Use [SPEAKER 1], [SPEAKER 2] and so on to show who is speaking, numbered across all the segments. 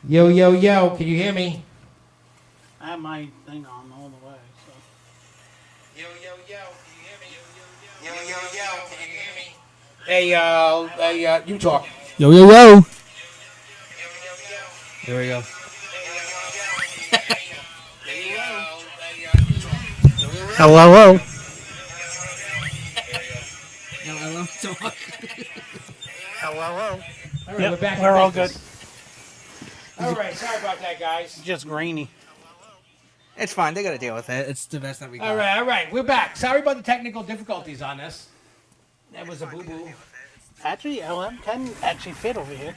[SPEAKER 1] Yo, yo, yo, can you hear me?
[SPEAKER 2] I have my thing on all the way, so.
[SPEAKER 1] Yo, yo, yo, can you hear me? Yo, yo, yo, can you hear me? Hey, you talk.
[SPEAKER 3] Yo, yo, yo.
[SPEAKER 1] There we go.
[SPEAKER 3] Hello, hello. Yo, hello, talk.
[SPEAKER 1] All right,
[SPEAKER 2] Yep,
[SPEAKER 1] we're back.
[SPEAKER 2] we're
[SPEAKER 1] in
[SPEAKER 2] all
[SPEAKER 1] business. All right, sorry about that, guys.
[SPEAKER 2] Just grainy.
[SPEAKER 3] It's fine. They gotta deal with it. It's the best that we got.
[SPEAKER 1] All right, we're back. Sorry about the technical difficulties on this. That was a boo-boo.
[SPEAKER 2] Actually, LM can actually fit over here.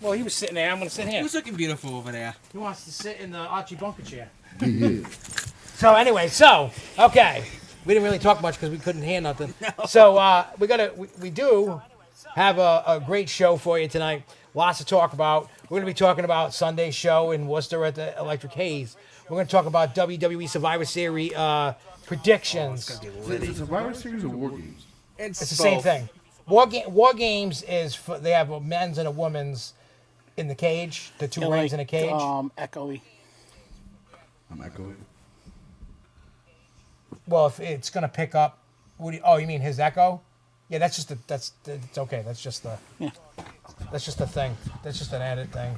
[SPEAKER 1] Well, he was sitting there. I'm going to sit here.
[SPEAKER 3] Who's looking beautiful over there?
[SPEAKER 1] He wants to sit in the Archie Bunker chair. So anyway, okay, we didn't really talk much because we couldn't hear nothing. No. So we do have a great show for you tonight. Lots to talk about. We're going to be talking about Sunday's show in Worcester at the Electric Haze. We're going to talk about WWE Survivor Series predictions.
[SPEAKER 4] Is it a Survivor Series or War Games?
[SPEAKER 1] It's the same thing. War Games is for, they have a men's and a women's in the cage, the two rings in a cage.
[SPEAKER 2] Echoey.
[SPEAKER 4] I'm echoing.
[SPEAKER 1] Well, if it's gonna pick up, you mean his echo? Yeah, it's okay. That's just the thing. That's just an added thing.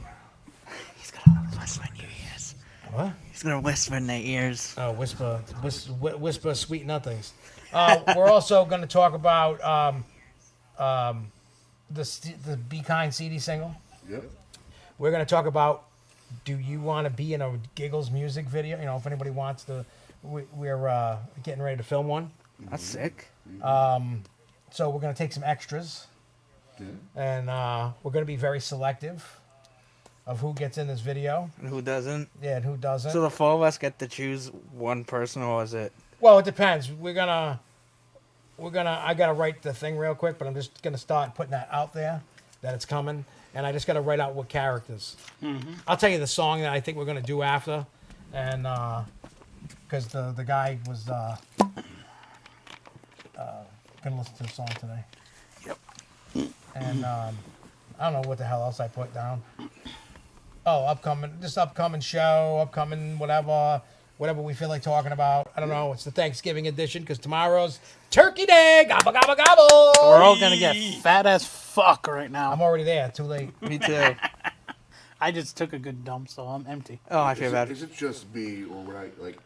[SPEAKER 3] He's gonna whisper in your ears.
[SPEAKER 1] What?
[SPEAKER 3] He's gonna whisper in their ears.
[SPEAKER 1] Oh, whisper sweet nothings. We're also gonna talk about the Be Kind CD single.
[SPEAKER 4] Yep.
[SPEAKER 1] We're gonna talk about, do you want to be in a Gigglez music video? You know, if anybody wants to. We're getting ready to film one.
[SPEAKER 3] That's sick.
[SPEAKER 1] So we're going to take some extras.
[SPEAKER 4] Yeah.
[SPEAKER 1] And we're going to be very selective of who gets in this video.
[SPEAKER 3] And who doesn't?
[SPEAKER 1] Yeah, and who doesn't.
[SPEAKER 3] So the four of us get to choose one person, or is it?
[SPEAKER 1] Well, it depends. I got to write the thing real quick, but I'm just going to start putting that out there, that it's coming. And I just got to write out what characters. Mm-hmm. I'll tell you the song that I think we're going to do after. And... because the guy was gonna listen to the song today.
[SPEAKER 3] Yep.
[SPEAKER 1] And I don't know what the hell else I put down. Oh, upcoming show, upcoming whatever we feel like talking about. I don't know. It's the Thanksgiving edition because tomorrow's Turkey Day. Gobble gobble gobble.
[SPEAKER 2] We're all gonna get fat as fuck right now.
[SPEAKER 1] I'm already there. Too late.
[SPEAKER 3] Me too.
[SPEAKER 2] I just took a good dump, so I'm empty.
[SPEAKER 3] Oh, I feel bad.
[SPEAKER 4] Is it just me, or would I like?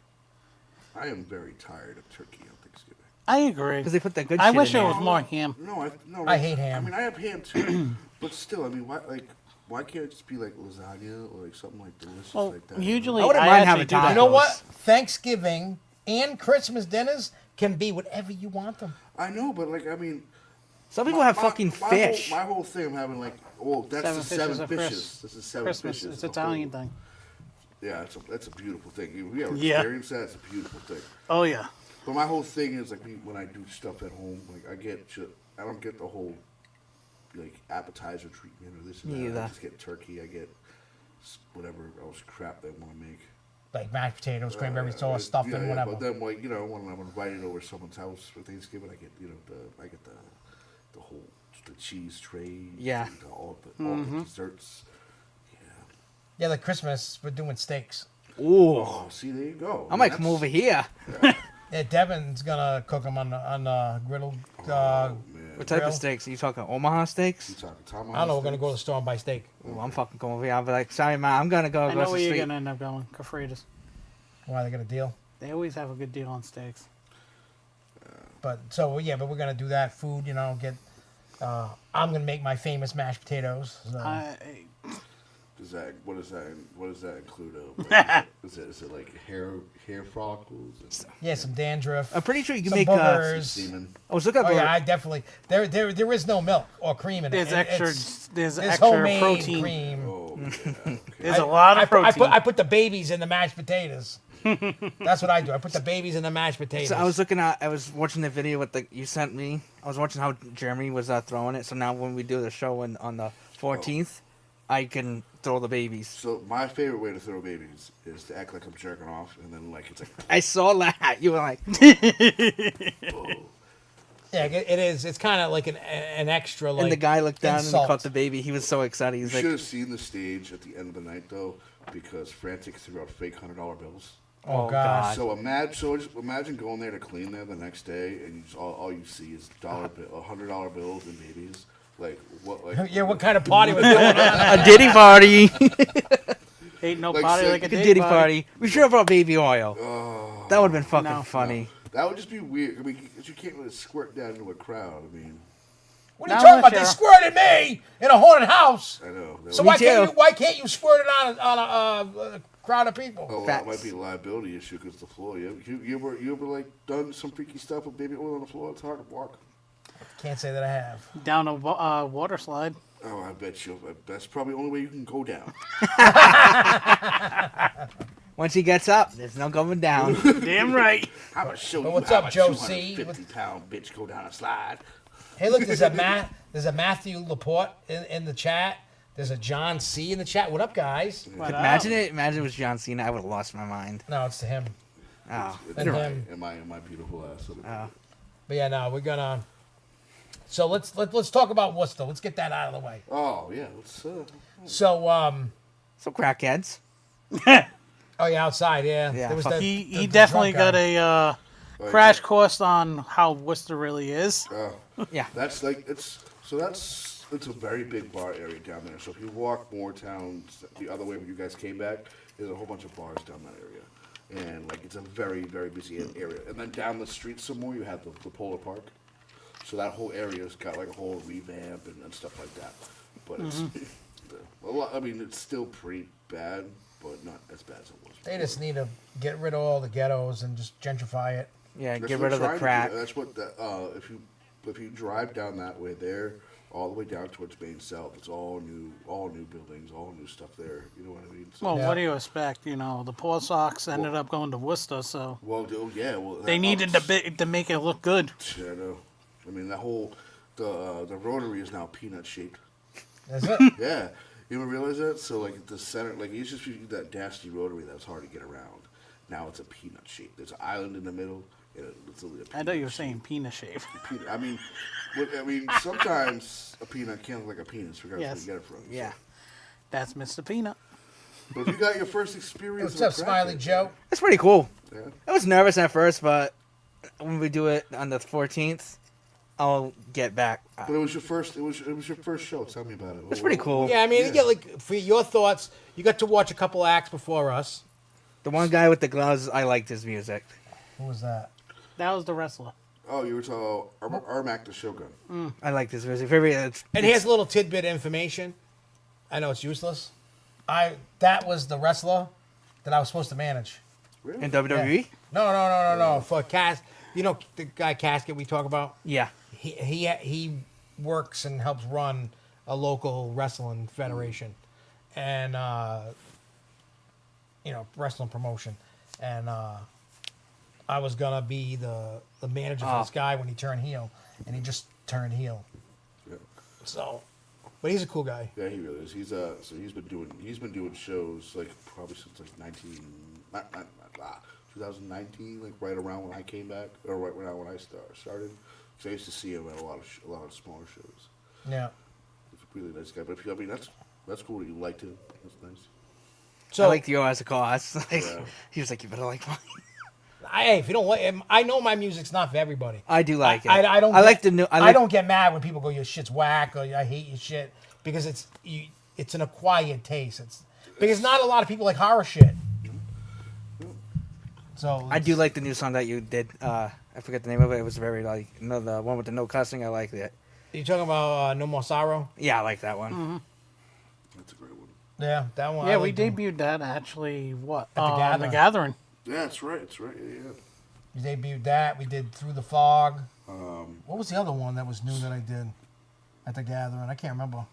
[SPEAKER 4] I am very tired of turkey on Thanksgiving.
[SPEAKER 2] I agree.
[SPEAKER 3] Because they put that good
[SPEAKER 2] I
[SPEAKER 3] shit
[SPEAKER 2] wish
[SPEAKER 3] in
[SPEAKER 2] it
[SPEAKER 3] there.
[SPEAKER 2] was more ham.
[SPEAKER 4] No,
[SPEAKER 1] I hate ham.
[SPEAKER 4] I mean, I have ham too, but still, I mean, why can't it just be like lasagna or like something like delicious
[SPEAKER 2] Well,
[SPEAKER 4] like that?
[SPEAKER 2] usually
[SPEAKER 3] I wouldn't
[SPEAKER 2] I
[SPEAKER 3] mind
[SPEAKER 2] actually
[SPEAKER 3] having
[SPEAKER 2] do
[SPEAKER 3] tacos.
[SPEAKER 2] that.
[SPEAKER 1] You know what? Thanksgiving and Christmas dinners can be whatever you want them.
[SPEAKER 4] I know, but like, I mean,
[SPEAKER 3] Some people have fucking fish.
[SPEAKER 4] My whole thing, I'm having like, oh, that's
[SPEAKER 2] Seven
[SPEAKER 4] the
[SPEAKER 2] fishes
[SPEAKER 4] seven
[SPEAKER 2] of
[SPEAKER 4] fishes. This is seven
[SPEAKER 2] Christmas.
[SPEAKER 4] fishes.
[SPEAKER 2] It's
[SPEAKER 4] the
[SPEAKER 2] Italian
[SPEAKER 4] whole-
[SPEAKER 2] thing.
[SPEAKER 4] Yeah, that's a beautiful thing. You ever
[SPEAKER 2] Yeah.
[SPEAKER 4] experience that? It's a beautiful thing.
[SPEAKER 2] Oh yeah.
[SPEAKER 4] But my whole thing is like when I do stuff at home, like I don't get the whole like appetizer treatment or this and that.
[SPEAKER 3] Neither.
[SPEAKER 4] I just get turkey. I get whatever else crap they want to make.
[SPEAKER 1] Like mashed potatoes, cranberry sauce, stuffing,
[SPEAKER 4] yeah,
[SPEAKER 1] whatever.
[SPEAKER 4] But then, like, when I'm invited over someone's house for Thanksgiving, I get the whole the cheese tray.
[SPEAKER 3] Yeah.
[SPEAKER 4] All the desserts.
[SPEAKER 1] Yeah, like Christmas, we're doing steaks.
[SPEAKER 3] Ooh.
[SPEAKER 4] Oh, see, there you go.
[SPEAKER 3] I might come over here.
[SPEAKER 1] Yeah, Devin's gonna cook them on the griddle.
[SPEAKER 4] Oh, man.
[SPEAKER 3] What type
[SPEAKER 1] Grill?
[SPEAKER 3] of steaks? Are you talking Omaha
[SPEAKER 4] You
[SPEAKER 3] steaks?
[SPEAKER 4] talking tomahawk
[SPEAKER 1] I don't know. We're gonna
[SPEAKER 4] steaks?
[SPEAKER 1] go to the store and buy steak.
[SPEAKER 3] Ooh, I'm fucking going over here. I'll be like, sorry, man, I'm gonna go
[SPEAKER 2] I know
[SPEAKER 3] across
[SPEAKER 2] where
[SPEAKER 3] the
[SPEAKER 2] you're
[SPEAKER 3] street.
[SPEAKER 2] gonna end up going. Cafritas.
[SPEAKER 1] Why they got a deal?
[SPEAKER 2] They always have a good deal on steaks.
[SPEAKER 1] But we're gonna do that. Food, get. I'm gonna make my famous mashed potatoes. So.
[SPEAKER 4] What does that include? Like, is it like hair follicles?
[SPEAKER 1] Yeah, some dandruff.
[SPEAKER 3] I'm pretty sure you can
[SPEAKER 1] some
[SPEAKER 3] make
[SPEAKER 1] boogers.
[SPEAKER 4] Semen.
[SPEAKER 3] I was looking
[SPEAKER 1] Oh
[SPEAKER 3] for.
[SPEAKER 1] yeah, I definitely. There is no milk or cream in
[SPEAKER 2] There's
[SPEAKER 1] it.
[SPEAKER 2] extra. There's
[SPEAKER 1] There's
[SPEAKER 2] extra
[SPEAKER 1] homemade
[SPEAKER 2] protein.
[SPEAKER 1] cream.
[SPEAKER 4] Oh, yeah, okay.
[SPEAKER 2] There's a lot of protein.
[SPEAKER 1] I put the babies in the mashed potatoes. That's what I do. I put the babies in the mashed potatoes.
[SPEAKER 3] So I was watching the video you sent me. I was watching how Jeremy was throwing it. So now when we do the show on the 14th, I can throw the babies.
[SPEAKER 4] So my favorite way to throw babies is to act like I'm jerking off, and then like it's like,
[SPEAKER 3] I saw that. You were like,
[SPEAKER 4] oh.
[SPEAKER 1] Yeah, Yeah, it is. It's kind of like an extra. Like,
[SPEAKER 3] And the guy looked down
[SPEAKER 1] insult.
[SPEAKER 3] and caught the baby. He was so excited.
[SPEAKER 4] You
[SPEAKER 3] He's
[SPEAKER 4] should
[SPEAKER 3] like,
[SPEAKER 4] have seen the stage at the end of the night though, because Frantic threw out fake $100 bills.
[SPEAKER 1] Oh, gosh.
[SPEAKER 4] So just imagine going there to clean there the next day, and you just, all you see is $100 bills and babies. Like what? Like
[SPEAKER 1] Yeah, what kind of party was going on?
[SPEAKER 3] a Diddy party.
[SPEAKER 2] Ain't no
[SPEAKER 4] Like,
[SPEAKER 2] party
[SPEAKER 4] say-
[SPEAKER 2] like a
[SPEAKER 3] Like a
[SPEAKER 2] Diddy
[SPEAKER 3] Diddy
[SPEAKER 2] party.
[SPEAKER 3] party. We should have brought baby oil.
[SPEAKER 4] Oh,
[SPEAKER 3] That would have been fucking
[SPEAKER 2] No.
[SPEAKER 3] funny.
[SPEAKER 4] that would just be weird. I mean, you can't really squirt down into a crowd. I mean,
[SPEAKER 1] What are you
[SPEAKER 2] Now
[SPEAKER 1] talking about? They
[SPEAKER 2] unless
[SPEAKER 1] squirted me in a haunted house.
[SPEAKER 4] I know.
[SPEAKER 1] So
[SPEAKER 3] Me
[SPEAKER 1] why can't you squirt it on a crowd of people?
[SPEAKER 4] Oh, well,
[SPEAKER 3] Facts.
[SPEAKER 4] that might be a liability issue because the floor. You ever like done some freaky stuff with baby oil on the floor? It's hard to walk.
[SPEAKER 1] Can't say that I have.
[SPEAKER 2] Down a water slide.
[SPEAKER 4] Oh, I bet you. That's probably the only way you can go down.
[SPEAKER 3] Once he gets up, there's no going down.
[SPEAKER 2] Damn right.
[SPEAKER 4] I'm gonna show
[SPEAKER 1] But
[SPEAKER 4] you
[SPEAKER 1] what's
[SPEAKER 4] how
[SPEAKER 1] up,
[SPEAKER 4] a
[SPEAKER 1] Joe C?
[SPEAKER 4] 250-pound bitch go down a slide.
[SPEAKER 1] Hey, look, there's a Matthew Laporte in the chat. There's a John C in the chat. What up, guys?
[SPEAKER 2] What up?
[SPEAKER 3] Imagine it was John Cena. I would have lost my mind.
[SPEAKER 1] No, it's to him.
[SPEAKER 3] Oh,
[SPEAKER 4] It's
[SPEAKER 1] And
[SPEAKER 4] my,
[SPEAKER 1] him.
[SPEAKER 4] and my beautiful ass.
[SPEAKER 3] oh.
[SPEAKER 1] But yeah, no, we're gonna. So let's talk about Worcester. Let's get that out of the way.
[SPEAKER 4] Oh yeah, let's.
[SPEAKER 1] So
[SPEAKER 3] So crackheads.
[SPEAKER 1] oh yeah, outside, yeah.
[SPEAKER 3] Yeah,
[SPEAKER 1] There was
[SPEAKER 3] fuck.
[SPEAKER 1] the-
[SPEAKER 2] He
[SPEAKER 1] the
[SPEAKER 2] definitely
[SPEAKER 1] drunk
[SPEAKER 2] got
[SPEAKER 1] guy.
[SPEAKER 2] a
[SPEAKER 4] Oh,
[SPEAKER 2] crash course on how Worcester really is.
[SPEAKER 3] Yeah.
[SPEAKER 4] That's like it's a very big bar area down there. So if you walk more towns the other way when you guys came back, there's a whole bunch of bars down that area, and like it's a very very busy area. And then down the street some more you have the Polar Park. So that whole area's got like a whole revamp and stuff like that. But it's a lot, I mean it's still pretty bad, but not as bad as it was.
[SPEAKER 1] They just need to get rid of all the ghettos and just gentrify it.
[SPEAKER 3] Yeah,
[SPEAKER 4] That's
[SPEAKER 3] get
[SPEAKER 4] what
[SPEAKER 3] rid of the
[SPEAKER 4] trying to do.
[SPEAKER 3] crack.
[SPEAKER 4] That's what if you drive down that way there, all the way down towards Main South, it's all new buildings, all new stuff there. You know what I mean? So,
[SPEAKER 2] Well,
[SPEAKER 1] Yeah.
[SPEAKER 2] what do you expect? You know, the Poor Sox ended up going to Worcester, so
[SPEAKER 4] well,
[SPEAKER 2] they needed to make it look good.
[SPEAKER 4] I know. I mean, the whole the rotary is now peanut shaped.
[SPEAKER 1] That's it.
[SPEAKER 4] Yeah, you ever realize that? So like the center, like it used to be that nasty rotary that was hard to get around. Now it's a peanut shape. There's an island in the middle. And it's a
[SPEAKER 2] I thought you were saying penis shape.
[SPEAKER 4] peanut. I mean, sometimes a peanut can look like a penis, regardless
[SPEAKER 2] Yes.
[SPEAKER 4] where you get it from. So.
[SPEAKER 3] Yeah.
[SPEAKER 2] That's Mr. Peanut.
[SPEAKER 4] But if you got your first experience,
[SPEAKER 1] What's up,
[SPEAKER 4] with
[SPEAKER 1] Smiley
[SPEAKER 4] crackhead,
[SPEAKER 1] Joe?
[SPEAKER 3] That's pretty cool.
[SPEAKER 4] Yeah.
[SPEAKER 3] I was nervous at first, but when we do it on the 14th, I'll get back.
[SPEAKER 4] But it was your first. It was your first show. Tell me about it.
[SPEAKER 3] It's pretty cool.
[SPEAKER 1] Yeah, I mean, you get like for your thoughts. You got to watch a couple acts before us.
[SPEAKER 3] The one guy with the gloves, I liked his music.
[SPEAKER 1] Who was that?
[SPEAKER 2] That was the wrestler.
[SPEAKER 4] Oh, you were talking Armac the Shogun.
[SPEAKER 3] I liked his music.
[SPEAKER 1] And here's a little tidbit information. I know it's useless. That was the wrestler that I was supposed to manage.
[SPEAKER 4] Really?
[SPEAKER 3] in WWE.
[SPEAKER 1] No. For you know the guy Casket we talk about.
[SPEAKER 3] Yeah.
[SPEAKER 1] He works and helps run a local wrestling federation, and wrestling promotion, and I was gonna be the manager for this guy when he turned heel, and he just turned heel.
[SPEAKER 4] Yeah.
[SPEAKER 1] So, but he's a cool guy.
[SPEAKER 4] Yeah, he really is. He's he's been doing shows like probably since like 2019, like right around when I came back, or right when I started. Because I used to see him at a lot of smaller shows.
[SPEAKER 1] Yeah.
[SPEAKER 4] He's a really nice guy. But I mean, that's cool that you liked him. That's nice.
[SPEAKER 1] So
[SPEAKER 3] I liked you as a cause. Like,
[SPEAKER 4] Yeah.
[SPEAKER 3] he was like, "You better like mine."
[SPEAKER 1] hey, if you don't like him, I know my music's not for everybody.
[SPEAKER 3] I do like it.
[SPEAKER 1] I don't.
[SPEAKER 3] I like the new.
[SPEAKER 1] I don't get mad when people go, "Your shit's whack" or "I hate your shit," because it's an acquired taste. Because not a lot of people like horror shit. So
[SPEAKER 3] I do like the new song that you did. I forget the name of it. It was very like the one with the no cussing. I liked it.
[SPEAKER 1] You talking about No More Sorrow?
[SPEAKER 3] Yeah, I like that one.
[SPEAKER 4] That's a great one.
[SPEAKER 1] Yeah, that one.
[SPEAKER 2] Yeah,
[SPEAKER 1] I
[SPEAKER 2] we
[SPEAKER 1] liked him.
[SPEAKER 2] debuted that actually. What?
[SPEAKER 1] At the
[SPEAKER 2] On
[SPEAKER 1] Gathering.
[SPEAKER 2] the Gathering.
[SPEAKER 4] Yeah, that's right. That's right. Yeah.
[SPEAKER 1] We debuted that. We did Through the Fog.
[SPEAKER 4] Yeah.
[SPEAKER 1] What was the other one that was new that I did at the Gathering? I can't remember.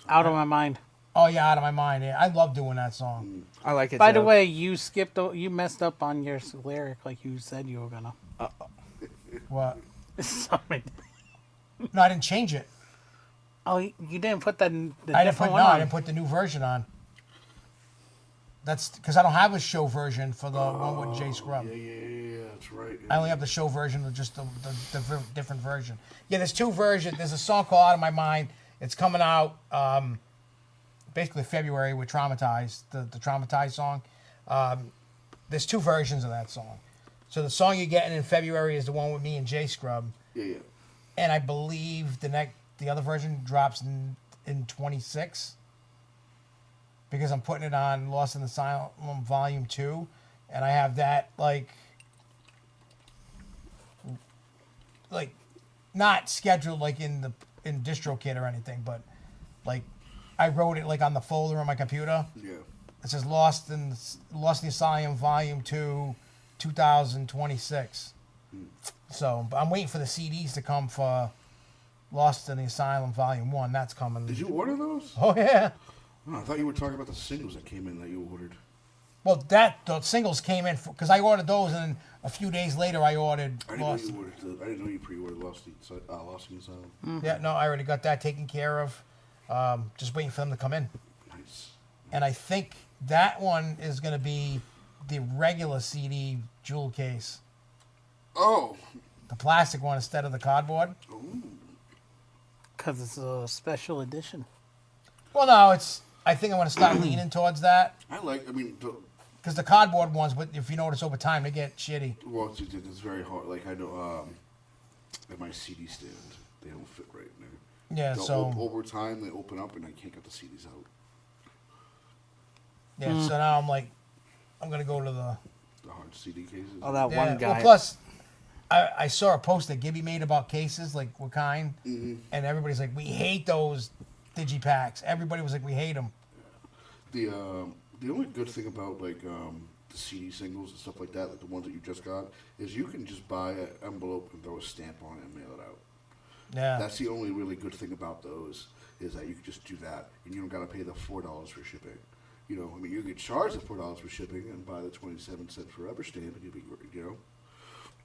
[SPEAKER 2] Out of my mind.
[SPEAKER 1] Oh yeah, Out of My Mind. Yeah, I love doing that song.
[SPEAKER 3] I like it.
[SPEAKER 2] By the
[SPEAKER 3] too.
[SPEAKER 2] way, you messed up on your lyric like you said you were gonna.
[SPEAKER 1] What?
[SPEAKER 2] Sorry.
[SPEAKER 1] No, I didn't change it.
[SPEAKER 2] Oh, you didn't put that.
[SPEAKER 1] I didn't put the new version on. That's because I don't have a show version for the one with Jay Scrub.
[SPEAKER 4] Yeah, that's right.
[SPEAKER 1] I only have the show version of just the different version. Yeah, there's two versions. There's a song called Out of My Mind. It's coming out basically February with Traumatized, the Traumatized song. There's two versions of that song. So the song you're getting in February is the one with me and Jay Scrub.
[SPEAKER 4] Yeah.
[SPEAKER 1] And I believe the other version drops in 26. Because I'm putting it on Lost in the Asylum Volume 2. And I have that, like not scheduled like in DistroKid or anything, but like I wrote it like on the folder on my computer.
[SPEAKER 4] Yeah.
[SPEAKER 1] It says Lost in the Asylum Volume 2, 2026. So I'm waiting for the CDs to come for Lost in the Asylum Volume 1. That's coming.
[SPEAKER 4] Did you order those?
[SPEAKER 1] Oh, yeah.
[SPEAKER 4] Oh, I thought you were talking about the singles that came in that you ordered.
[SPEAKER 1] Well, the singles came in because I ordered those, and then a few days later I ordered Lost.
[SPEAKER 4] I didn't know you pre-ordered Lost in the Asylum.
[SPEAKER 1] Yeah, no, I already got that taken care of. Just waiting for them to come in.
[SPEAKER 4] Nice.
[SPEAKER 1] And I think that one is going to be the regular CD jewel case.
[SPEAKER 4] Oh.
[SPEAKER 1] The plastic one instead of the cardboard.
[SPEAKER 2] Because it's a special edition.
[SPEAKER 1] Well, no, I think I'm going to start leaning towards that. Because the cardboard ones, but if you notice over time, they get shitty.
[SPEAKER 4] Well, it's very hard. Like, I know at my CD stand, they don't fit right in there.
[SPEAKER 1] Yeah, so...
[SPEAKER 4] Over time, they open up, and I can't get the CDs out.
[SPEAKER 1] Yeah, so now I'm like, I'm going to go to
[SPEAKER 4] the hard CD cases.
[SPEAKER 3] Oh, that one guy.
[SPEAKER 1] Well, plus, I saw a post that Gibby made about cases, like what kind, and everybody's like, we hate those digipacks. Everybody was like, we hate them.
[SPEAKER 4] The only good thing about like the CD singles and stuff like that, like the ones that you just got, is you can just buy an envelope and throw a stamp on it and mail it out.
[SPEAKER 1] Yeah.
[SPEAKER 4] That's the only really good thing about those, is that you can just do that and you don't got to pay the $4 for shipping. You know, I mean, you could charge the $4 for shipping and buy the 27-cent forever stamp, and you'd be, you know,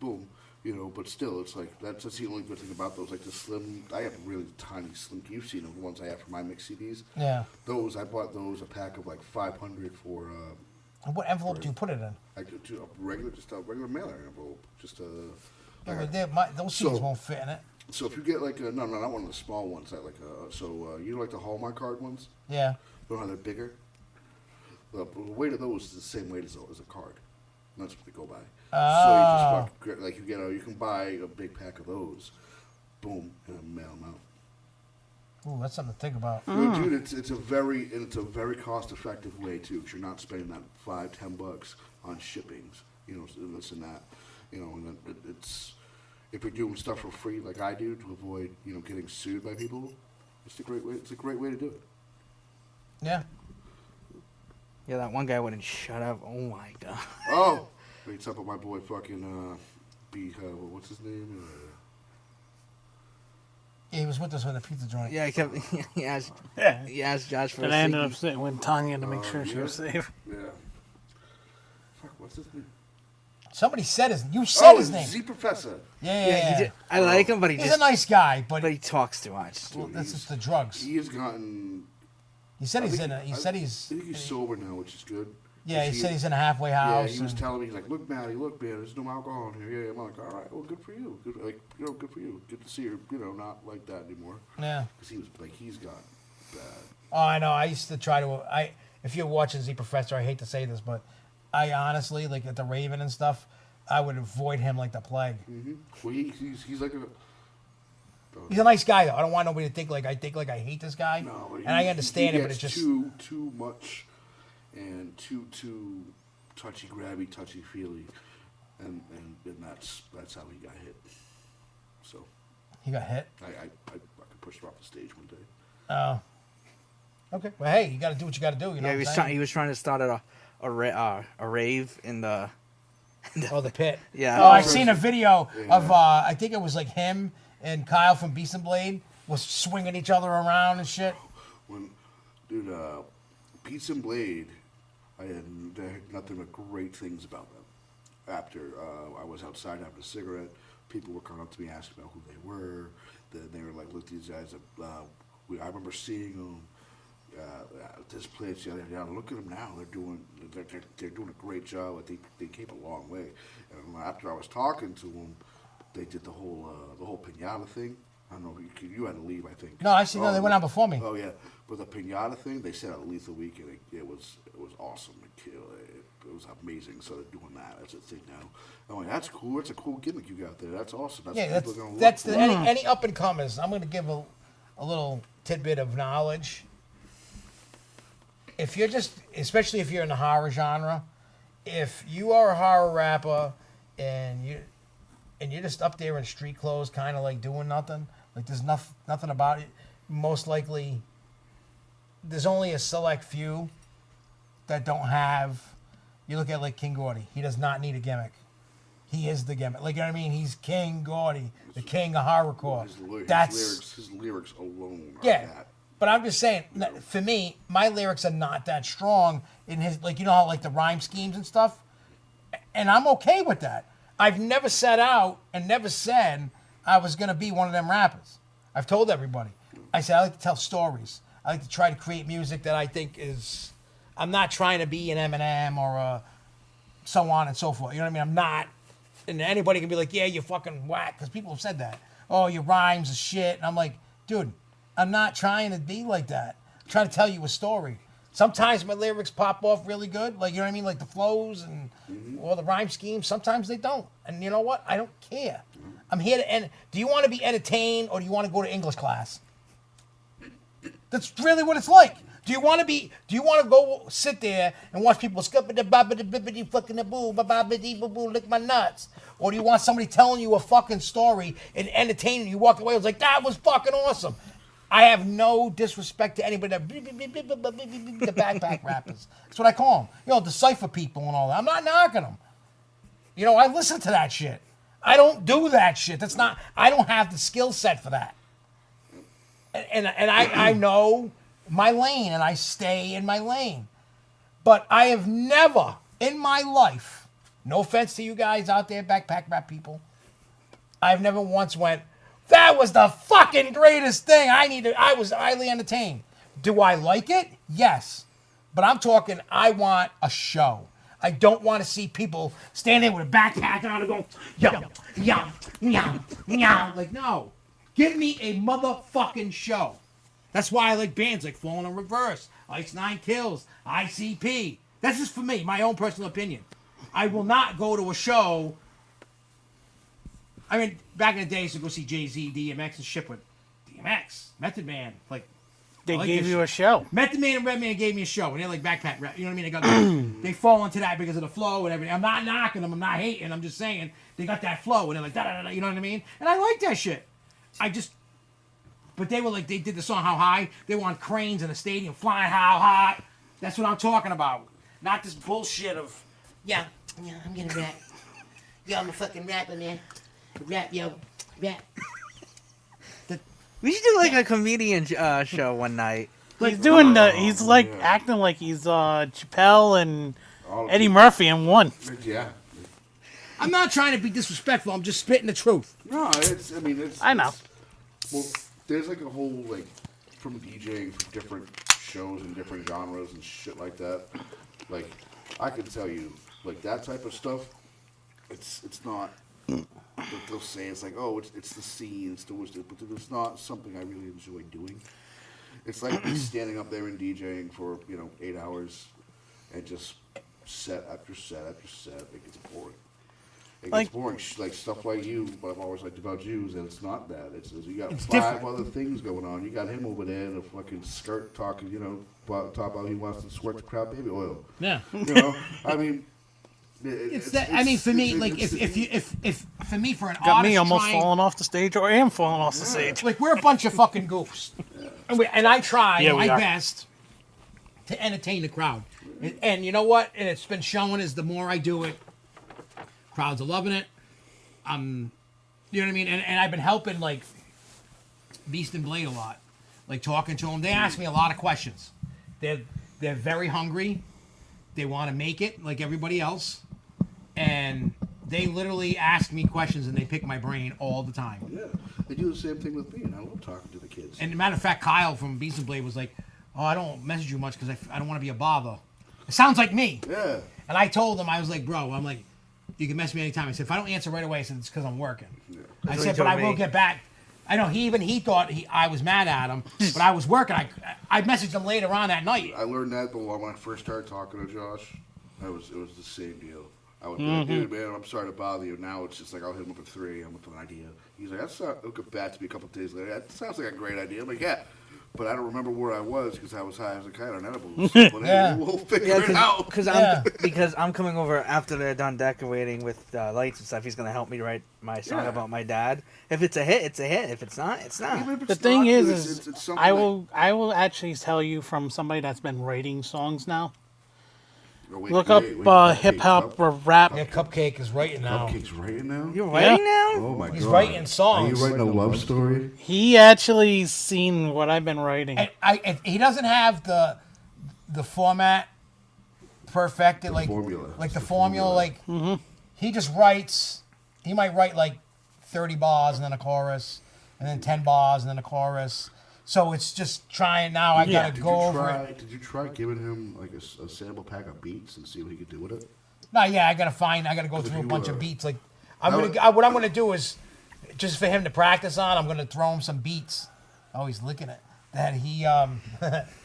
[SPEAKER 4] boom. You know, but still, it's like, that's the only good thing about those. Like the slim, I have really tiny slim, you've seen them, the ones I have for my mix CDs.
[SPEAKER 1] Yeah.
[SPEAKER 4] Those, I bought those, a pack of like 500 for...
[SPEAKER 1] And what envelope do you put it in?
[SPEAKER 4] I do a regular mailer envelope. Just a...
[SPEAKER 1] Yeah, but those CDs won't fit in it.
[SPEAKER 4] So if you get like, no, not one of the small ones, that like, you know like the Hallmark card ones?
[SPEAKER 1] Yeah.
[SPEAKER 4] You know how they're bigger? The weight of those is the same weight as a card. That's what they go by. So you just like you can buy a big pack of those, boom, and mail them out.
[SPEAKER 1] Ooh, that's something to think about.
[SPEAKER 4] Dude, it's a very cost effective way too, because you're not spending that $5-10 on shippings, you know, this and that, you know, and it's if you're doing stuff for free like I do to avoid getting sued by people, it's a great way. It's a great way to do it.
[SPEAKER 1] Yeah.
[SPEAKER 3] Yeah, that one guy wouldn't shut up. Oh my god.
[SPEAKER 4] Oh, what's up with my boy fucking what's his name?
[SPEAKER 1] Yeah, he was with us with the pizza joint.
[SPEAKER 3] Yeah, he asked Josh for
[SPEAKER 2] And
[SPEAKER 3] a
[SPEAKER 2] I ended
[SPEAKER 3] seat.
[SPEAKER 2] up sitting with Tanya to make sure she was safe.
[SPEAKER 4] Yeah. Fuck, what's his name?
[SPEAKER 1] Somebody said you said his name.
[SPEAKER 4] Z Professor.
[SPEAKER 1] Yeah.
[SPEAKER 3] He did, I like him, but
[SPEAKER 1] he's a nice guy, but
[SPEAKER 3] he talks too much.
[SPEAKER 1] Well, that's just the drugs.
[SPEAKER 4] He has gotten.
[SPEAKER 1] He said he's
[SPEAKER 4] I think he's sober now, which is good.
[SPEAKER 1] Yeah, he said he's in a halfway house.
[SPEAKER 4] Yeah, he was telling me, he's like, look, Maddie, look, man, there's no alcohol in here. Yeah, I'm like, all right, well, good for you. Good, good for you. Good to see her, not like that anymore.
[SPEAKER 1] Yeah.
[SPEAKER 4] Because he was, like, he's got bad.
[SPEAKER 1] Oh, I know. I used to try to, if you're watching Z Professor, I hate to say this, but I honestly, like at the Raven and stuff, I would avoid him like the plague.
[SPEAKER 4] Mm-hmm. Well, he's like a...
[SPEAKER 1] He's a nice guy, though. I don't want nobody to think like I hate this guy.
[SPEAKER 4] No,
[SPEAKER 1] and I understand it, but it's just
[SPEAKER 4] too much and too touchy grabby, touchy feely, and that's how he got hit. So
[SPEAKER 1] he got hit.
[SPEAKER 4] I could push him off the stage one day.
[SPEAKER 1] Oh. Okay. Well, hey, you got to do what you got to do. You know.
[SPEAKER 3] Yeah, he was trying to start a rave in the.
[SPEAKER 1] The pit.
[SPEAKER 3] Yeah.
[SPEAKER 1] Oh, I've seen a video of I think it was like him and Kyle from Beast and Blade was swinging each other around and shit.
[SPEAKER 4] Dude, Beast and Blade, I had nothing but great things about them. After I was outside having a cigarette, people were coming up to me asking about who they were. They were like, look, these guys, I remember seeing them This place, look at them now. They're doing a great job. I think they came a long way. And after I was talking to them, they did the whole pinata thing. I don't know. You had to leave, I think.
[SPEAKER 1] No, actually, no. They went on before me.
[SPEAKER 4] Oh yeah, but the pinata thing, they said at Lethal Week, and it was awesome. It was amazing. So they're doing that as a thing now. I'm like, that's cool. That's a cool gimmick you got there. That's awesome. That's
[SPEAKER 1] Yeah,
[SPEAKER 4] what people are gonna
[SPEAKER 1] that's
[SPEAKER 4] look
[SPEAKER 1] the,
[SPEAKER 4] for.
[SPEAKER 1] any up and comers. I'm going to give a little tidbit of knowledge. If you're especially if you're in the horror genre, if you are a horror rapper and you're just up there in street clothes, kind of like doing nothing, like there's nothing about it. Most likely, there's only a select few that don't have. You look at like King Gordy. He does not need a gimmick. He is the gimmick. Like, you know what I mean? He's King Gordy, the king of horrorcore.
[SPEAKER 4] His lyrics alone are
[SPEAKER 1] yeah.
[SPEAKER 4] that.
[SPEAKER 1] But I'm just saying, for me, my lyrics are not that strong in his, like, you know how, like, the rhyme schemes and stuff? And I'm okay with that. I've never set out and never said I was going to be one of them rappers. I've told everybody. I said I like to tell stories. I like to try to create music that I think is, I'm not trying to be an Eminem or so on and so forth. You know what I mean? I'm not, and anybody can be like, yeah, you're fucking whack, because people have said that. Oh, your rhymes are shit. And I'm like, dude, I'm not trying to be like that. I'm trying to tell you a story. Sometimes my lyrics pop off really good, like, you know what I mean, like the flows and or the rhyme schemes. Sometimes they don't, and you know what? I don't care. I'm here to do you want to be entertained or do you want to go to English class? That's really what it's like. Do you want to go sit there and watch people skippity bobbity bibbity fucking the boo bababity boo boo lick my nuts? Or do you want somebody telling you a fucking story and entertaining you? You walk away, it was like, that was fucking awesome. I have no disrespect to anybody that the backpack rappers. That's what I call them. You know, the cipher people and all that. I'm not knocking them. You know, I listen to that shit. I don't do that shit. That's not. I don't have the skill set for that. And I know my lane, and I stay in my lane. But I have never in my life, no offense to you guys out there, backpack rap people, I've never once went, that was the fucking greatest thing. I was highly entertained. Do I like it? Yes. But I'm talking, I want a show. I don't want to see people standing with a backpack on and go, yo, yo, meow, meow. Like, no. Give me a motherfucking show. That's why I like bands like Falling in Reverse, Ice Nine Kills, ICP. That's just for me, my own personal opinion. I will not go to a show. I mean, back in the day, I used to go see Jay-Z, DMX, and shit with DMX, Method Man. Like,
[SPEAKER 2] They
[SPEAKER 1] like
[SPEAKER 2] gave you a show.
[SPEAKER 1] Method Man and Redman gave me a show, and they're like backpack rap. You know what I mean? They got they fall into that because of the flow and everything. I'm not knocking them. I'm not hating. I'm just saying they got that flow, and they're like da da da. You know what I mean? And I like that shit. But they were like, they did the song How High. They were on cranes in a stadium flying how high. That's what I'm talking about. Not this bullshit of, yeah, I'm gonna rap. Yo, I'm a fucking rapper, man. Rap, yo, rap.
[SPEAKER 3] We should do like a comedian show one night.
[SPEAKER 2] He's doing he's like acting like he's Chappelle and Eddie Murphy in one.
[SPEAKER 4] Yeah.
[SPEAKER 1] I'm not trying to be disrespectful. I'm just spitting the truth.
[SPEAKER 4] No,
[SPEAKER 2] I know.
[SPEAKER 4] Well, there's like a whole, like, from DJing for different shows and different genres and shit like that. Like, I can tell you, like, that type of stuff, it's not, they'll say it's like, oh, it's the scene, it's the wisdom, but it's not something I really enjoy doing. It's like me standing up there and DJing for, 8 hours and just set after set after set. It gets boring. It gets boring. Like stuff like you, what I've always liked about you is that it's not that. It's you got
[SPEAKER 1] It's
[SPEAKER 4] 5
[SPEAKER 1] different.
[SPEAKER 4] other things going on. You got him over there in a fucking skirt talking, talk about he wants to squirt the crowd baby oil.
[SPEAKER 1] Yeah.
[SPEAKER 4] I mean,
[SPEAKER 1] It's that. I mean, for me, like, if for me, for an
[SPEAKER 2] Got
[SPEAKER 1] artist
[SPEAKER 2] me almost
[SPEAKER 1] trying,
[SPEAKER 2] falling off the stage, or I am falling off the stage.
[SPEAKER 1] like, we're a bunch of fucking goofs, and I try
[SPEAKER 2] Yeah, we
[SPEAKER 1] my
[SPEAKER 2] are.
[SPEAKER 1] best to entertain the crowd. And you know what? And it's been showing is the more I do it, crowds are loving it. You know what I mean? And I've been helping like Beast and Blade a lot, like talking to them. They ask me a lot of questions. They're very hungry. They want to make it like everybody else, and they literally ask me questions and they pick my brain all the time.
[SPEAKER 4] yeah, they do the same thing with me, and I love talking to the kids.
[SPEAKER 1] And as a matter of fact, Kyle from Beast and Blade was like, oh, I don't message you much because I don't want to be a bother. It sounds like me.
[SPEAKER 4] Yeah.
[SPEAKER 1] And I told him, I was like, bro, I'm like, you can message me anytime. I said, if I don't answer right away, I said, it's because I'm working.
[SPEAKER 4] Yeah.
[SPEAKER 1] I
[SPEAKER 3] what he
[SPEAKER 1] said, but
[SPEAKER 3] told
[SPEAKER 1] I will
[SPEAKER 3] me.
[SPEAKER 1] get back. I know he thought I was mad at him, but I was working. I messaged him later on that night.
[SPEAKER 4] I learned that, but when I first started talking to Josh, it was the same deal. I would be like, dude, man, I'm sorry to bother you. Now it's just like, I'll hit him up at 3. I'm with an idea. He's like, he'll get back to me a couple of days later. That sounds like a great idea. I'm like, yeah. But I don't remember where I was because I was high as a kite on edibles. But
[SPEAKER 1] Yeah.
[SPEAKER 4] we'll figure it out.
[SPEAKER 3] Because I'm coming over after they're done decorating with lights and stuff. He's gonna help me write my song
[SPEAKER 4] Yeah.
[SPEAKER 3] about my dad. If it's a hit, it's a hit. If it's not, it's not.
[SPEAKER 4] Even if
[SPEAKER 2] The
[SPEAKER 4] it's
[SPEAKER 2] thing
[SPEAKER 4] not,
[SPEAKER 2] is,
[SPEAKER 4] it's something
[SPEAKER 2] I
[SPEAKER 4] that-
[SPEAKER 2] will actually tell you from somebody that's been writing songs now.
[SPEAKER 4] Oh, wait,
[SPEAKER 2] Look up
[SPEAKER 4] wait, Cupcake,
[SPEAKER 2] hip hop or rap.
[SPEAKER 1] Yeah, Cupcake is writing now.
[SPEAKER 4] Cupcake's writing now?
[SPEAKER 3] You're writing
[SPEAKER 2] Yeah.
[SPEAKER 3] now?
[SPEAKER 4] Oh my god.
[SPEAKER 1] He's writing songs.
[SPEAKER 4] Are you writing a love story?
[SPEAKER 2] He actually seen what I've been writing.
[SPEAKER 1] And he doesn't have the format perfected, like
[SPEAKER 4] formula.
[SPEAKER 1] like
[SPEAKER 4] It's
[SPEAKER 1] the
[SPEAKER 4] the
[SPEAKER 1] formula.
[SPEAKER 4] formula.
[SPEAKER 1] Like he just writes. He might write like 30 bars and then a chorus, and then 10 bars and then a chorus. So it's just trying now. I
[SPEAKER 2] Yeah.
[SPEAKER 1] gotta go over it.
[SPEAKER 4] Did you try giving him like a sample pack of beats and see what he could do with it?
[SPEAKER 1] No, yeah, I gotta go through a
[SPEAKER 4] you,
[SPEAKER 1] bunch of
[SPEAKER 4] uh,
[SPEAKER 1] beats. Like what I'm gonna do is just for him to practice on. I'm gonna throw him some beats. Oh, he's licking it. That he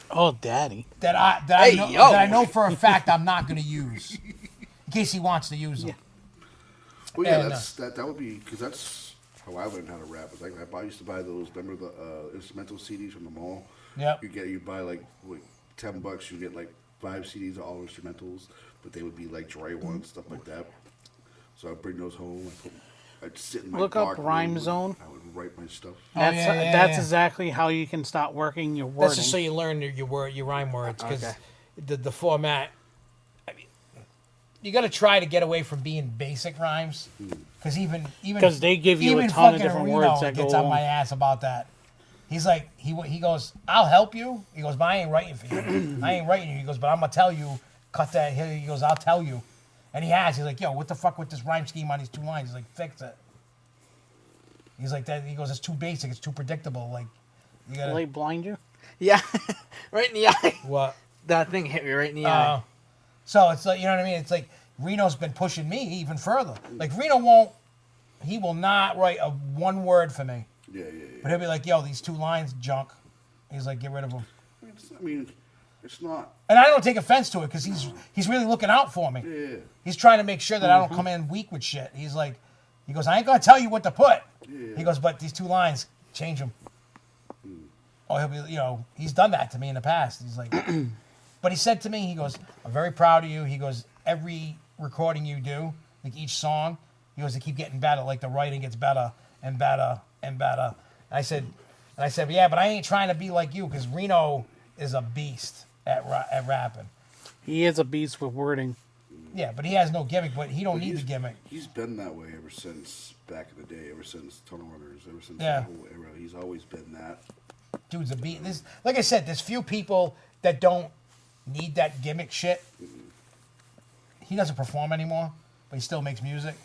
[SPEAKER 2] Oh, daddy.
[SPEAKER 1] that I know for a fact I'm not gonna use in case he wants to use them.
[SPEAKER 4] Well, yeah,
[SPEAKER 1] And,
[SPEAKER 4] that would be because that's how I learned how to rap. It's like I used to buy those. Remember the instrumental CDs from the mall?
[SPEAKER 1] Yep.
[SPEAKER 4] You buy like $10. You get like 5 CDs of all instrumentals, but they would be like dry ones, stuff like that. So I'd bring those home. I'd sit in my
[SPEAKER 2] Look up
[SPEAKER 4] dark room
[SPEAKER 2] Rhyme
[SPEAKER 4] and
[SPEAKER 2] Zone.
[SPEAKER 4] I would write my stuff.
[SPEAKER 2] That's
[SPEAKER 1] yeah.
[SPEAKER 2] exactly how you can start working your wording.
[SPEAKER 1] That's just so you learn your rhyme words because
[SPEAKER 3] Okay.
[SPEAKER 1] the format. I mean, you got to try to get away from being basic rhymes because even
[SPEAKER 2] 'Cause they give you a
[SPEAKER 1] even
[SPEAKER 2] ton of
[SPEAKER 1] fucking
[SPEAKER 2] different
[SPEAKER 1] Reno
[SPEAKER 2] words that
[SPEAKER 1] gets
[SPEAKER 2] go
[SPEAKER 1] on my
[SPEAKER 2] along.
[SPEAKER 1] ass about that. He's like he goes, I'll help you. He goes, but I ain't writing for you. I ain't writing you. He goes, but I'm gonna tell you. Cut that here. He goes, I'll tell you. And he has. He's like, yo, what the fuck with this rhyme scheme on these 2 lines? He's like, fix it. He's like that. He goes, it's too basic. It's too predictable. Like, you gotta.
[SPEAKER 2] Will they blind you?
[SPEAKER 3] Yeah, right in the eye.
[SPEAKER 1] What?
[SPEAKER 3] That thing hit me right in the eye.
[SPEAKER 1] So it's like, you know what I mean? It's like Reno's been pushing me even further. Like Reno will not write a one word for me.
[SPEAKER 4] Yeah.
[SPEAKER 1] But he'll be like, yo, these 2 lines, junk. He's like, get rid of them.
[SPEAKER 4] I mean, it's not.
[SPEAKER 1] And I don't take offense to it because he's really looking out for me.
[SPEAKER 4] Yeah.
[SPEAKER 1] He's trying to make sure that I don't come in weak with shit. He goes, I ain't going to tell you what to put.
[SPEAKER 4] Yeah.
[SPEAKER 1] He goes, but these 2 lines, change them. Oh, he'll be, he's done that to me in the past. He's like, but he said to me, he goes, I'm very proud of you. He goes, every recording you do, like each song, he goes, they keep getting better. Like the writing gets better and better and better. I said, yeah, but I ain't trying to be like you because Reno is a beast at rapping.
[SPEAKER 2] He is a beast with wording.
[SPEAKER 1] Yeah, but he has no gimmick, but he don't need the gimmick.
[SPEAKER 4] He's been that way ever since back in the day, ever since Tunnel Runners, ever since
[SPEAKER 1] Yeah.
[SPEAKER 4] that whole era. He's always been that.
[SPEAKER 1] Dude's a beat. This, like I said, there's few people that don't need that gimmick shit. He doesn't perform anymore, but he still makes music.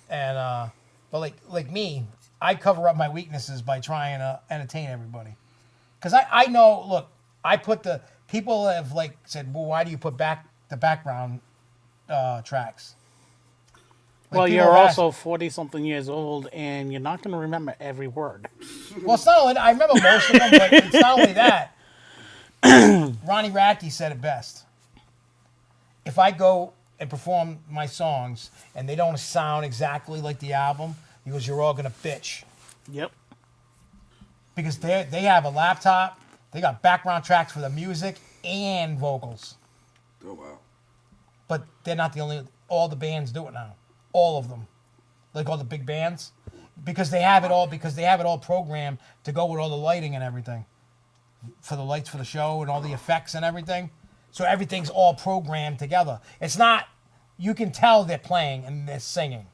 [SPEAKER 1] And but like me, I cover up my weaknesses by trying to entertain everybody. Cause I know. Look, I put the people have like said, well, why do you put the background tracks? Like,
[SPEAKER 2] Well,
[SPEAKER 1] people
[SPEAKER 2] you're
[SPEAKER 1] have asked-
[SPEAKER 2] also 40-something years old, and you're not going to remember every word.
[SPEAKER 1] Well, it's not only I remember most of them, but it's not only that. Ronnie Radke said it best. If I go and perform my songs and they don't sound exactly like the album, he goes, you're all gonna bitch.
[SPEAKER 2] Yep.
[SPEAKER 1] Because they have a laptop, they got background tracks for the music and vocals.
[SPEAKER 4] Oh wow.
[SPEAKER 1] But they're not the only. All the bands do it now. All of them, like all the big bands, because they have it all. Because they have it all programmed to go with all the lighting and everything, for the lights for the show and all the effects and everything. So everything's all programmed together. It's not. You can tell they're playing and they're singing.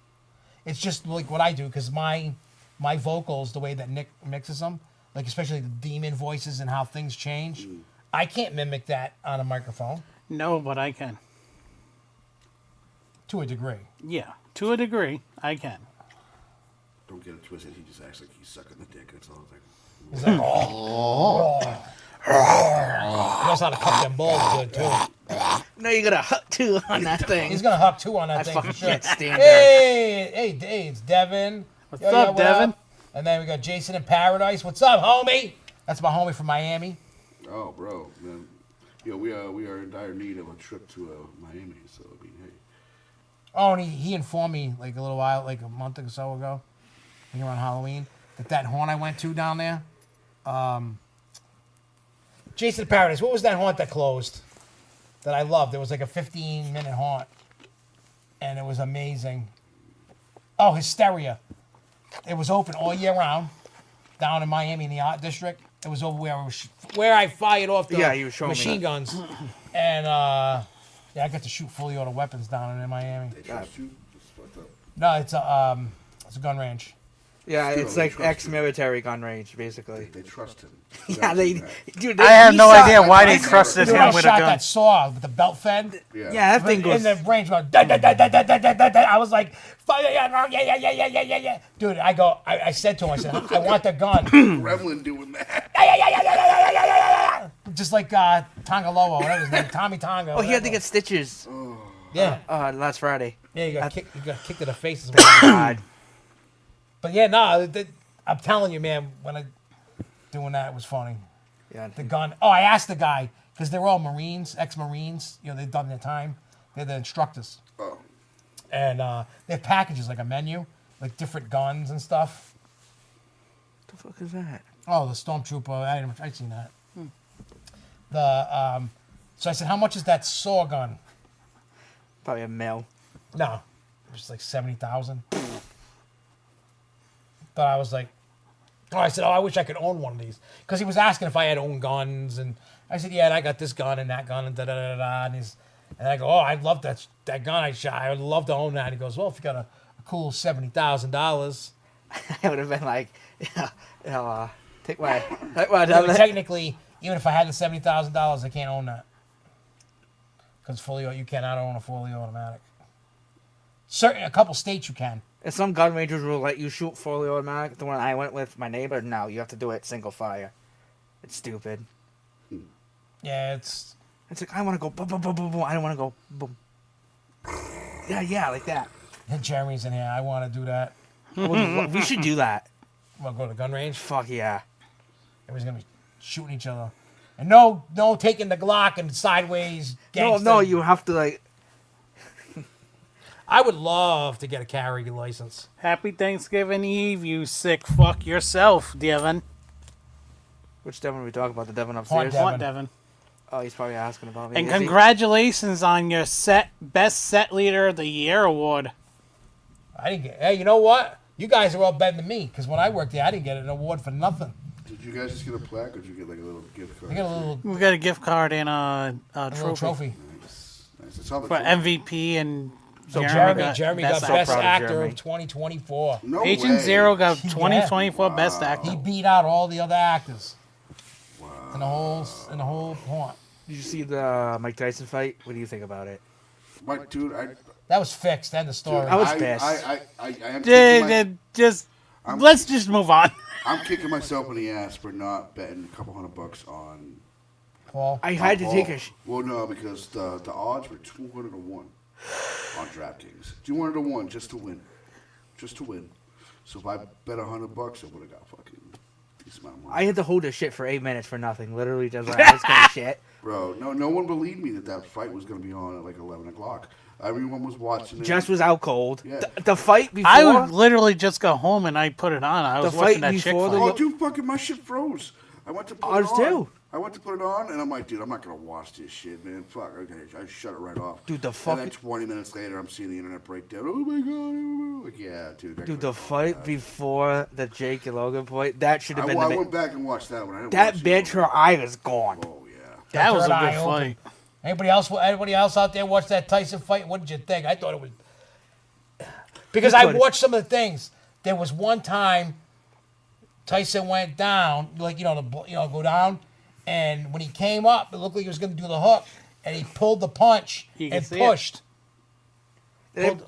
[SPEAKER 1] It's just like what I do because my vocals, the way that Nick mixes them, like especially the demon voices and how things change, I can't mimic that on a microphone
[SPEAKER 2] No, but I can.
[SPEAKER 1] to a degree.
[SPEAKER 2] Yeah, to a degree, I can.
[SPEAKER 4] Don't get it twisted. He just acts like he's sucking the dick. That's all.
[SPEAKER 1] He's like, oh. He knows how to cup them balls good too.
[SPEAKER 3] No, you got a hut too on that thing.
[SPEAKER 1] He's gonna huck 2 on that
[SPEAKER 3] I
[SPEAKER 1] thing
[SPEAKER 3] fucking
[SPEAKER 1] for sure.
[SPEAKER 3] can't stand that.
[SPEAKER 1] Hey, it's Devin.
[SPEAKER 2] What's up,
[SPEAKER 1] what
[SPEAKER 2] Devin?
[SPEAKER 1] And then we got Jason in Paradise. What's up, homie? That's my homie from Miami.
[SPEAKER 4] Oh, bro, man. Yeah, we are in dire need of a trip to Miami. So I mean, hey.
[SPEAKER 1] Oh, and he informed me like a little while, like a month or so ago, I think around Halloween, that haunt I went to down there. Jason in Paradise. What was that haunt that closed? That I loved. It was like a 15-minute haunt, and it was amazing. Oh, Hysteria. It was open all year round down in Miami in the art district. It was over where I fired off the
[SPEAKER 3] you were showing me
[SPEAKER 1] machine
[SPEAKER 3] that.
[SPEAKER 1] guns, and I got to shoot fully auto weapons down in Miami.
[SPEAKER 4] They trust you? Just what's up?
[SPEAKER 1] No, it's a gun range.
[SPEAKER 3] Yeah,
[SPEAKER 4] Still,
[SPEAKER 3] it's
[SPEAKER 4] they
[SPEAKER 3] like
[SPEAKER 4] trust you.
[SPEAKER 3] ex-military gun range, basically.
[SPEAKER 4] They trust him.
[SPEAKER 3] Yeah, they,
[SPEAKER 4] That.
[SPEAKER 3] dude.
[SPEAKER 2] I have
[SPEAKER 3] he
[SPEAKER 2] no
[SPEAKER 3] shot-
[SPEAKER 2] idea why they
[SPEAKER 4] Dude,
[SPEAKER 2] trusted
[SPEAKER 1] Dude,
[SPEAKER 2] him
[SPEAKER 1] I
[SPEAKER 2] with a
[SPEAKER 1] shot
[SPEAKER 2] gun.
[SPEAKER 1] that saw with the belt fed.
[SPEAKER 4] Yeah.
[SPEAKER 3] Yeah, that thing
[SPEAKER 1] In
[SPEAKER 3] goes.
[SPEAKER 1] the range, going, da, da, da, da, da, da, da, da, da. I was like, yeah. Dude, I said to him, I said, I want the gun.
[SPEAKER 4] Gremlin doing that.
[SPEAKER 1] Just like Tongaloa, whatever his name, Tommy Tonga.
[SPEAKER 3] Oh, he had to
[SPEAKER 1] whatever.
[SPEAKER 3] get stitches.
[SPEAKER 1] Yeah.
[SPEAKER 3] Last Friday.
[SPEAKER 1] Yeah, you got kicked in the face.
[SPEAKER 3] God.
[SPEAKER 1] But yeah, no, I'm telling you, man, when I doing that, it was funny.
[SPEAKER 3] Yeah.
[SPEAKER 1] The gun. Oh, I asked the guy, because they're all Marines, ex-Marines. You know, they've done their time. They're the instructors.
[SPEAKER 4] Oh.
[SPEAKER 1] And they have packages, like a menu, like different guns and stuff.
[SPEAKER 3] What the fuck is that?
[SPEAKER 1] Oh, the Stormtrooper. I'd seen that. So I said, how much is that saw gun?
[SPEAKER 3] Probably a male.
[SPEAKER 1] No, it was like 70,000. But I was like, I said, I wish I could own one of these, because he was asking if I had owned guns, and I said, yeah, and I got this gun and that gun and da da da da. And I go, oh, I'd love that gun I shot. I would love to own that. And he goes, well, if you got a cool $70,000.
[SPEAKER 3] I would have been like, take my
[SPEAKER 1] Yeah, but technically, even if I had the $70,000, I can't own that. Because you cannot own a fully automatic. A couple states you can.
[SPEAKER 3] And some gun ranges will let you shoot fully automatic. The one I went with my neighbor, no, you have to do it single fire. It's stupid.
[SPEAKER 1] Yeah, it's
[SPEAKER 3] like, I want to go boom, boom, boom, boom, boom. I don't want to go boom. Yeah, like that.
[SPEAKER 1] Jeremy's in here. I want to do that.
[SPEAKER 3] We should do that.
[SPEAKER 1] We'll go to the gun range.
[SPEAKER 3] Fuck yeah.
[SPEAKER 1] Everybody's gonna be shooting each other, and no taking the Glock and sideways. Gangsta.
[SPEAKER 3] No, you have to like.
[SPEAKER 1] I would love to get a carry license.
[SPEAKER 2] Happy Thanksgiving Eve, you sick fuck yourself, Devin.
[SPEAKER 3] Which Devin are we talking about? The Devin
[SPEAKER 1] Haunt
[SPEAKER 3] upstairs?
[SPEAKER 1] Devin.
[SPEAKER 2] What, Devin?
[SPEAKER 3] Oh, he's probably asking about me.
[SPEAKER 2] And
[SPEAKER 3] Is he?
[SPEAKER 2] congratulations on your best set leader of the year award.
[SPEAKER 1] I didn't get. Hey, you know what? You guys are all better than me, because when I worked there, I didn't get an award for nothing.
[SPEAKER 4] Did you guys just get a plaque, or did you get like a little gift card?
[SPEAKER 1] I got a little
[SPEAKER 2] We got a gift card and a
[SPEAKER 1] little trophy.
[SPEAKER 4] Nice. That's how the
[SPEAKER 2] for
[SPEAKER 4] trophy-
[SPEAKER 2] MVP, and
[SPEAKER 1] So
[SPEAKER 2] Jeremy
[SPEAKER 1] Jeremy got
[SPEAKER 3] So
[SPEAKER 1] best
[SPEAKER 3] proud of
[SPEAKER 1] actor
[SPEAKER 3] Jeremy.
[SPEAKER 1] of 2024.
[SPEAKER 4] No
[SPEAKER 2] Agent
[SPEAKER 4] way.
[SPEAKER 2] Zero got
[SPEAKER 1] Yeah.
[SPEAKER 2] 2024 best actor.
[SPEAKER 1] He beat out all the other actors. In the whole haunt.
[SPEAKER 3] Did you see the Mike Tyson fight? What do you think about it?
[SPEAKER 4] Mike, dude,
[SPEAKER 1] That was fixed. End of story.
[SPEAKER 3] I was pissed.
[SPEAKER 4] I am kicking
[SPEAKER 2] Let's just move on.
[SPEAKER 4] I'm kicking myself in the ass for not betting a couple $100 on.
[SPEAKER 1] Paul.
[SPEAKER 3] I had to
[SPEAKER 4] on
[SPEAKER 3] take
[SPEAKER 4] ball.
[SPEAKER 3] a.
[SPEAKER 4] Well, no, because the odds were 200-1 on DraftKings. 200-1 just to win, So if I bet $100, I would have got fucking decent amount of money.
[SPEAKER 3] I had to hold this shit for 8 minutes for nothing. Literally, just like I was gonna shit.
[SPEAKER 4] Bro, no one believed me that fight was gonna be on at like 11 o'clock. Everyone was watching it.
[SPEAKER 3] Jess was out cold.
[SPEAKER 4] Yeah.
[SPEAKER 3] The fight before.
[SPEAKER 2] I would literally just go home and I put it on. I was
[SPEAKER 3] The
[SPEAKER 2] watching
[SPEAKER 3] fight
[SPEAKER 2] that chick
[SPEAKER 3] before
[SPEAKER 2] fight.
[SPEAKER 4] Oh, dude, fucking my shit froze. I went to put
[SPEAKER 3] Ours
[SPEAKER 4] it on.
[SPEAKER 3] too.
[SPEAKER 4] I went to put it on, and I'm like, dude, I'm not gonna watch this shit, man. Fuck, okay, I shut it right off.
[SPEAKER 3] Dude, the
[SPEAKER 4] And
[SPEAKER 3] fucking-
[SPEAKER 4] then 20 minutes later, I'm seeing the internet breakdown. Oh my god, like, yeah, dude. that
[SPEAKER 3] Dude,
[SPEAKER 4] could've
[SPEAKER 3] the
[SPEAKER 4] been
[SPEAKER 3] fight
[SPEAKER 4] bad.
[SPEAKER 3] before the Jake and Logan fight, that should have been
[SPEAKER 4] I
[SPEAKER 3] the
[SPEAKER 4] went back and watched that one. I didn't
[SPEAKER 3] That
[SPEAKER 4] watch
[SPEAKER 3] bitch,
[SPEAKER 4] the
[SPEAKER 3] her eye was gone.
[SPEAKER 4] Oh yeah.
[SPEAKER 2] That was a
[SPEAKER 1] Third
[SPEAKER 2] good
[SPEAKER 1] eye open.
[SPEAKER 2] fight.
[SPEAKER 1] Anybody else out there watch that Tyson fight? What did you think? I thought it was because I watched some of the things. There was one time Tyson went down, like go down, and when he came up, it looked like he was going to do the hook, and he pulled the punch
[SPEAKER 2] You can
[SPEAKER 1] and
[SPEAKER 2] see
[SPEAKER 1] pushed.
[SPEAKER 3] Did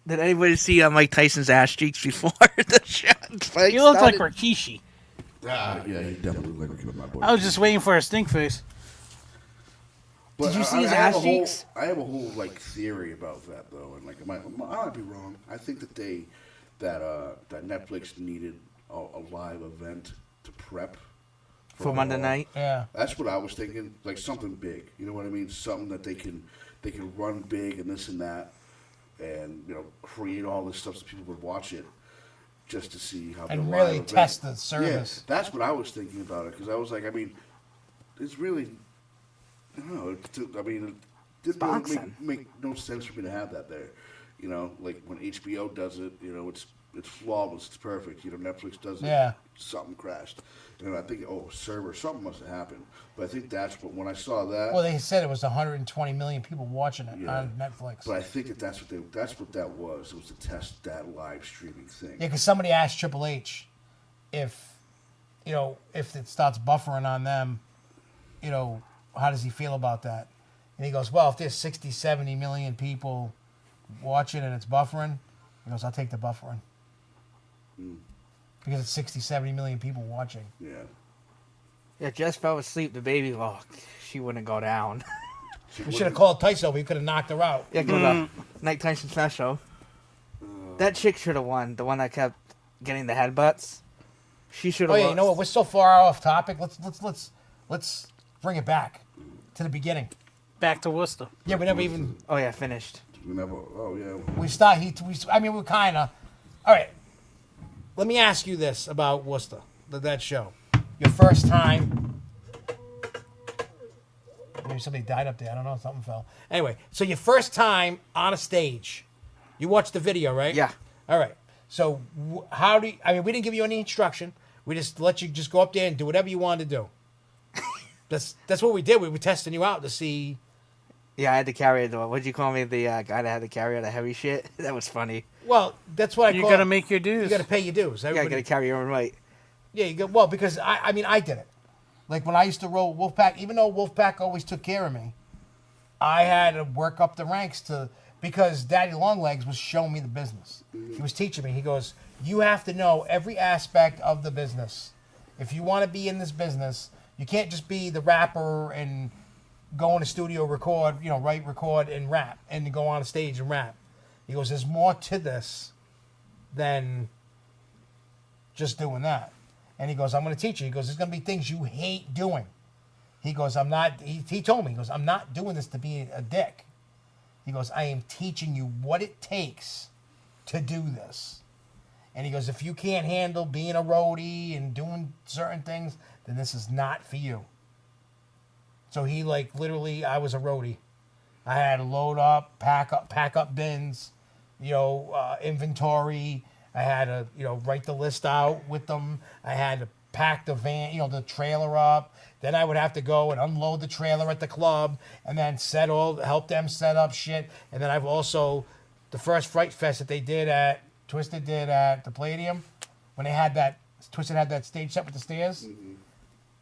[SPEAKER 3] anybody see Mike Tyson's ass cheeks before the shot fight
[SPEAKER 2] He looks like
[SPEAKER 3] started?
[SPEAKER 2] Rikishi.
[SPEAKER 4] Yeah, he definitely looked like a kid of my boy.
[SPEAKER 2] I was just waiting for a stink face.
[SPEAKER 4] But
[SPEAKER 3] Did you see his
[SPEAKER 4] have
[SPEAKER 3] ass
[SPEAKER 4] a whole-
[SPEAKER 3] cheeks?
[SPEAKER 4] I have a whole like theory about that though, and like I might be wrong. I think that that Netflix needed a live event to prep
[SPEAKER 3] For Monday night.
[SPEAKER 1] Yeah.
[SPEAKER 4] That's what I was thinking, like something big. You know what I mean? Something that they can run big and this and that, and create all this stuff so people would watch it just to see how.
[SPEAKER 1] And
[SPEAKER 4] the
[SPEAKER 1] really
[SPEAKER 4] live event-
[SPEAKER 1] test the service.
[SPEAKER 4] Yeah, that's what I was thinking about it because I was like, I mean, it's really, I don't know. It didn't really
[SPEAKER 3] Boxing.
[SPEAKER 4] make no sense for me to have that there. Like when HBO does it, it's flawless, it's perfect. Netflix does it,
[SPEAKER 1] Yeah.
[SPEAKER 4] something crashed. I think, server, something must have happened. But I think that's when I saw that.
[SPEAKER 1] Well, they said it was 120 million people watching it
[SPEAKER 4] Yeah.
[SPEAKER 1] on Netflix.
[SPEAKER 4] But I think that's what that was. It was to test that live streaming thing.
[SPEAKER 1] Yeah, because somebody asked Triple H if it starts buffering on them, how does he feel about that? And he goes, well, if there's 60, 70 million people watching and it's buffering, he goes, I'll take the buffering. Because it's 60, 70 million people watching.
[SPEAKER 4] Yeah.
[SPEAKER 3] Yeah, Jess fell asleep. The baby, she wouldn't go down.
[SPEAKER 1] We should have called Tyson over. He could have knocked her out.
[SPEAKER 3] Yeah, go to Mike Tyson special. That chick should have won. The one that kept getting the headbutts. She should
[SPEAKER 1] Oh
[SPEAKER 3] have.
[SPEAKER 1] yeah, you know what? We're so far off topic. Let's bring it back to the beginning.
[SPEAKER 2] Back to Worcester.
[SPEAKER 1] Yeah, we never even
[SPEAKER 3] Oh yeah, finished.
[SPEAKER 4] We never. Oh yeah.
[SPEAKER 1] we start. We're kind of. All right. Let me ask you this about Worcester, that show. Your first time. Maybe somebody died up there. I don't know. Something fell. Anyway, so your first time on a stage, you watched the video, right?
[SPEAKER 3] Yeah.
[SPEAKER 1] All right. So how do you, I mean? We didn't give you any instruction. We just let you just go up there and do whatever you wanted to do. That's what we did. We were testing you out to see.
[SPEAKER 3] Yeah, I had to carry it. What'd you call me? The guy that had to carry all the heavy shit? That was funny.
[SPEAKER 1] Well, that's what I
[SPEAKER 2] You
[SPEAKER 1] call.
[SPEAKER 2] gotta make your dues.
[SPEAKER 1] You got to pay your dues.
[SPEAKER 3] Yeah, I gotta carry your own weight.
[SPEAKER 1] Yeah, you go. Well, because I mean, I did it. Like when I used to roll Wolfpack, even though Wolfpack always took care of me, I had to work up the ranks because Daddy Longlegs was showing me the business. He was teaching me. He goes, you have to know every aspect of the business. If you want to be in this business, you can't just be the rapper and go in a studio, record, write, record, and rap, and go on a stage and rap. He goes, there's more to this than just doing that. And he goes, I'm going to teach you. He goes, there's going to be things you hate doing. He goes, I'm not, he told me, he goes, I'm not doing this to be a dick. He goes, I am teaching you what it takes to do this. And he goes, if you can't handle being a roadie and doing certain things, then this is not for you. So he literally, I was a roadie. I had to load up, pack up bins, inventory. I had to, write the list out with them. I had to pack the van, the trailer up. Then I would have to go and unload the trailer at the club and then help them set up shit. And then I've also, the first Fright Fest that they Twisted did at the Palladium, when Twisted had that stage set with the stairs,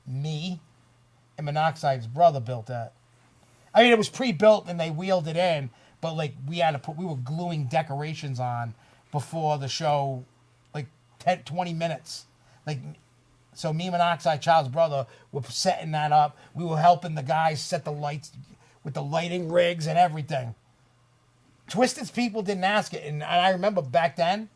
[SPEAKER 1] me and Monoxide's brother built that. I mean, it was pre-built and they wheeled it in, but we were gluing decorations on before the show, 10, 20 minutes. So me and Monoxide, Child's brother, were setting that up. We were helping the guys set the lights with the lighting rigs and everything. Twisted's people didn't ask it, and I remember back then,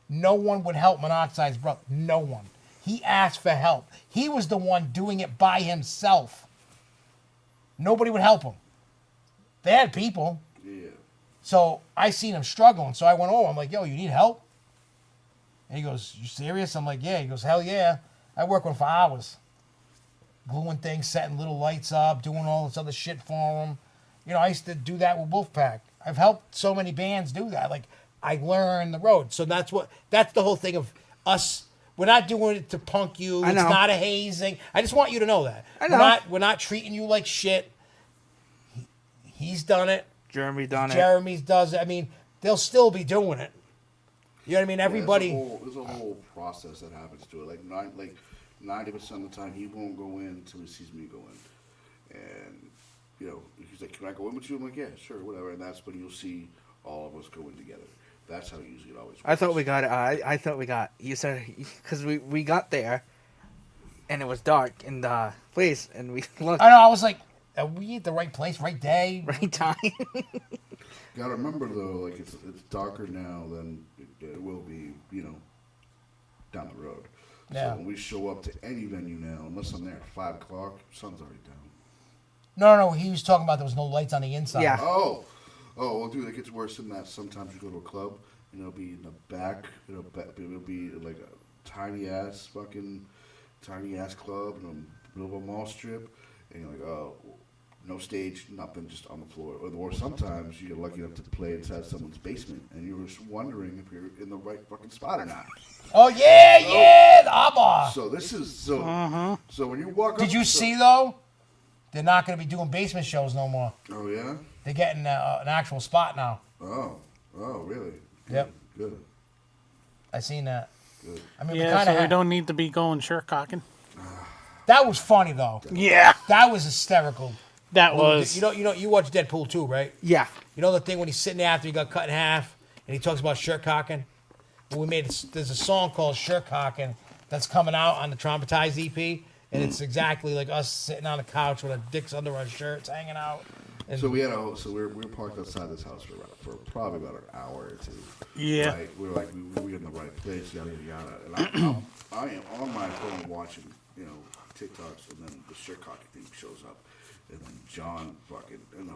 [SPEAKER 1] no one would help Monoxide's brother. No one. He asked for help. He was the one doing it by himself. Nobody would help him. They had people.
[SPEAKER 4] Yeah.
[SPEAKER 1] So I seen him struggling. So I went over. I'm like, yo, you need help? And he goes, you serious? I'm like, yeah. He goes, hell yeah. I work with him for hours. Gluing things, setting little lights up, doing all this other shit for him. I used to do that with Wolfpack. I've helped so many bands do that. I learned the road. So that's the whole thing of us. We're not doing it to punk you.
[SPEAKER 3] I know.
[SPEAKER 1] It's not a hazing. I just want you to know that.
[SPEAKER 3] I know.
[SPEAKER 1] We're not treating you like shit. He's done it.
[SPEAKER 3] Jeremy done it.
[SPEAKER 1] Jeremy's does it. I mean, they'll still be doing it. You know what I mean? Everybody.
[SPEAKER 4] There's a whole process that happens to it. 90% of the time, he won't go in until he sees me go in, and he's like, "Can I go in with you?" I'm like, "Yeah, sure, whatever." And that's when you'll see all of us going together. That's how usually it always works.
[SPEAKER 3] I thought we got it. I thought we got. You said because we got there, and it was dark in the place, and we looked
[SPEAKER 1] I know. I was like, are we at the right place, right day?
[SPEAKER 3] right time.
[SPEAKER 4] Gotta remember though, like it's darker now than it will be, down the road.
[SPEAKER 1] Yeah.
[SPEAKER 4] So when we show up to any venue now, unless I'm there at 5 o'clock, sun's already down.
[SPEAKER 1] No. He was talking about there was no lights on the inside.
[SPEAKER 3] Yeah.
[SPEAKER 4] Oh, well, dude, it gets worse than that. Sometimes you go to a club and it'll be in the back. It'll be like a tiny ass club in the middle of a mall strip, and you're like, oh, no stage, nothing, just on the floor. Or sometimes you get lucky enough to play inside someone's basement, and you're just wondering if you're in the right fucking spot or not.
[SPEAKER 1] Oh yeah, the ABBA.
[SPEAKER 4] So this is so. So when you walk up,
[SPEAKER 1] Did you see though? They're not going to be doing basement shows no more.
[SPEAKER 4] Oh yeah.
[SPEAKER 1] They're getting an actual spot now.
[SPEAKER 4] Oh really?
[SPEAKER 1] Yep.
[SPEAKER 4] Good.
[SPEAKER 1] I seen that.
[SPEAKER 4] Good.
[SPEAKER 1] I mean,
[SPEAKER 2] Yeah, so we don't need to be going shirt cocking.
[SPEAKER 1] That was funny though.
[SPEAKER 2] Yeah,
[SPEAKER 1] That was hysterical.
[SPEAKER 2] that was.
[SPEAKER 1] You watch Deadpool 2, right?
[SPEAKER 3] Yeah.
[SPEAKER 1] You know the thing when he's sitting there after he got cut in half and he talks about shirt cocking? Well, there's a song called Shirt Cocking that's coming out on the Traumatized EP, and it's exactly like us sitting on the couch with our dicks under our shirts hanging out. And
[SPEAKER 4] So we were parked outside this house for probably about an hour or two.
[SPEAKER 2] Yeah.
[SPEAKER 4] Right? We were like we were in the right place, yada yada yada. And I am on my phone watching, TikToks, and then the shirt cocky thing shows up, and then John fucking and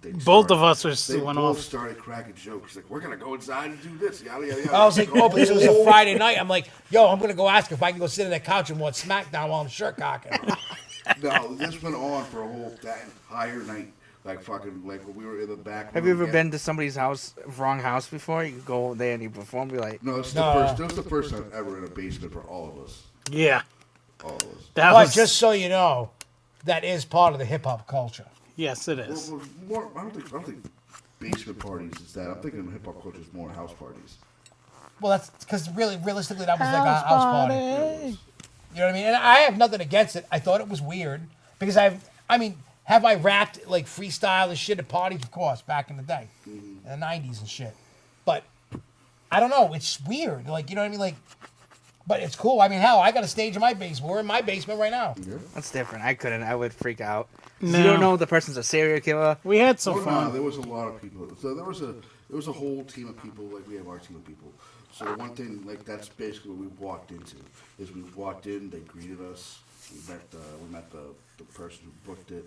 [SPEAKER 4] they
[SPEAKER 2] Both of us
[SPEAKER 4] They
[SPEAKER 2] went
[SPEAKER 4] both
[SPEAKER 2] off.
[SPEAKER 4] started cracking jokes. Like, we're gonna go inside and do this, yada yada yada.
[SPEAKER 1] I was like, oh, but this was a Friday night. I'm like, yo, I'm going to go ask if I can go sit on that couch and watch SmackDown while I'm shirt cocking.
[SPEAKER 4] No, this went on for that entire night. Like fucking, like when we were in the back.
[SPEAKER 3] Have you ever been to somebody's wrong house before? You go there and you perform, be like,
[SPEAKER 4] No, it's
[SPEAKER 1] No.
[SPEAKER 4] the first. It was the first time ever in a basement for all of us.
[SPEAKER 2] Yeah,
[SPEAKER 4] All of us.
[SPEAKER 2] that
[SPEAKER 1] But
[SPEAKER 2] was.
[SPEAKER 1] just so you know, that is part of the hip hop culture.
[SPEAKER 2] Yes, it is.
[SPEAKER 4] Well, more, I don't think basement parties is that. I'm thinking hip hop culture is more house parties.
[SPEAKER 1] Well, that's because realistically, that was like a house party.
[SPEAKER 4] It
[SPEAKER 1] You know what I mean? And I have nothing against it. I thought it was weird because have I rapped like freestyle and shit at parties? Of course, back in the day, in the 90s and shit. But I don't know. It's weird. Like, you know what I mean? Like, but it's cool. I mean, hell, I got a stage in my basement. We're in my basement right now.
[SPEAKER 4] Yeah.
[SPEAKER 3] that's different. I couldn't. I would freak out.
[SPEAKER 2] No.
[SPEAKER 3] You don't know if the person's a serial killer.
[SPEAKER 2] We had some
[SPEAKER 4] Well, no,
[SPEAKER 2] fun.
[SPEAKER 4] there was a lot of people. So there was a whole team of people. Like we have our team of people. So one thing, like that's basically what we walked into. Is we walked in, they greeted us. We met the person who booked it.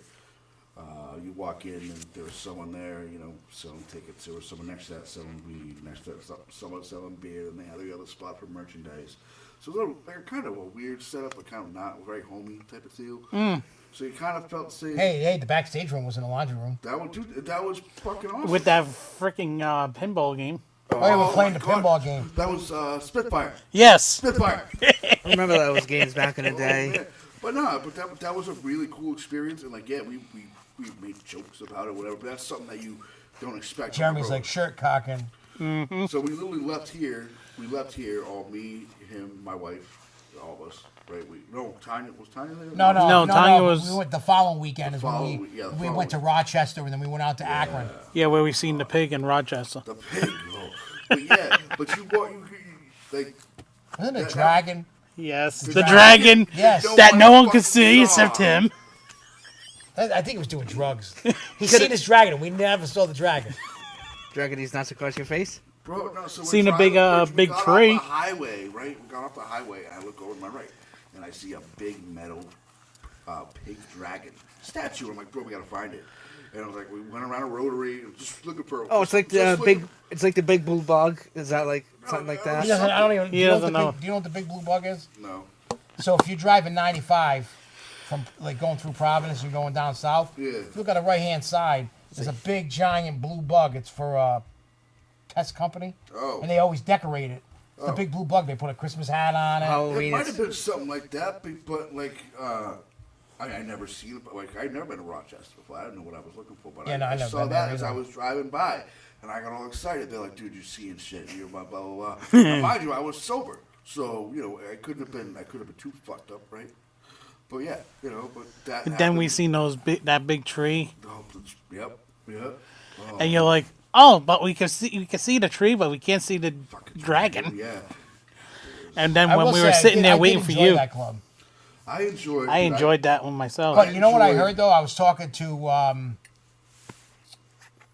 [SPEAKER 4] You walk in and there was someone there, selling tickets. There was someone next to that selling weed. Next to that, someone selling beer, and they had the other spot for merchandise. So it was like kind of a weird setup, but kind of not very homey type of deal. So you kind of felt the same.
[SPEAKER 1] Hey, the backstage room was in the laundry room.
[SPEAKER 4] That was fucking awesome.
[SPEAKER 2] With that freaking pinball game.
[SPEAKER 1] Oh, yeah, we're playing
[SPEAKER 4] my
[SPEAKER 1] the
[SPEAKER 4] God.
[SPEAKER 1] pinball game.
[SPEAKER 4] That was Spitfire.
[SPEAKER 2] Yes.
[SPEAKER 4] Spitfire.
[SPEAKER 3] I remember those games back in the
[SPEAKER 4] Oh,
[SPEAKER 3] day.
[SPEAKER 4] man. But no, that was a really cool experience, and like we made jokes about it, whatever. But that's something that you don't expect.
[SPEAKER 1] Jeremy's like shirt cocking.
[SPEAKER 4] So we literally left here. All me, him, my wife, all of us. Right? Tanya was Tanya there?
[SPEAKER 1] No,
[SPEAKER 2] Tanya was-
[SPEAKER 1] We went the following weekend. Is when
[SPEAKER 4] following
[SPEAKER 1] we
[SPEAKER 4] week, yeah, the
[SPEAKER 1] we
[SPEAKER 4] following
[SPEAKER 1] went to
[SPEAKER 4] week.
[SPEAKER 1] Rochester and then we went out to Akron.
[SPEAKER 2] Yeah, where we seen the pig in Rochester.
[SPEAKER 4] The pig. But yeah, but you like.
[SPEAKER 1] Wasn't it a
[SPEAKER 4] That-
[SPEAKER 1] dragon?
[SPEAKER 2] Yes, the
[SPEAKER 1] dragon.
[SPEAKER 2] dragon
[SPEAKER 1] Yes.
[SPEAKER 2] that no one
[SPEAKER 4] fucking
[SPEAKER 2] could see
[SPEAKER 4] saw.
[SPEAKER 2] except him.
[SPEAKER 1] I think he was doing drugs. He's seen this dragon, and we never saw the dragon.
[SPEAKER 3] Dragging these nuts across your face.
[SPEAKER 4] Bro, no, so
[SPEAKER 2] Seen
[SPEAKER 4] we're
[SPEAKER 2] a big,
[SPEAKER 4] driving-
[SPEAKER 2] big
[SPEAKER 4] we got
[SPEAKER 2] tree.
[SPEAKER 4] Off the highway, right? We got off the highway, and I look over to my right, and I see a big metal pig dragon statue. I'm like, bro, we gotta find it. And I was like, we went around a rotary, just looking for.
[SPEAKER 3] Oh, it's like
[SPEAKER 4] just
[SPEAKER 3] the
[SPEAKER 4] looking-
[SPEAKER 3] big. It's like the big blue bug. Is that like something like that?
[SPEAKER 1] He doesn't, I don't even.
[SPEAKER 2] He
[SPEAKER 1] do you know what
[SPEAKER 2] doesn't
[SPEAKER 1] the
[SPEAKER 2] know.
[SPEAKER 1] do you know what the big blue bug is?
[SPEAKER 4] No.
[SPEAKER 1] So if you're driving 95 from like going through Providence and you're going down south,
[SPEAKER 4] Yeah.
[SPEAKER 1] if you look at the right hand side, there's a big giant blue bug. It's for a test company,
[SPEAKER 4] Oh.
[SPEAKER 1] and they always decorate it. It's the big blue bug. They put a Christmas hat on it.
[SPEAKER 4] It
[SPEAKER 3] Halloween.
[SPEAKER 4] might have been something like that, but like, I never seen it. But like, I'd never been to Rochester before. I didn't know what I was looking for. But
[SPEAKER 1] Yeah, no, I
[SPEAKER 4] I
[SPEAKER 1] never
[SPEAKER 4] saw
[SPEAKER 1] been there
[SPEAKER 4] that as
[SPEAKER 1] either.
[SPEAKER 4] I was driving by, and I got all excited. They're like, "Dude, you're seeing shit. You're blah blah blah." blah. Now, mind you, I was sober, so I couldn't have been too fucked up, right? But yeah, but that.
[SPEAKER 2] Then we
[SPEAKER 4] happened.
[SPEAKER 2] seen that big tree,
[SPEAKER 4] Oh, yep. Oh,
[SPEAKER 2] and you're like, oh, but we can see the tree, but we can't see the
[SPEAKER 4] fucking
[SPEAKER 2] dragon.
[SPEAKER 4] Yeah.
[SPEAKER 2] And then
[SPEAKER 1] I
[SPEAKER 2] when
[SPEAKER 1] will
[SPEAKER 2] we
[SPEAKER 1] say
[SPEAKER 2] were
[SPEAKER 1] I
[SPEAKER 2] sitting
[SPEAKER 1] did-
[SPEAKER 2] there
[SPEAKER 1] I did
[SPEAKER 2] waiting for
[SPEAKER 1] enjoy
[SPEAKER 2] you,
[SPEAKER 1] that club.
[SPEAKER 4] I enjoyed.
[SPEAKER 2] I enjoyed that one myself.
[SPEAKER 1] But you know what I
[SPEAKER 4] enjoyed-
[SPEAKER 1] heard though? I was talking to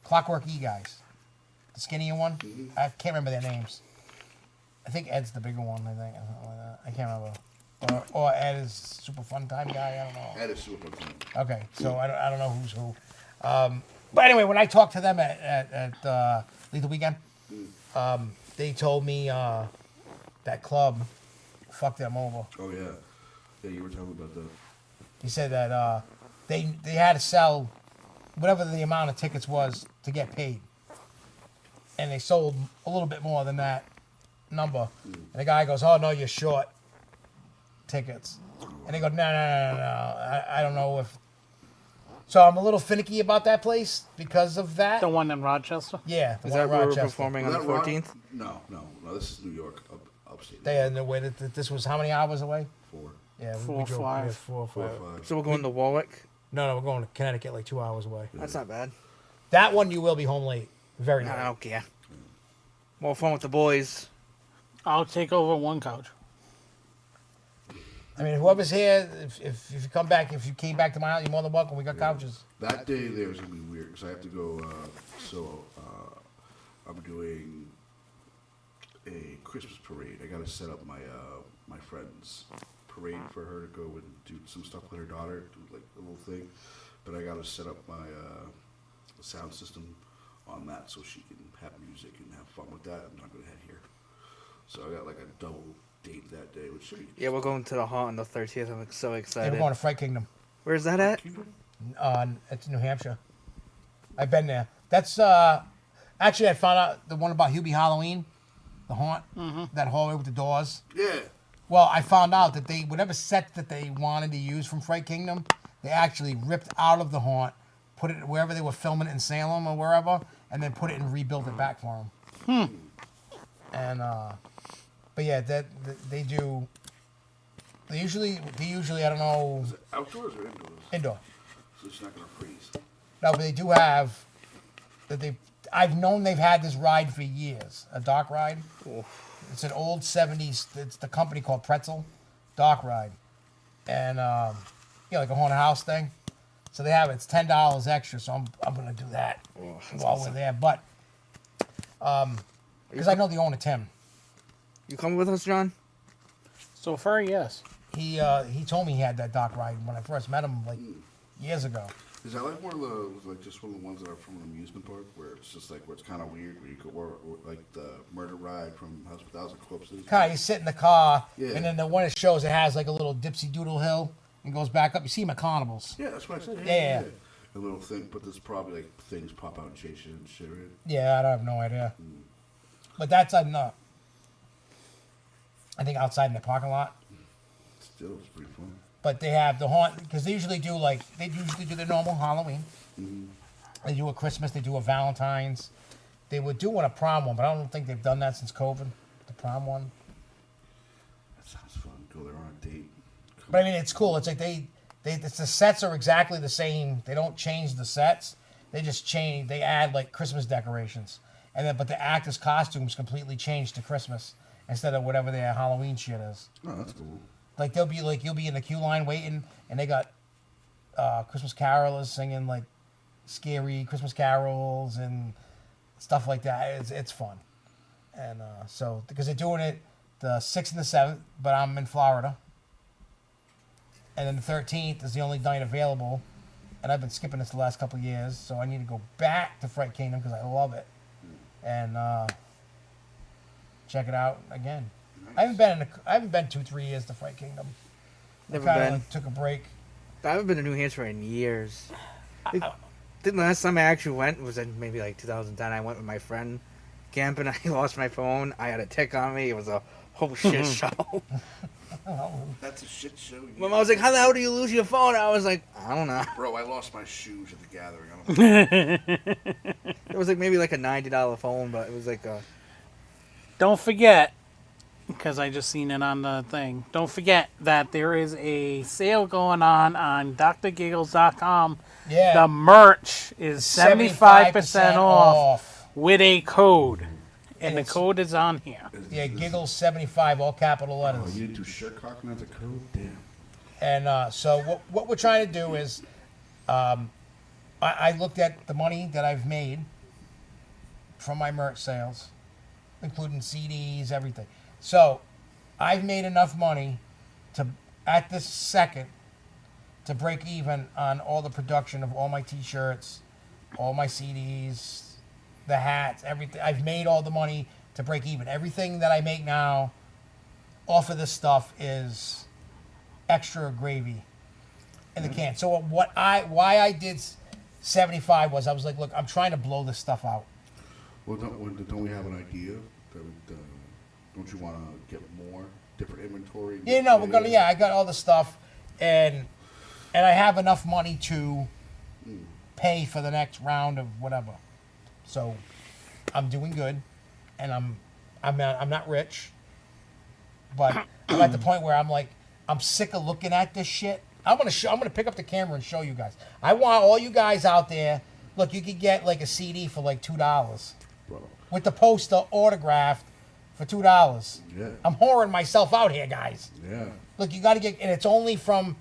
[SPEAKER 1] Clockwork E guys, the skinnier one.
[SPEAKER 4] Mm-hmm.
[SPEAKER 1] I can't remember their names. I think Ed's the bigger one. I think something like that. I can't remember. Or Ed is super fun time guy. I don't know.
[SPEAKER 4] That is super fun.
[SPEAKER 1] Okay, so I don't know who's who. But anyway, when I talked to them at Lethal Weekend, they told me that club fucked them over.
[SPEAKER 4] Oh yeah, yeah. You were talking about that.
[SPEAKER 1] He said that they had to sell whatever the amount of tickets was to get paid, and they sold a little bit more than that number. And the guy goes, "Oh no, you're short tickets." And they go, "No. I don't know if." So I'm a little finicky about that place because of that.
[SPEAKER 2] The one in Rochester.
[SPEAKER 1] Yeah, the
[SPEAKER 3] Is
[SPEAKER 1] one
[SPEAKER 3] that
[SPEAKER 1] in
[SPEAKER 3] where we're
[SPEAKER 1] Rochester.
[SPEAKER 3] performing on the
[SPEAKER 4] Was that Ron-
[SPEAKER 3] 14th?
[SPEAKER 4] No. This is New York, upstate.
[SPEAKER 1] They had no way that this was how many hours away?
[SPEAKER 4] 4,
[SPEAKER 1] Yeah,
[SPEAKER 2] Four,
[SPEAKER 1] drove-
[SPEAKER 2] five.
[SPEAKER 1] yeah, 4 or
[SPEAKER 4] 4
[SPEAKER 1] 5.
[SPEAKER 4] or 5.
[SPEAKER 3] So we're going to Warwick.
[SPEAKER 1] No, we're going to Connecticut, like 2 hours away.
[SPEAKER 3] That's not bad.
[SPEAKER 1] That one you will be home late, very
[SPEAKER 3] I
[SPEAKER 1] late.
[SPEAKER 3] don't care. More fun with the boys.
[SPEAKER 2] I'll take over one couch.
[SPEAKER 1] I mean, whoever's here, if you come back, if you came back to my house, you're more than welcome. We got couches.
[SPEAKER 4] That day there is gonna be weird because I have to go. I'm doing a Christmas parade. I gotta set up my my friend's parade for her to go and do some stuff with her daughter, do like a little thing. But I gotta set up my sound system on that so she can have music and have fun with that. I'm not gonna head here, so I got like a double date that day, which should be.
[SPEAKER 3] Yeah, we're going to the Haunt on the 30th. I'm so
[SPEAKER 1] Yeah,
[SPEAKER 3] excited.
[SPEAKER 1] we're going to Fright Kingdom.
[SPEAKER 3] Where's that at?
[SPEAKER 1] It's New Hampshire. I've been there. That's actually I found out the one about Hubie Halloween, the haunt, that hallway with the doors.
[SPEAKER 4] Yeah.
[SPEAKER 1] Well, I found out that they whatever set that they wanted to use from Fright Kingdom, they actually ripped out of the haunt, put it wherever they were filming it in Salem or wherever, and then put it and rebuilt it back for them. And but yeah, that they do. They usually I don't know,
[SPEAKER 4] Is it outdoors or indoors?
[SPEAKER 1] indoor.
[SPEAKER 4] So it's not gonna freeze.
[SPEAKER 1] No, but they do have that they. I've known they've had this ride for years, a dark ride. It's an old '70s. It's the company called Pretzel, dark ride, and like a haunted house thing. So they have it's $10 extra. So I'm gonna do that while we're there. But because I know the owner Tim.
[SPEAKER 3] You coming with us, John?
[SPEAKER 2] So far, yes.
[SPEAKER 1] He told me he had that dark ride when I first met him like years ago.
[SPEAKER 4] Is that like one of the like just one of the ones that are from an amusement park where it's just like where it's kind of weird where you go or like the murder ride from House of 1,000 Corpses?
[SPEAKER 1] Kind of, you sit in the car,
[SPEAKER 4] Yeah.
[SPEAKER 1] and then the one it shows it has like a little dipsy doodle hill and goes back up. You see him at carnivals.
[SPEAKER 4] Yeah, that's what I said.
[SPEAKER 1] Yeah.
[SPEAKER 4] A little thing, but there's probably like things pop out and chase you and shit, right?
[SPEAKER 1] Yeah, I have no idea. But that's I think outside in the parking lot.
[SPEAKER 4] Still, it's pretty fun.
[SPEAKER 1] But they have the haunt because they usually do their normal Halloween. They do a Christmas. They do a Valentine's. They would do a prom one, but I don't think they've done that since COVID. The prom one.
[SPEAKER 4] That sounds fun. Go there on a date.
[SPEAKER 1] But I mean, it's cool. It's like the sets are exactly the same. They don't change the sets. They just change. They add like Christmas decorations, but the actors' costumes completely change to Christmas instead of whatever their Halloween shit is.
[SPEAKER 4] Oh, that's cool.
[SPEAKER 1] Like you'll be in the queue line waiting, and they got Christmas carolers singing like scary Christmas carols and stuff like that. It's fun, and so because they're doing it the 6th and the 7th, but I'm in Florida, and then the 13th is the only night available, and I've been skipping this the last couple of years, so I need to go back to Fright Kingdom because I love it, and check it out again. I haven't been 2-3 years to Fright Kingdom.
[SPEAKER 3] Never
[SPEAKER 1] I kinda,
[SPEAKER 3] been.
[SPEAKER 1] took a break.
[SPEAKER 3] I haven't been to New Hampshire in years. I think the last time I actually went was in maybe like 2010. I went with my friend camping. I lost my phone. I had a tick on me. It was a whole shit show.
[SPEAKER 4] That's a shit show.
[SPEAKER 3] My mom was like, "How the hell do you lose your phone?" I was like, "I don't know."
[SPEAKER 4] Bro, I lost my shoes at the gathering. I don't know.
[SPEAKER 3] It was like maybe like a $90 phone, but it was like a.
[SPEAKER 2] Don't forget, because I just seen it on the thing. Don't forget that there is a sale going on drgiggles.com.
[SPEAKER 1] Yeah.
[SPEAKER 2] The merch is 75% off with a code. And the
[SPEAKER 1] it's-
[SPEAKER 2] code is on here.
[SPEAKER 1] Yeah, Gigglez 75, all capital
[SPEAKER 4] Oh,
[SPEAKER 1] letters.
[SPEAKER 4] you didn't do shirt cocking as a code? Damn.
[SPEAKER 1] And so what we're trying to do is, I looked at the money that I've made from my merch sales, including CDs, everything. So I've made enough money to, at this second, to break even on all the production of all my T-shirts, all my CDs, the hats, everything. I've made all the money to break even. Everything that I make now off of this stuff is extra gravy in the can. So why I did 75 was I was like, look, I'm trying to blow this stuff out.
[SPEAKER 4] Well, don't we have an idea? That don't you want to get more different inventory?
[SPEAKER 1] Yeah, no, we're gonna. Yeah, I got all the stuff, and I have enough money to pay for the next round of whatever. So I'm doing good, and I'm not rich, but I'm at the point where I'm like, I'm sick of looking at this shit. I'm gonna pick up the camera and show you guys. I want all you guys out there. Look, you could get like a CD for like $2 with the poster autographed for $2.
[SPEAKER 4] Yeah.
[SPEAKER 1] I'm whoring myself out here, guys.
[SPEAKER 4] Yeah.
[SPEAKER 1] Look, you got to get, and it's only from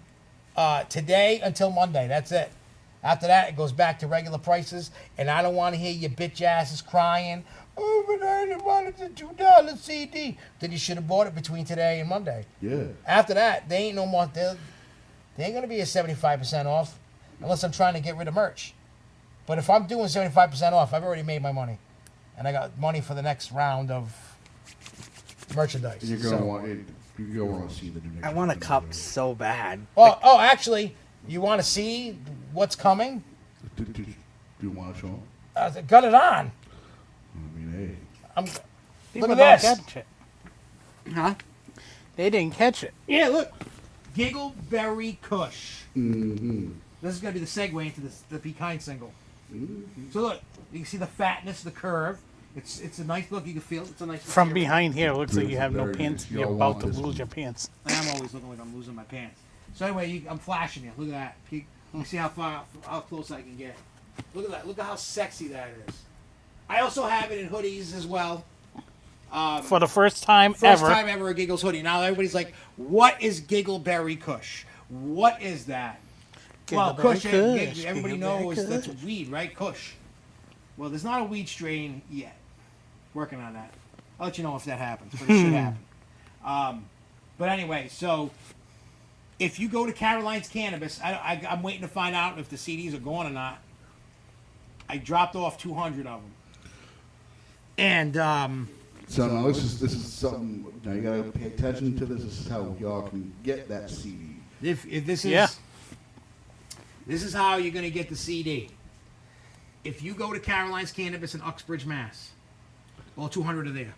[SPEAKER 1] today until Monday. That's it. After that, it goes back to regular prices, and I don't want to hear your bitch asses crying. Oh, but I didn't want it to $2 CD. Then you should have bought it between today and Monday.
[SPEAKER 4] Yeah.
[SPEAKER 1] After that, they ain't no more. They ain't gonna be a 75% off unless I'm trying to get rid of merch. But if I'm doing 75% off, I've already made my money, and I got money for the next round of merchandise.
[SPEAKER 4] And you're gonna want it. You're gonna want to see the new.
[SPEAKER 3] I want a cup so bad.
[SPEAKER 1] Oh, actually, you want to see what's coming?
[SPEAKER 4] Do you want to show them?
[SPEAKER 1] Got it on.
[SPEAKER 4] I mean,
[SPEAKER 1] I'm.
[SPEAKER 2] People
[SPEAKER 1] Look at
[SPEAKER 2] don't
[SPEAKER 1] this.
[SPEAKER 2] catch it.
[SPEAKER 3] Huh?
[SPEAKER 2] They didn't catch it.
[SPEAKER 1] Yeah, look. Giggleberry Kush.
[SPEAKER 4] Mm-hmm.
[SPEAKER 1] This is gonna be the segue into the Be Kind single.
[SPEAKER 4] Mm-hmm.
[SPEAKER 1] So look, you can see the fatness, the curve. It's a nice look. You can feel it's a nice.
[SPEAKER 2] From
[SPEAKER 1] material.
[SPEAKER 2] behind here, it looks like you have no
[SPEAKER 4] Very
[SPEAKER 2] pants.
[SPEAKER 4] nice.
[SPEAKER 2] You're
[SPEAKER 4] Y'all
[SPEAKER 2] about
[SPEAKER 4] want
[SPEAKER 2] to
[SPEAKER 4] this
[SPEAKER 2] lose
[SPEAKER 4] one.
[SPEAKER 2] your pants.
[SPEAKER 1] I'm always looking like I'm losing my pants. So anyway, I'm flashing you. Look at that. Let me see how close I can get. Look at that. Look at how sexy that is. I also have it in hoodies as well.
[SPEAKER 2] For the first time
[SPEAKER 1] First
[SPEAKER 2] ever.
[SPEAKER 1] time ever a Giggles hoodie. Now everybody's like, "What is Giggleberry Kush? What is that?" Well,
[SPEAKER 2] Giggleberry
[SPEAKER 1] Kush,
[SPEAKER 2] Kush,
[SPEAKER 1] everybody
[SPEAKER 2] Giggleberry
[SPEAKER 1] knows that's
[SPEAKER 2] Kush.
[SPEAKER 1] weed, right? Kush. Well, there's not a weed strain yet. Working on that. I'll let you know if that happens, but it should happen. But anyway, so if you go to Caroline's Cannabis, I'm waiting to find out if the CDs are gone or not. I dropped off 200 of them. And
[SPEAKER 4] So now this is something. Now you gotta pay attention to this. This is how y'all can get that CD.
[SPEAKER 1] if this is
[SPEAKER 2] Yeah.
[SPEAKER 1] this is how you're gonna get the CD. If you go to Caroline's Cannabis in Uxbridge, Mass, all 200 are there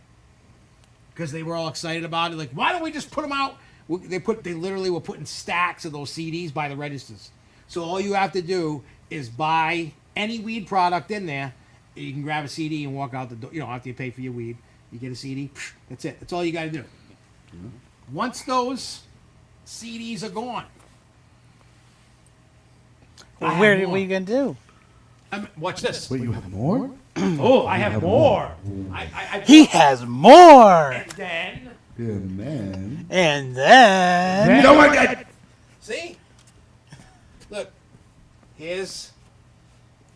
[SPEAKER 1] because they were all excited about it. Like, why don't we just put them out? They literally were putting stacks of those CDs by the registers. So all you have to do is buy any weed product in there. You can grab a CD and walk out the door. You know, after you pay for your weed, you get a CD. That's it. That's all you got to do. Once those CDs are gone, I have
[SPEAKER 2] Where are
[SPEAKER 1] more.
[SPEAKER 2] you going to do?
[SPEAKER 1] Watch this.
[SPEAKER 4] Wait, you have more?
[SPEAKER 1] Oh, I have more. I
[SPEAKER 2] He has more.
[SPEAKER 1] and then
[SPEAKER 4] Yeah, man.
[SPEAKER 2] And then.
[SPEAKER 4] Oh my God!
[SPEAKER 1] see, look, this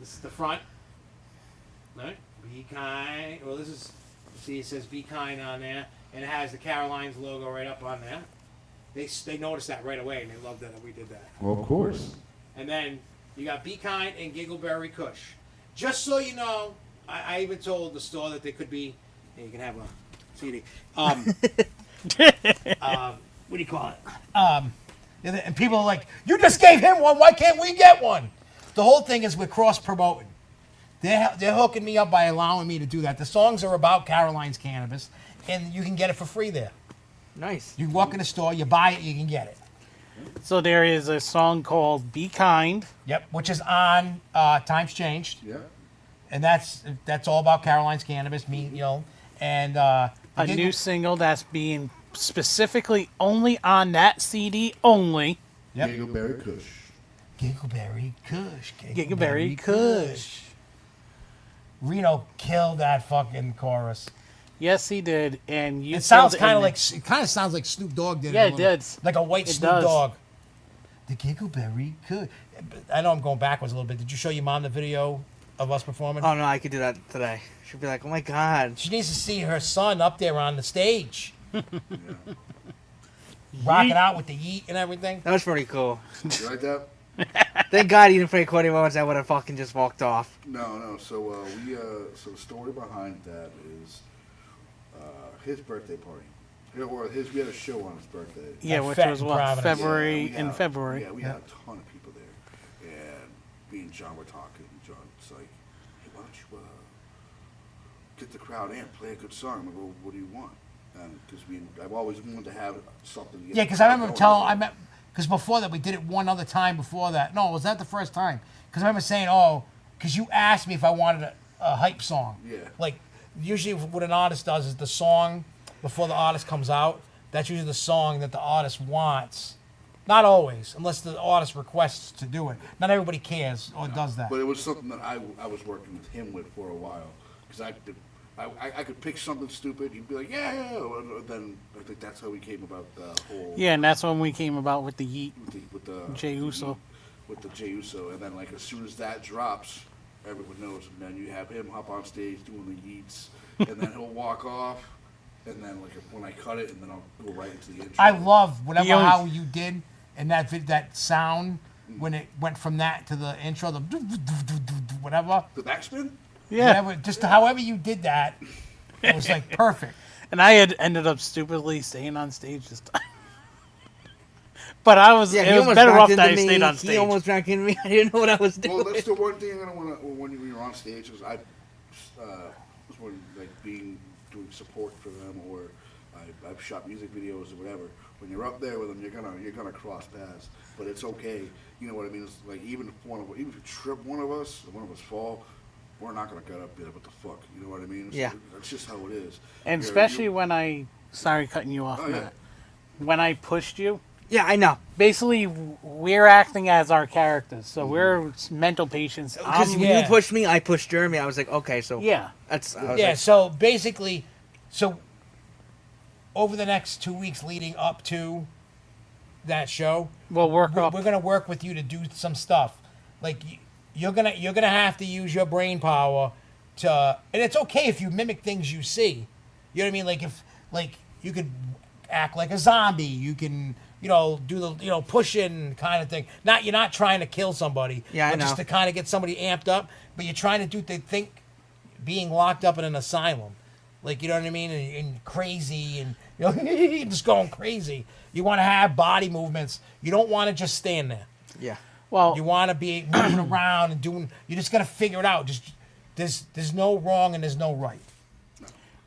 [SPEAKER 1] is the front. Right? Be kind. Well, this is. See, it says "Be Kind" on there, and it has the Caroline's logo right up on there. They noticed that right away, and they loved that we did that.
[SPEAKER 4] Well, of course.
[SPEAKER 1] And then you got Be Kind and Giggleberry Kush. Just so you know, I even told the store that they could be. Hey, you can have a CD. What do you call it? And people are like, "You just gave him one. Why can't we get one?" The whole thing is we're cross promoting. They're hooking me up by allowing me to do that. The songs are about Caroline's Cannabis, and you can get it for free there.
[SPEAKER 3] Nice.
[SPEAKER 1] You walk in the store, you buy it, you can get it.
[SPEAKER 2] So there is a song called Be Kind.
[SPEAKER 1] Yep, which is on Times Changed.
[SPEAKER 4] Yeah.
[SPEAKER 1] And that's all about Caroline's Cannabis, and
[SPEAKER 2] A new single that's being specifically only on that CD only.
[SPEAKER 1] Yep.
[SPEAKER 4] Giggleberry Kush.
[SPEAKER 1] Giggleberry Kush.
[SPEAKER 2] Giggleberry Kush.
[SPEAKER 1] Reno killed that fucking chorus.
[SPEAKER 2] Yes, he did, and you.
[SPEAKER 1] It sounds
[SPEAKER 2] killed
[SPEAKER 1] kind
[SPEAKER 2] in
[SPEAKER 1] of like it kind of sounds like Snoop Dogg did.
[SPEAKER 2] Yeah,
[SPEAKER 1] a
[SPEAKER 2] it
[SPEAKER 1] little.
[SPEAKER 2] did.
[SPEAKER 1] Like a white
[SPEAKER 2] It
[SPEAKER 1] Snoop
[SPEAKER 2] does.
[SPEAKER 1] Dogg. The Giggleberry could. I know I'm going backwards a little bit. Did you show your mom the video of us performing?
[SPEAKER 3] Oh no, I could do that today. She'd be like, "Oh my god."
[SPEAKER 1] She needs to see her son up there on the stage, rocking out with the yeet and everything.
[SPEAKER 3] That was pretty cool.
[SPEAKER 4] You like that?
[SPEAKER 3] Thank God he didn't play Cody Rhodes. I would have fucking just walked off.
[SPEAKER 4] No. So so the story behind that is his birthday party. We had a show on his birthday.
[SPEAKER 2] Yeah,
[SPEAKER 1] At
[SPEAKER 2] which
[SPEAKER 1] Fat
[SPEAKER 2] was
[SPEAKER 1] and
[SPEAKER 2] what
[SPEAKER 1] Providence.
[SPEAKER 2] February
[SPEAKER 4] we
[SPEAKER 2] in
[SPEAKER 4] had-
[SPEAKER 2] February.
[SPEAKER 4] Yeah, we had a ton of people there, and me and John were talking. John's like, "Hey, why don't you get the crowd in, play a good song?" I go, "What do you want?" Because I've always wanted to have something. to get
[SPEAKER 1] Yeah,
[SPEAKER 4] the
[SPEAKER 1] because I
[SPEAKER 4] crowd
[SPEAKER 1] remember
[SPEAKER 4] going.
[SPEAKER 1] because before that we did it one other time before that. No, was that the first time? Because I remember saying, oh, because you asked me if I wanted a hype song.
[SPEAKER 4] Yeah.
[SPEAKER 1] Like, usually what an artist does is the song before the artist comes out, that's usually the song that the artist wants. Not always, unless the artist requests to do it. Not everybody cares or does that.
[SPEAKER 4] But it was something that I was working with him with for a while because I could pick something stupid. He'd be like, yeah. And then I think that's how we came about the whole.
[SPEAKER 2] Yeah, and that's when we came about with the yeet.
[SPEAKER 4] With the
[SPEAKER 2] Jey Uso.
[SPEAKER 4] With the Jey Uso, and then like as soon as that drops, everyone knows. And then you have him hop on stage doing the yeets, and then he'll walk off, and then like when I cut it, and then I'll go right into the intro.
[SPEAKER 1] I love whatever
[SPEAKER 2] He always-
[SPEAKER 1] how you did and that sound when it went from that to the intro, the whatever.
[SPEAKER 4] the backspin.
[SPEAKER 2] Yeah,
[SPEAKER 1] Whatever, just however you did that, it was like perfect.
[SPEAKER 2] and I had ended up stupidly staying on stage this time. But I was.
[SPEAKER 3] Yeah,
[SPEAKER 2] it
[SPEAKER 3] he
[SPEAKER 2] was
[SPEAKER 3] almost
[SPEAKER 2] better off
[SPEAKER 3] backed
[SPEAKER 2] that I
[SPEAKER 3] into me.
[SPEAKER 2] stayed on stage.
[SPEAKER 3] He almost backed into me. I didn't know what I was doing.
[SPEAKER 4] Well, that's the one thing I don't want to. When you're on stage, is I was when like doing support for them, or I've shot music videos or whatever. When you're up there with them, you're gonna cross paths, but it's okay. You know what I mean? It's like even if you trip one of us, or one of us fall, we're not gonna get up there. What the fuck? You know what I mean?
[SPEAKER 3] Yeah.
[SPEAKER 4] That's just how it is.
[SPEAKER 2] And
[SPEAKER 4] You're-
[SPEAKER 2] especially
[SPEAKER 4] you-
[SPEAKER 2] when I. Sorry, cutting you off,
[SPEAKER 4] Oh, yeah.
[SPEAKER 2] Matt. When I pushed you,
[SPEAKER 3] Yeah, I know.
[SPEAKER 2] basically we're acting as our characters, so we're mental patients.
[SPEAKER 3] Because when
[SPEAKER 1] yeah.
[SPEAKER 3] you pushed me, I pushed Jeremy. I was like, okay, so
[SPEAKER 2] Yeah.
[SPEAKER 3] that's I was
[SPEAKER 1] Yeah,
[SPEAKER 3] like,
[SPEAKER 1] so basically, over the next 2 weeks leading up to that show,
[SPEAKER 2] We'll work
[SPEAKER 1] we're
[SPEAKER 2] up.
[SPEAKER 1] gonna work with you to do some stuff. Like you're gonna have to use your brain power to, and it's okay if you mimic things you see. You know what I mean? Like if you could act like a zombie, you can do the push-in kind of thing. You're not trying to kill somebody,
[SPEAKER 3] Yeah, I
[SPEAKER 1] but just
[SPEAKER 3] know.
[SPEAKER 1] to kind of get somebody amped up. But you're trying to do they think being locked up in an asylum, like you know what I mean, and crazy and just going crazy. You want to have body movements. You don't want to just stand there.
[SPEAKER 3] yeah.
[SPEAKER 2] Well,
[SPEAKER 1] You want to be moving around and doing. You're just gonna figure it out. Just there's no wrong and there's no right.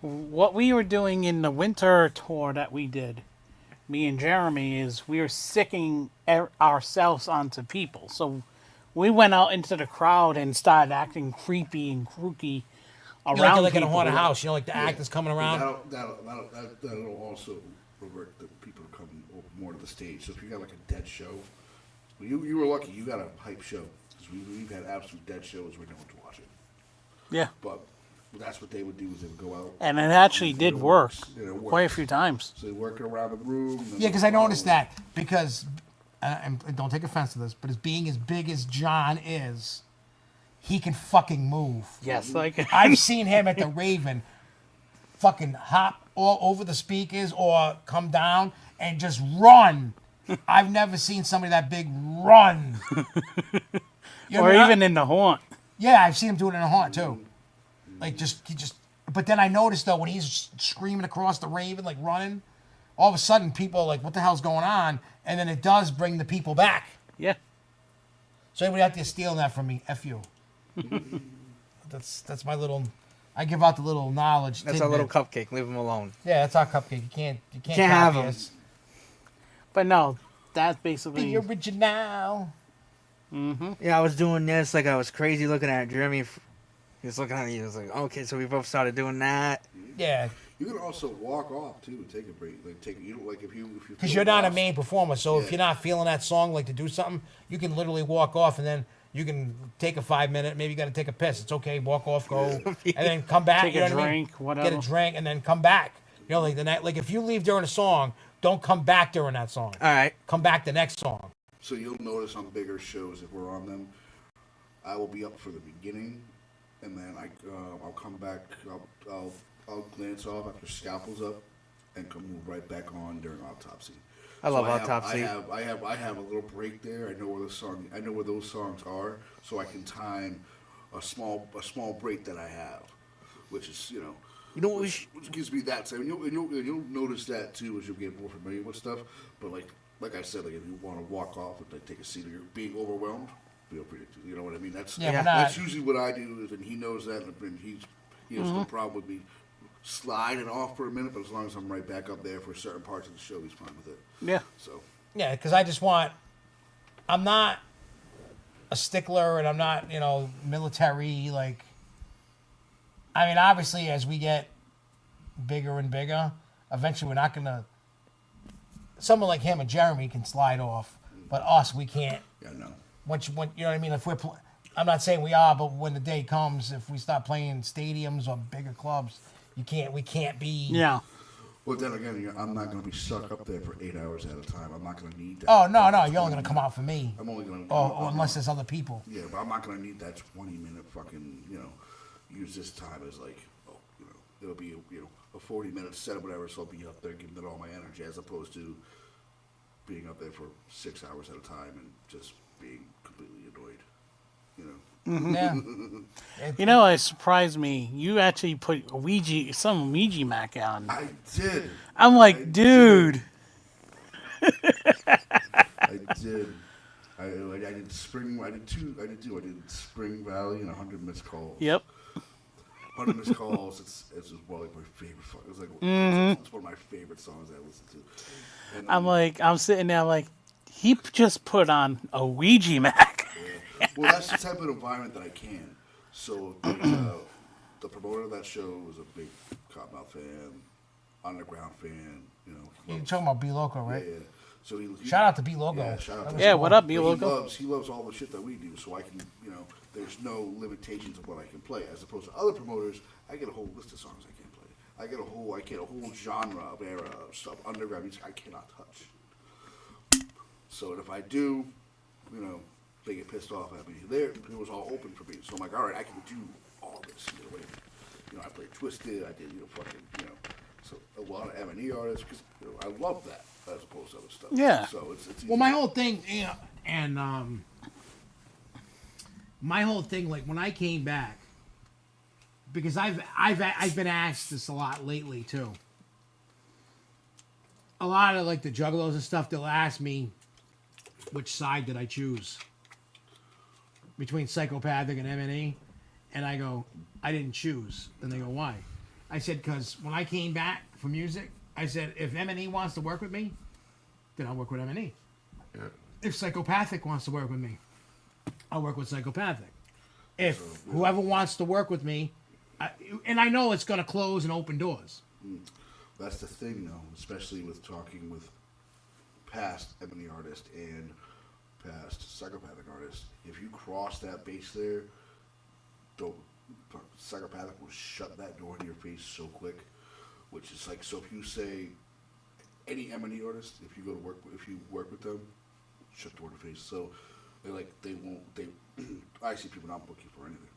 [SPEAKER 2] what we were doing in the winter tour that we did, me and Jeremy, is we were sicking ourselves onto people. So we went out into the crowd and started acting creepy and kooky around
[SPEAKER 1] You're like in a
[SPEAKER 2] people.
[SPEAKER 1] haunted house. Like the act is coming around.
[SPEAKER 4] That'll also revert the people to come more to the stage. So if you got like a dead show, you were lucky. You got a hype show because we've had absolute dead shows where no one to watch it.
[SPEAKER 2] Yeah,
[SPEAKER 4] But that's what they would do is they would go out.
[SPEAKER 2] and it actually did work
[SPEAKER 4] Yeah, it
[SPEAKER 2] quite a
[SPEAKER 4] works.
[SPEAKER 2] few times.
[SPEAKER 4] So they work around the room. and then
[SPEAKER 1] Yeah, because
[SPEAKER 4] they
[SPEAKER 1] I noticed
[SPEAKER 4] follow.
[SPEAKER 1] that because, and don't take offense to this, but as being as big as John is, he can fucking move.
[SPEAKER 2] Yes, like
[SPEAKER 1] I've seen him at the Raven fucking hop all over the speakers or come down and just run. I've never seen somebody that big run. You know
[SPEAKER 2] or
[SPEAKER 1] what I mean?
[SPEAKER 2] even in the haunt.
[SPEAKER 1] Yeah, I've seen him do it in a haunt too. Like but then I noticed though when he's screaming across the Raven, like running, all of a sudden people are like, what the hell's going on? And then it does bring the people back.
[SPEAKER 2] Yeah,
[SPEAKER 1] So anybody out there stealing that from me, F you. That's my little, I give out the little knowledge.
[SPEAKER 3] That's our little
[SPEAKER 1] tidbit.
[SPEAKER 3] cupcake. Leave him alone.
[SPEAKER 1] Yeah, that's our cupcake. You can't
[SPEAKER 3] Can't have
[SPEAKER 1] copy
[SPEAKER 3] 'em.
[SPEAKER 1] us.
[SPEAKER 2] but no, that's basically.
[SPEAKER 1] The original.
[SPEAKER 3] Yeah, I was doing this like I was crazy looking at Jeremy. He was looking at me. He was like, okay, so we both started doing that.
[SPEAKER 1] Yeah,
[SPEAKER 4] You can also walk off too, take a break, you don't like if you
[SPEAKER 1] because you're not a
[SPEAKER 4] lost-
[SPEAKER 1] main performer. So if
[SPEAKER 4] Yeah.
[SPEAKER 1] you're not feeling that song, like to do something, you can literally walk off and then You can take a 5 minute. Maybe you got to take a piss. It's okay. Walk off, go, and then come back.
[SPEAKER 2] Take
[SPEAKER 1] you know
[SPEAKER 2] a
[SPEAKER 1] what I mean?
[SPEAKER 2] drink, whatever.
[SPEAKER 1] Get a drink, and then come back. You know, like the night. Like if you leave during a song, don't come back during that song.
[SPEAKER 3] All right.
[SPEAKER 1] Come back the next song.
[SPEAKER 4] So you'll notice on bigger shows, if we're on them, I will be up for the beginning, and then I'll come back. I'll glance off after Scalpel's up, and move right back on during Autopsy.
[SPEAKER 3] I love Autopsy.
[SPEAKER 4] I have a little break there. I know where those songs are, so I can time a small break that I have, which is which gives me that time. You'll notice that too as you get more familiar with stuff. But like I said, like if you want to walk off and take a seat, or you're being overwhelmed, feel free to. You know what I mean? That's usually what I do, and he knows that, and he has no problem with me sliding off for a minute, but as long as I'm right back up there for certain parts of the show, he's fine with it.
[SPEAKER 2] Yeah.
[SPEAKER 4] So.
[SPEAKER 1] Yeah, because I'm not a stickler, and I'm not, military. Like, I mean, obviously, as we get bigger and bigger, eventually we're not gonna. Someone like him and Jeremy can slide off, but us, we can't.
[SPEAKER 4] Yeah, no.
[SPEAKER 1] Once you know what I mean. If I'm not saying we are, but when the day comes, if we start playing stadiums or bigger clubs, we can't be.
[SPEAKER 2] Yeah.
[SPEAKER 4] Well, then again, I'm not going to be stuck up there for 8 hours at a time. I'm not going to need that.
[SPEAKER 1] Oh no, you're only gonna come out for me.
[SPEAKER 4] I'm only going to.
[SPEAKER 1] Or unless there's other people.
[SPEAKER 4] Yeah, but I'm not going to need that 20-minute fucking. Use this time as like, it'll be a 40-minute set or whatever. So I'll be up there giving it all my energy, as opposed to being up there for 6 hours at a time and just being completely annoyed.
[SPEAKER 1] Yeah.
[SPEAKER 3] Mm-hmm.
[SPEAKER 2] It surprised me. You actually put some Ouija Mac on.
[SPEAKER 4] I did.
[SPEAKER 2] I'm like, dude.
[SPEAKER 4] I did. I did Spring. I did two. I did Spring Valley and 100 Missed Calls.
[SPEAKER 2] Yep.
[SPEAKER 4] 100 Missed Calls. It's just like my favorite song. It's like it's one of my favorite songs I listen to. And,
[SPEAKER 2] I'm sitting there like, he just put on a Ouija Mac.
[SPEAKER 4] Yeah. Well, that's the type of environment that I can. So the promoter of that show was a big Cottonmouth fan, Underground fan.
[SPEAKER 1] You're talking about B Loco, right?
[SPEAKER 4] Yeah. So he
[SPEAKER 1] Shout out to B Loco.
[SPEAKER 4] Yeah, shout out to
[SPEAKER 2] Yeah, what up, B
[SPEAKER 4] But
[SPEAKER 2] Loco?
[SPEAKER 4] He loves all the shit that we do, so I can, there's no limitations of what I can play. As opposed to other promoters, I get a whole list of songs I can't play. I get a whole genre of era of stuff, underground music I cannot touch. So if I do, they get pissed off at me. It was all open for me, so I'm like, all right, I can do all this. I played Twisted, I did, so a lot of M&E artists, because I love that as opposed to other stuff.
[SPEAKER 2] Yeah.
[SPEAKER 4] So it's easy.
[SPEAKER 1] Well, my whole thing, my whole thing, like when I came back, because I've been asked this a lot lately too. A lot of like the juggalos and stuff, they'll ask me which side did I choose between Psychopathic and M&E, and I go, I didn't choose. And they go, why? I said, because when I came back for music, I said, if M&E wants to work with me, then I'll work with M&E.
[SPEAKER 4] Yeah.
[SPEAKER 1] If Psychopathic wants to work with me, I'll work with Psychopathic. If whoever wants to work with me, and I know it's going to close and open doors.
[SPEAKER 4] That's the thing, though, especially with talking with past M&E artists and past Psychopathic artists. If you cross that base there, Psychopathic will shut that door in your face so quick. Which is like, so if you say any M&E artist, if you work with them, shut the door in your face. So I see people not booking for anything.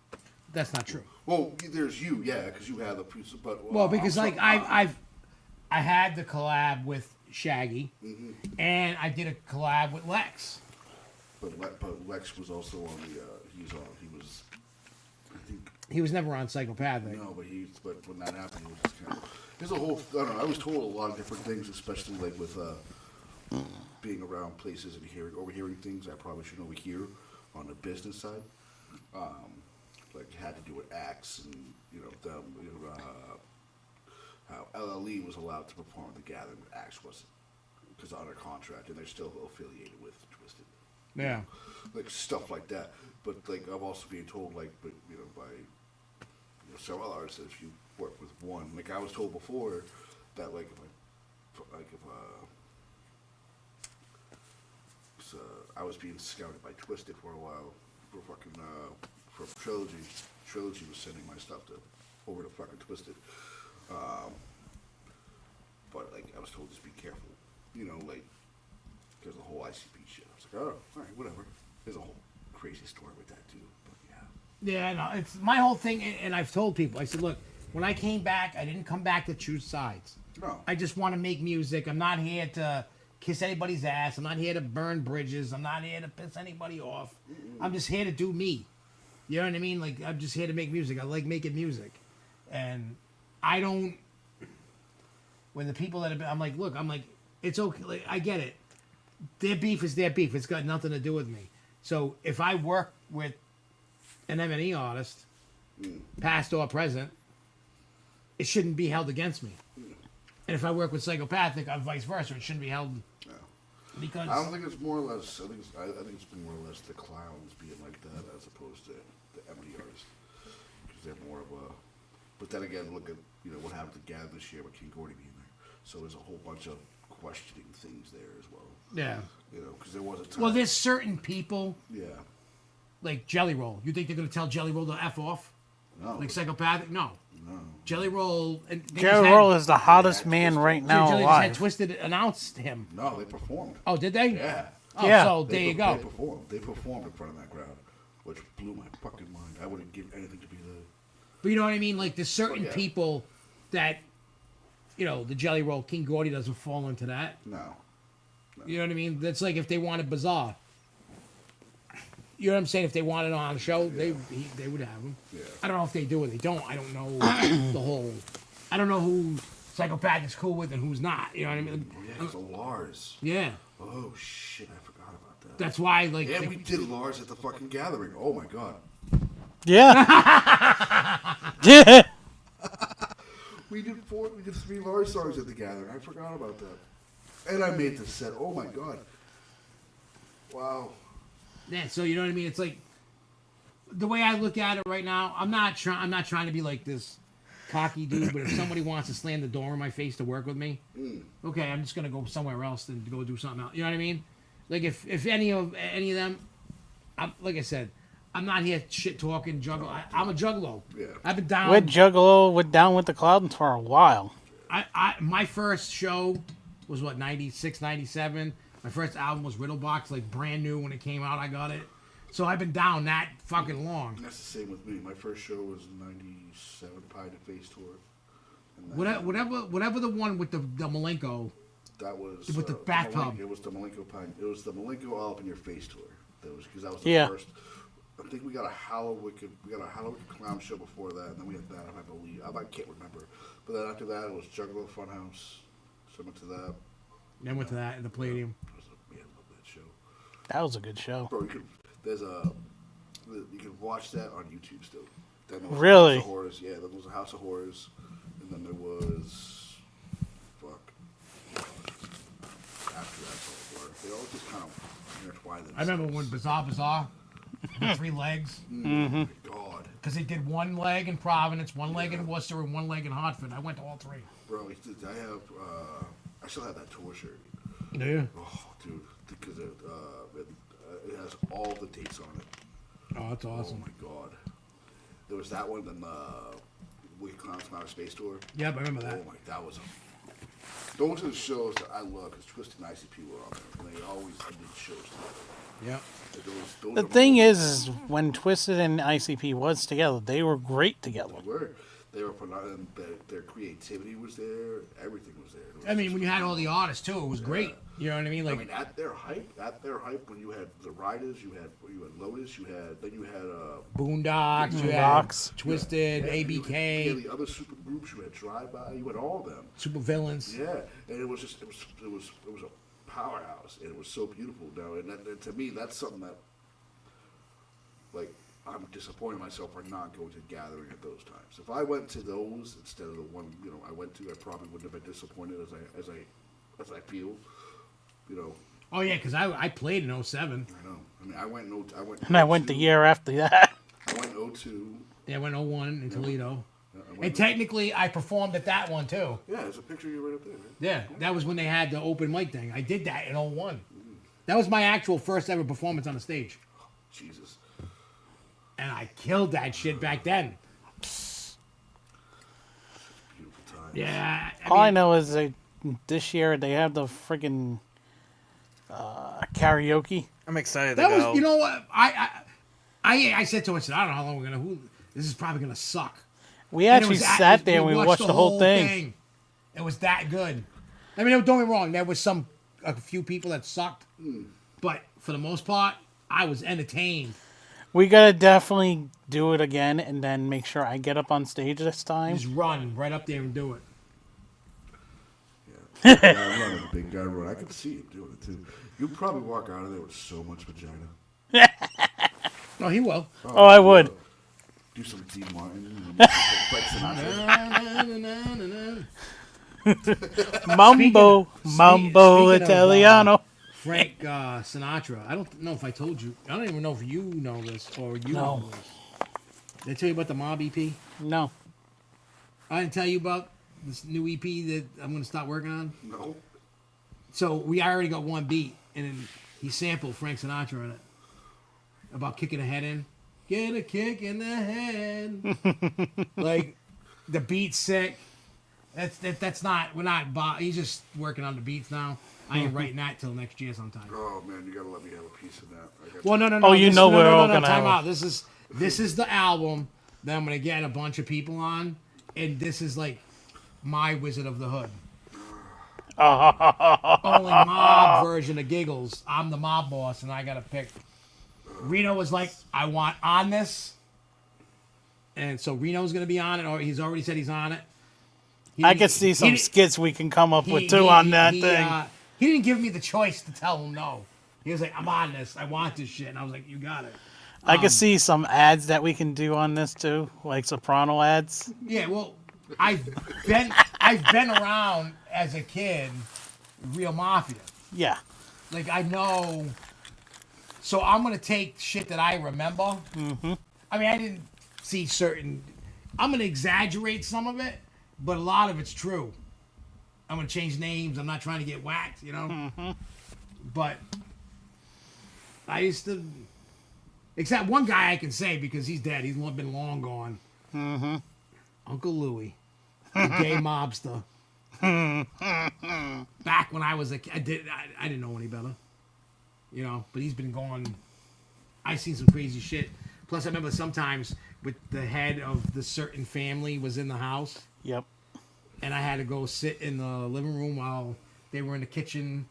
[SPEAKER 1] That's not true.
[SPEAKER 4] Well, there's you, yeah, because you have the piece, but
[SPEAKER 1] Well, because I had the collab with Shaggy, and I did a collab with Lex.
[SPEAKER 4] But Lex was also on the. He was. I think.
[SPEAKER 1] He was never on Psychopathic.
[SPEAKER 4] No, but when that happened, it was just kind of. There's a whole. I don't know. I was told a lot of different things, especially like with being around places and overhearing things I probably shouldn't overhear on the business side. Like had to do with acts and them. How LLE was allowed to perform the Gathering, but Axe wasn't because under contract, and they're still affiliated with Twisted.
[SPEAKER 1] Yeah.
[SPEAKER 4] Like stuff like that. But like I'm also being told by several artists that if you work with one, like I was told before that I was being scouted by Twisted for a while fucking for Trilogy. Trilogy was sending my stuff over to fucking Twisted. But like I was told, just be careful. You know, like there's a whole ICP shit. I was like, oh, all right, whatever. There's a whole crazy story with that too. But yeah.
[SPEAKER 1] Yeah, no, it's my whole thing, and I've told people. I said, look, when I came back, I didn't come back to choose sides.
[SPEAKER 4] No.
[SPEAKER 1] I just want to make music. I'm not here to kiss anybody's ass. I'm not here to burn bridges. I'm not here to piss anybody off. I'm just here to do me. You know what I mean? Like, I'm just here to make music. I like making music. And I don't... When the people that have been... I'm like, it's okay. Like, I get it. Their beef is their beef. It's got nothing to do with me. So, if I work with an M&E artist, past or present, it shouldn't be held against me. And if I work with Psychopathic, or vice versa, it shouldn't be held...
[SPEAKER 4] No.
[SPEAKER 1] Because...
[SPEAKER 4] I don't think it's more or less... I think it's more or less the clowns being like that as opposed to the M&E artists. Because they're more of a... But then again, look at, you know, what happened to Gab this year with King Gordy being there. So there's a whole bunch of questioning things there as well.
[SPEAKER 1] Yeah.
[SPEAKER 4] You know, because there was a time...
[SPEAKER 1] Well, there's certain people...
[SPEAKER 4] Yeah.
[SPEAKER 1] Like Jelly Roll. You think they're going to tell Jelly Roll to F off?
[SPEAKER 4] No.
[SPEAKER 1] Like Psychopathic? No.
[SPEAKER 4] No.
[SPEAKER 1] Jelly Roll... And they
[SPEAKER 2] Jelly
[SPEAKER 1] just
[SPEAKER 2] Roll is the hottest man right now
[SPEAKER 1] Jelly just had
[SPEAKER 2] alive.
[SPEAKER 1] Twisted announced him.
[SPEAKER 4] No, they performed.
[SPEAKER 1] Oh, did they?
[SPEAKER 4] Yeah.
[SPEAKER 1] Oh,
[SPEAKER 2] Yeah.
[SPEAKER 1] so there you go.
[SPEAKER 4] They performed in front of that crowd, which blew my fucking mind. I wouldn't give anything to be there.
[SPEAKER 1] But you know what I mean? Like, there's certain
[SPEAKER 4] Yeah.
[SPEAKER 1] people that, you know, the Jelly Roll, King Gordy doesn't fall into that.
[SPEAKER 4] No.
[SPEAKER 1] You know what I mean? That's like if they wanted Bizarre. You know what I'm saying? If they wanted on the show, they would have him.
[SPEAKER 4] Yeah.
[SPEAKER 1] I don't know if they do or they don't. I don't know the whole... I don't know who Psychopathic is cool with and who's not. You know what I mean?
[SPEAKER 4] Oh, yeah, because of Lars.
[SPEAKER 1] Yeah.
[SPEAKER 4] Oh, shit, I forgot about that.
[SPEAKER 1] That's why, like...
[SPEAKER 4] Yeah,
[SPEAKER 1] the-
[SPEAKER 4] we did Lars at the fucking gathering. Oh, my God.
[SPEAKER 2] Yeah. Yeah.
[SPEAKER 4] We did 3 Lars songs at the gathering. I forgot about that. And I made the set. Oh, my God. Wow.
[SPEAKER 1] Yeah, so you know what I mean? It's like the way I look at it right now. I'm not trying to be like this cocky dude. But if somebody wants to slam the door in my face to work with me, okay, I'm just gonna go somewhere else and go do something else. You know what I mean? Like if any of them, like I said, I'm not here shit talking juggle. I'm a juggalo.
[SPEAKER 4] Yeah.
[SPEAKER 1] I've been down.
[SPEAKER 2] We're Juggalo. We're down with the Cloudens for a while.
[SPEAKER 1] My first show was what 96, 97. My first album was Riddlebox, like brand new when it came out. I got it. So I've been down that fucking long.
[SPEAKER 4] That's the same with me. My first show was 97 Pie to Face Tour. And
[SPEAKER 1] Whatever the one with the Malenko.
[SPEAKER 4] That was
[SPEAKER 1] with the bathtub.
[SPEAKER 4] It was the Malenko Pine. It was the Malenko All Up in Your Face tour. That was the
[SPEAKER 2] Yeah.
[SPEAKER 4] first. I think we got a Halloween Clown show before that, and then we had that. I believe I can't remember. But then after that, it was Juggalo Funhouse. So I went to that.
[SPEAKER 1] Then went to that in the Palladium.
[SPEAKER 4] Yeah, I love that show.
[SPEAKER 2] That was a good show.
[SPEAKER 4] Bro, you can watch that on YouTube still. Then there was
[SPEAKER 2] Really?
[SPEAKER 4] House of Horrors. Yeah, then there was a House of Horrors, and then there was after that, it's all a blur. They all just kind of intertwine themselves.
[SPEAKER 1] I remember when Bizarre, the 3 legs.
[SPEAKER 4] Oh my God.
[SPEAKER 1] Because they did 1 leg in Providence, 1 leg in Worcester, and 1 leg in Hartford. I went to all 3.
[SPEAKER 4] Bro, I still have that tour shirt.
[SPEAKER 1] Yeah.
[SPEAKER 4] Oh, dude, because it has all the dates on it.
[SPEAKER 1] Oh, that's awesome.
[SPEAKER 4] Oh my God. There was that one, then Wicked Clowns from Outer Space tour.
[SPEAKER 1] Yep, I remember that.
[SPEAKER 4] Oh my, those are the shows that I love because Twisted and ICP were on there, and they always did shows together.
[SPEAKER 1] Yep.
[SPEAKER 4] Those
[SPEAKER 2] The
[SPEAKER 4] are
[SPEAKER 2] thing is when Twisted and ICP was together, they were great together.
[SPEAKER 4] They were their creativity was there, everything was there. It was
[SPEAKER 1] I mean,
[SPEAKER 4] just
[SPEAKER 1] when you had all the artists too, it was great. You know what I mean? Like,
[SPEAKER 4] at their hype, when you had the Riders, you had Lotus, you had
[SPEAKER 1] Boondocks, you had
[SPEAKER 2] Boondocks.
[SPEAKER 1] Twisted,
[SPEAKER 4] You
[SPEAKER 1] ABK,
[SPEAKER 4] had the other super groups, you had Drive By, you had all of them.
[SPEAKER 1] Super Villains.
[SPEAKER 4] Yeah, and it was a powerhouse, and it was so beautiful. Now, and to me, that's something that, like, I'm disappointing myself for not going to gathering at those times. If I went to those instead of the one I went to, I probably wouldn't have been disappointed as I feel.
[SPEAKER 1] Oh yeah, because I played in 07.
[SPEAKER 4] I know. I mean, I went.
[SPEAKER 2] And I went the year after that.
[SPEAKER 4] I went 02.
[SPEAKER 1] Yeah, I went 01 in Toledo.
[SPEAKER 4] I went
[SPEAKER 1] And technically, I performed at that one too.
[SPEAKER 4] Yeah, there's a picture of you right up there. Right?
[SPEAKER 1] Yeah, that was when they had the open mic thing. I did that in 01. That was my actual first ever performance on the stage.
[SPEAKER 4] Jesus.
[SPEAKER 1] and I killed that shit back then.
[SPEAKER 4] Beautiful time.
[SPEAKER 1] Yeah.
[SPEAKER 2] All I know is this year they have the freaking karaoke.
[SPEAKER 3] I'm excited to
[SPEAKER 1] That
[SPEAKER 3] go.
[SPEAKER 1] was, you know what? I said to him, I said, I don't know how long we're gonna. This is probably gonna suck.
[SPEAKER 2] We
[SPEAKER 1] And it
[SPEAKER 2] actually
[SPEAKER 1] was
[SPEAKER 2] sat there and we watched the whole thing.
[SPEAKER 1] It was that good. I mean, don't get me wrong. There was a few people that sucked, but for the most part, I was entertained.
[SPEAKER 2] We gotta definitely do it again, and then make sure I get up on stage this time.
[SPEAKER 1] Just run right up there and do it.
[SPEAKER 4] Yeah, I'm running a big guy run. I can see you doing it too. You'll probably walk out of there with so much vagina.
[SPEAKER 1] No, he will.
[SPEAKER 2] Oh, I would.
[SPEAKER 4] Do some Dean Martin. Like Sinatra.
[SPEAKER 2] Mambo
[SPEAKER 1] speaking of,
[SPEAKER 2] Italiano.
[SPEAKER 1] Frank Sinatra. I don't know if I told you. I don't even know if you know this or you know this. Did I tell you about the Mob EP?
[SPEAKER 2] No.
[SPEAKER 1] I didn't tell you about this new EP that I'm going to start working on.
[SPEAKER 4] No.
[SPEAKER 1] So we already got one beat, and then he sampled Frank Sinatra in it about kicking a head in. Get a kick in the head. Like the beat's sick. That's not. We're not. He's just working on the beats now. I ain't writing that till next year sometime.
[SPEAKER 4] Oh man, you gotta let me have a piece of that.
[SPEAKER 1] Well, no.
[SPEAKER 2] Oh, you know we're all gonna
[SPEAKER 1] time
[SPEAKER 2] have
[SPEAKER 1] out. This is the album that I'm gonna get a bunch of people on, and this is like my Wizard of the Hood. Only mob version of Gigglez. I'm the mob boss, and I gotta pick. Reno was like, I want on this, and so Reno's gonna be on it, or he's already said he's on it.
[SPEAKER 2] I could see some skits we can come up with too on that thing.
[SPEAKER 1] He didn't give me the choice to tell him no. He was like, I'm on this. I want this shit. And I was like, you got it.
[SPEAKER 2] I could see some ads that we can do on this too, like Soprano ads.
[SPEAKER 1] Yeah, well, I've been around as a kid, real mafia.
[SPEAKER 2] Yeah.
[SPEAKER 1] Like I know. So I'm gonna take shit that I remember. Mm-hmm. I mean, I didn't see certain. I'm gonna exaggerate some of it, but a lot of it's true. I'm gonna change names. I'm not trying to get whacked, you know. Mm-hmm. But I used to, except one guy I can say because he's dead. He's been long gone. Mm-hmm. Uncle Louie, the gay mobster. Back when I was a kid, I didn't know any better, you know. But he's been gone. I've seen some crazy shit. Plus, I remember sometimes with the head of the certain family was in the house.
[SPEAKER 2] Yep.
[SPEAKER 1] And I had to go sit in the living room while they were in the kitchen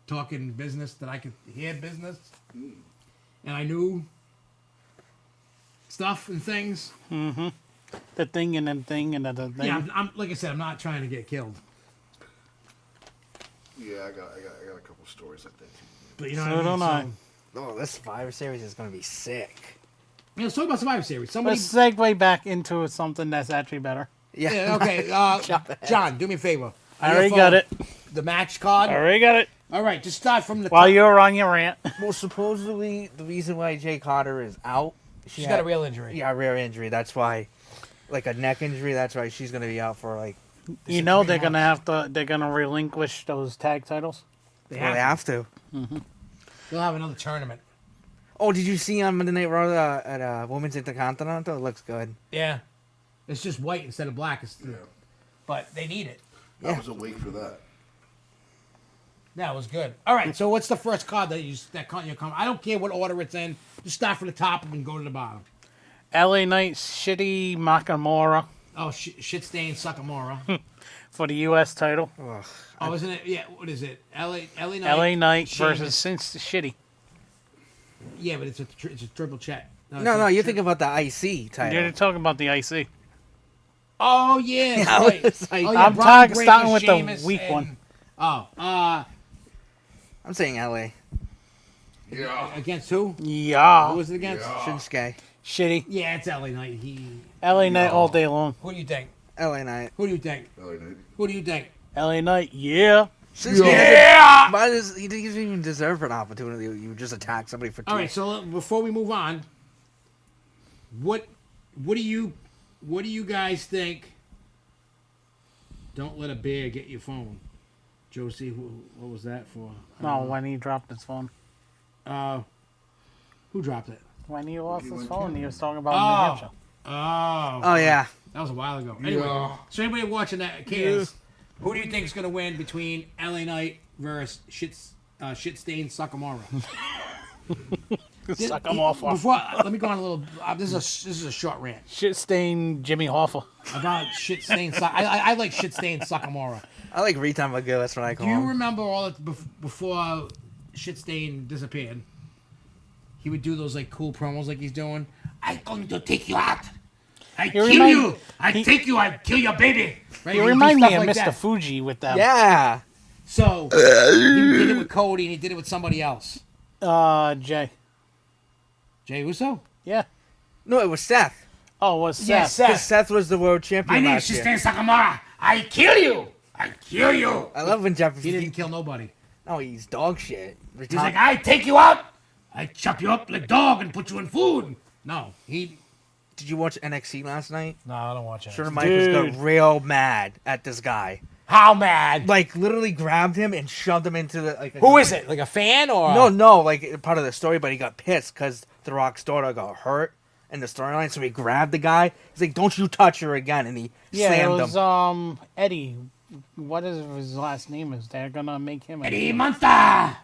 [SPEAKER 1] talking business that I could hear business. And I knew stuff and things.
[SPEAKER 2] Mm-hmm. The thing and then thing and the thing.
[SPEAKER 1] Yeah, I'm like I said, I'm not trying to get killed.
[SPEAKER 4] Yeah, I got a couple stories like that too.
[SPEAKER 1] But you know
[SPEAKER 2] So
[SPEAKER 1] what I mean?
[SPEAKER 2] don't I.
[SPEAKER 3] Oh, this Survivor Series is gonna be sick.
[SPEAKER 1] Yeah, let's talk about Survivor Series. Somebody.
[SPEAKER 2] Let's segue back into something that's actually better.
[SPEAKER 1] Yeah, okay. John, do me a favor.
[SPEAKER 2] I already got it.
[SPEAKER 1] The match card.
[SPEAKER 2] I already got it.
[SPEAKER 1] All right, just start from the
[SPEAKER 2] While
[SPEAKER 1] top.
[SPEAKER 2] you're on your rant.
[SPEAKER 3] Well, supposedly the reason why Jay Carter is out,
[SPEAKER 1] She's got a real injury.
[SPEAKER 3] Yeah, a rear injury. That's why, like a neck injury. That's why she's gonna be out for like.
[SPEAKER 2] You know they're gonna have to. They're gonna relinquish those tag titles.
[SPEAKER 1] They
[SPEAKER 3] Well,
[SPEAKER 1] have
[SPEAKER 3] they have to.
[SPEAKER 1] They'll have another tournament.
[SPEAKER 3] Oh, did you see on Monday Night Raw at Women's Intercontinental? It looks good.
[SPEAKER 1] Yeah. It's just white instead of black.
[SPEAKER 4] Yeah,
[SPEAKER 1] But they need it.
[SPEAKER 4] I was awake for that.
[SPEAKER 1] That was good. All right, so what's the first card that you come? I don't care what order it's in. Just start from the top and go to the bottom.
[SPEAKER 2] LA Knight Shitty Nakamura
[SPEAKER 1] Oh, shit stain Sakamura.
[SPEAKER 2] for the U.S. title.
[SPEAKER 3] Ugh.
[SPEAKER 1] Oh, isn't it? Yeah, what is it? LA Knight.
[SPEAKER 2] LA Knight
[SPEAKER 1] Sheamus.
[SPEAKER 2] versus Since Shitty.
[SPEAKER 1] Yeah, but it's a triple check.
[SPEAKER 3] No, you're thinking about the IC title.
[SPEAKER 2] You're talking about the IC.
[SPEAKER 1] Oh yeah,
[SPEAKER 3] Yeah, I
[SPEAKER 1] right.
[SPEAKER 3] was like-
[SPEAKER 1] Oh, yeah,
[SPEAKER 2] I'm
[SPEAKER 1] Braun Breaker,
[SPEAKER 2] starting with the
[SPEAKER 1] Sheamus,
[SPEAKER 2] weak
[SPEAKER 1] and-
[SPEAKER 2] one.
[SPEAKER 1] Oh,
[SPEAKER 3] I'm saying LA.
[SPEAKER 4] Yeah.
[SPEAKER 1] against who? Who
[SPEAKER 2] Yeah.
[SPEAKER 1] was it against?
[SPEAKER 4] Yeah.
[SPEAKER 3] Shinsuke.
[SPEAKER 2] Shitty.
[SPEAKER 1] Yeah, it's LA Knight.
[SPEAKER 2] LA Knight all day long.
[SPEAKER 1] Who do you think?
[SPEAKER 3] LA Knight.
[SPEAKER 1] Who do you think?
[SPEAKER 4] LA Knight.
[SPEAKER 1] Who do you think?
[SPEAKER 2] LA Knight, yeah.
[SPEAKER 3] Shinsuke
[SPEAKER 1] Yeah!
[SPEAKER 3] Why does he doesn't even deserve an opportunity? You just attack somebody for two.
[SPEAKER 1] All right, so before we move on, what do you guys think? Don't let a bear get your phone, Josie. What was that for?
[SPEAKER 2] No, when he dropped his phone.
[SPEAKER 1] Who dropped it?
[SPEAKER 2] When he lost his phone, he was talking about
[SPEAKER 1] Oh.
[SPEAKER 2] New Hampshire.
[SPEAKER 1] Oh.
[SPEAKER 3] Oh yeah.
[SPEAKER 1] That was a while ago. Anyway,
[SPEAKER 4] Yeah.
[SPEAKER 1] so anybody watching that cares, who do you think is going to win between LA Knight versus shit stained Sakamura?
[SPEAKER 2] Suck him off.
[SPEAKER 1] Before, let me go on a little. This is a short rant
[SPEAKER 2] Shit stained Jimmy Hoffa.
[SPEAKER 1] about shit stained. I like shit stained Sakamura.
[SPEAKER 3] I like Retan McGill. That's what I call
[SPEAKER 1] Do you
[SPEAKER 3] him.
[SPEAKER 1] remember all that before shit stain disappeared? He would do those like cool promos like he's doing. I'm going to take you out. I kill
[SPEAKER 2] remind-
[SPEAKER 1] you. I take you. I kill your baby. Right?
[SPEAKER 2] You
[SPEAKER 1] He would do
[SPEAKER 2] remind me
[SPEAKER 1] stuff
[SPEAKER 2] of
[SPEAKER 1] like
[SPEAKER 2] Mr.
[SPEAKER 1] that.
[SPEAKER 2] Fuji with them.
[SPEAKER 3] Yeah.
[SPEAKER 1] So he did it with Cody and he did it with somebody else.
[SPEAKER 2] Jay.
[SPEAKER 1] Jay Uso?
[SPEAKER 2] Yeah.
[SPEAKER 3] No, it was Seth.
[SPEAKER 2] Oh, it was Seth.
[SPEAKER 1] Yes,
[SPEAKER 3] Because Seth was the world
[SPEAKER 1] My
[SPEAKER 3] champion
[SPEAKER 1] name
[SPEAKER 3] last
[SPEAKER 1] is
[SPEAKER 3] year.
[SPEAKER 1] Shitstain Sakamura. I kill you. I kill you.
[SPEAKER 3] I love when Jeff.
[SPEAKER 1] He didn't kill nobody.
[SPEAKER 3] No, he's dog shit.
[SPEAKER 1] He's like, I take you out. I chop you up like dog and put you in food. No, he.
[SPEAKER 3] Did you watch NXT last night?
[SPEAKER 1] No, I don't watch it.
[SPEAKER 3] Shawn Michaels
[SPEAKER 2] Dude.
[SPEAKER 3] got real mad at this guy.
[SPEAKER 1] How mad?
[SPEAKER 3] Like literally grabbed him and shoved him into the like.
[SPEAKER 1] Who is it? Like a fan or?
[SPEAKER 3] No, like part of the story, but he got pissed because The Rock's daughter got hurt in the storyline, so he grabbed the guy. He's like, "Don't you touch her again!" And he
[SPEAKER 2] Yeah, it
[SPEAKER 3] slammed
[SPEAKER 2] was
[SPEAKER 3] him.
[SPEAKER 2] Eddie. What is his last name? Is they're gonna make him
[SPEAKER 1] Eddie Monster.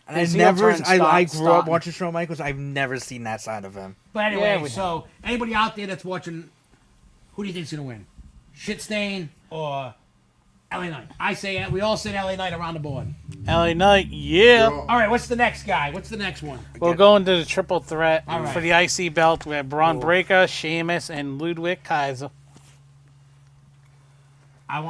[SPEAKER 3] And
[SPEAKER 2] his
[SPEAKER 3] I
[SPEAKER 2] heel
[SPEAKER 3] never,
[SPEAKER 2] turn
[SPEAKER 3] I grew up
[SPEAKER 2] started.
[SPEAKER 3] watching Shawn Michaels. I've never seen that side of him.
[SPEAKER 1] But anyway,
[SPEAKER 2] Yeah, we
[SPEAKER 1] so anybody out there that's watching, who do you think's gonna win? Shitstain or LA Knight? I say we all said LA Knight around the board.
[SPEAKER 2] LA Knight. Yeah.
[SPEAKER 4] Yo,
[SPEAKER 1] All right, what's the next guy? What's the next one?
[SPEAKER 2] We'll go into the triple threat
[SPEAKER 1] All right.
[SPEAKER 2] for the IC belt. We have Braun Breaker, Sheamus, and Ludwig Kaiser.
[SPEAKER 1] I'm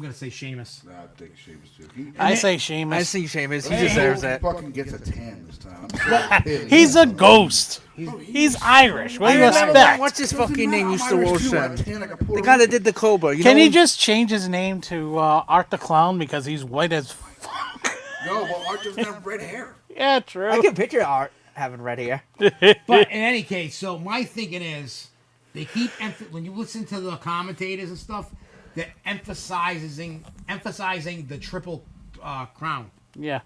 [SPEAKER 1] gonna say Sheamus.
[SPEAKER 4] Nah, I think Sheamus too. He,
[SPEAKER 2] I say
[SPEAKER 3] I
[SPEAKER 2] Sheamus.
[SPEAKER 3] see Sheamus. He
[SPEAKER 1] Hey.
[SPEAKER 3] deserves it.
[SPEAKER 4] fucking gets a tan this time. I'm so pissed.
[SPEAKER 2] He's a ghost. He's Irish. What do you
[SPEAKER 3] remember
[SPEAKER 2] expect?
[SPEAKER 3] what's his
[SPEAKER 4] Doesn't
[SPEAKER 3] fucking name
[SPEAKER 4] matter,
[SPEAKER 3] used
[SPEAKER 4] I'm
[SPEAKER 3] to
[SPEAKER 4] Irish
[SPEAKER 3] watch
[SPEAKER 4] too, I
[SPEAKER 3] them.
[SPEAKER 4] tan like a Puerto
[SPEAKER 3] The guy that
[SPEAKER 4] Rican.
[SPEAKER 3] did the Cobra. You
[SPEAKER 2] Can
[SPEAKER 3] know?
[SPEAKER 2] he just change his name to Art the Clown because he's white as fuck?
[SPEAKER 4] No, well, Art doesn't have red hair.
[SPEAKER 2] Yeah, true.
[SPEAKER 3] I can picture Art having red hair.
[SPEAKER 1] But in any case, so my thinking is, they keep when you listen to the commentators and stuff, they're emphasizing the triple crown.
[SPEAKER 2] Yeah,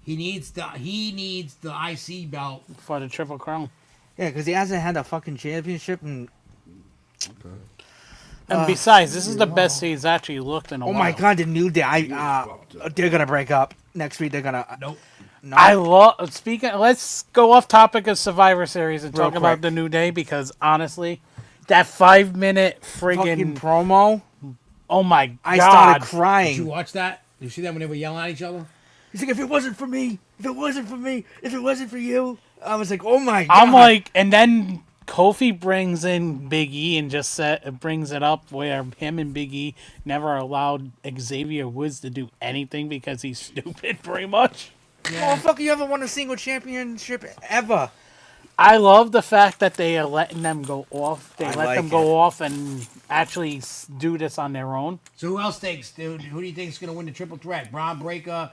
[SPEAKER 1] He needs the IC belt.
[SPEAKER 2] for the Triple Crown.
[SPEAKER 3] Yeah, because he hasn't had a fucking championship in.
[SPEAKER 2] And besides, this is the best he's actually looked in a
[SPEAKER 3] Oh
[SPEAKER 2] while.
[SPEAKER 3] my god, the New Day. They're gonna break up next week. They're gonna.
[SPEAKER 1] Nope.
[SPEAKER 3] No.
[SPEAKER 2] I love speaking. Let's go off topic of Survivor Series and
[SPEAKER 3] Real
[SPEAKER 2] talk about
[SPEAKER 3] quick.
[SPEAKER 2] the New Day because honestly, that 5-minute
[SPEAKER 3] fucking
[SPEAKER 2] friggin'
[SPEAKER 3] promo.
[SPEAKER 2] oh my god!
[SPEAKER 3] I started
[SPEAKER 1] Did you
[SPEAKER 3] crying.
[SPEAKER 1] watch that? Did you see that when they were yelling at each other?
[SPEAKER 3] He's like, if it wasn't for me, if it wasn't for me, if it wasn't for you. I was like, oh my god.
[SPEAKER 2] I'm like, and then Kofi brings in Big E and just brings it up where him and Big E never allowed Xavier Woods to do anything because he's stupid, pretty much.
[SPEAKER 3] Motherfucker, you haven't won a single championship ever.
[SPEAKER 2] I love the fact that they are letting them go off. They
[SPEAKER 3] I
[SPEAKER 2] let
[SPEAKER 3] like
[SPEAKER 2] them go off and actually do this on their own.
[SPEAKER 1] So who else thinks? Dude, who do you think is going to win the triple threat? Braun Breaker,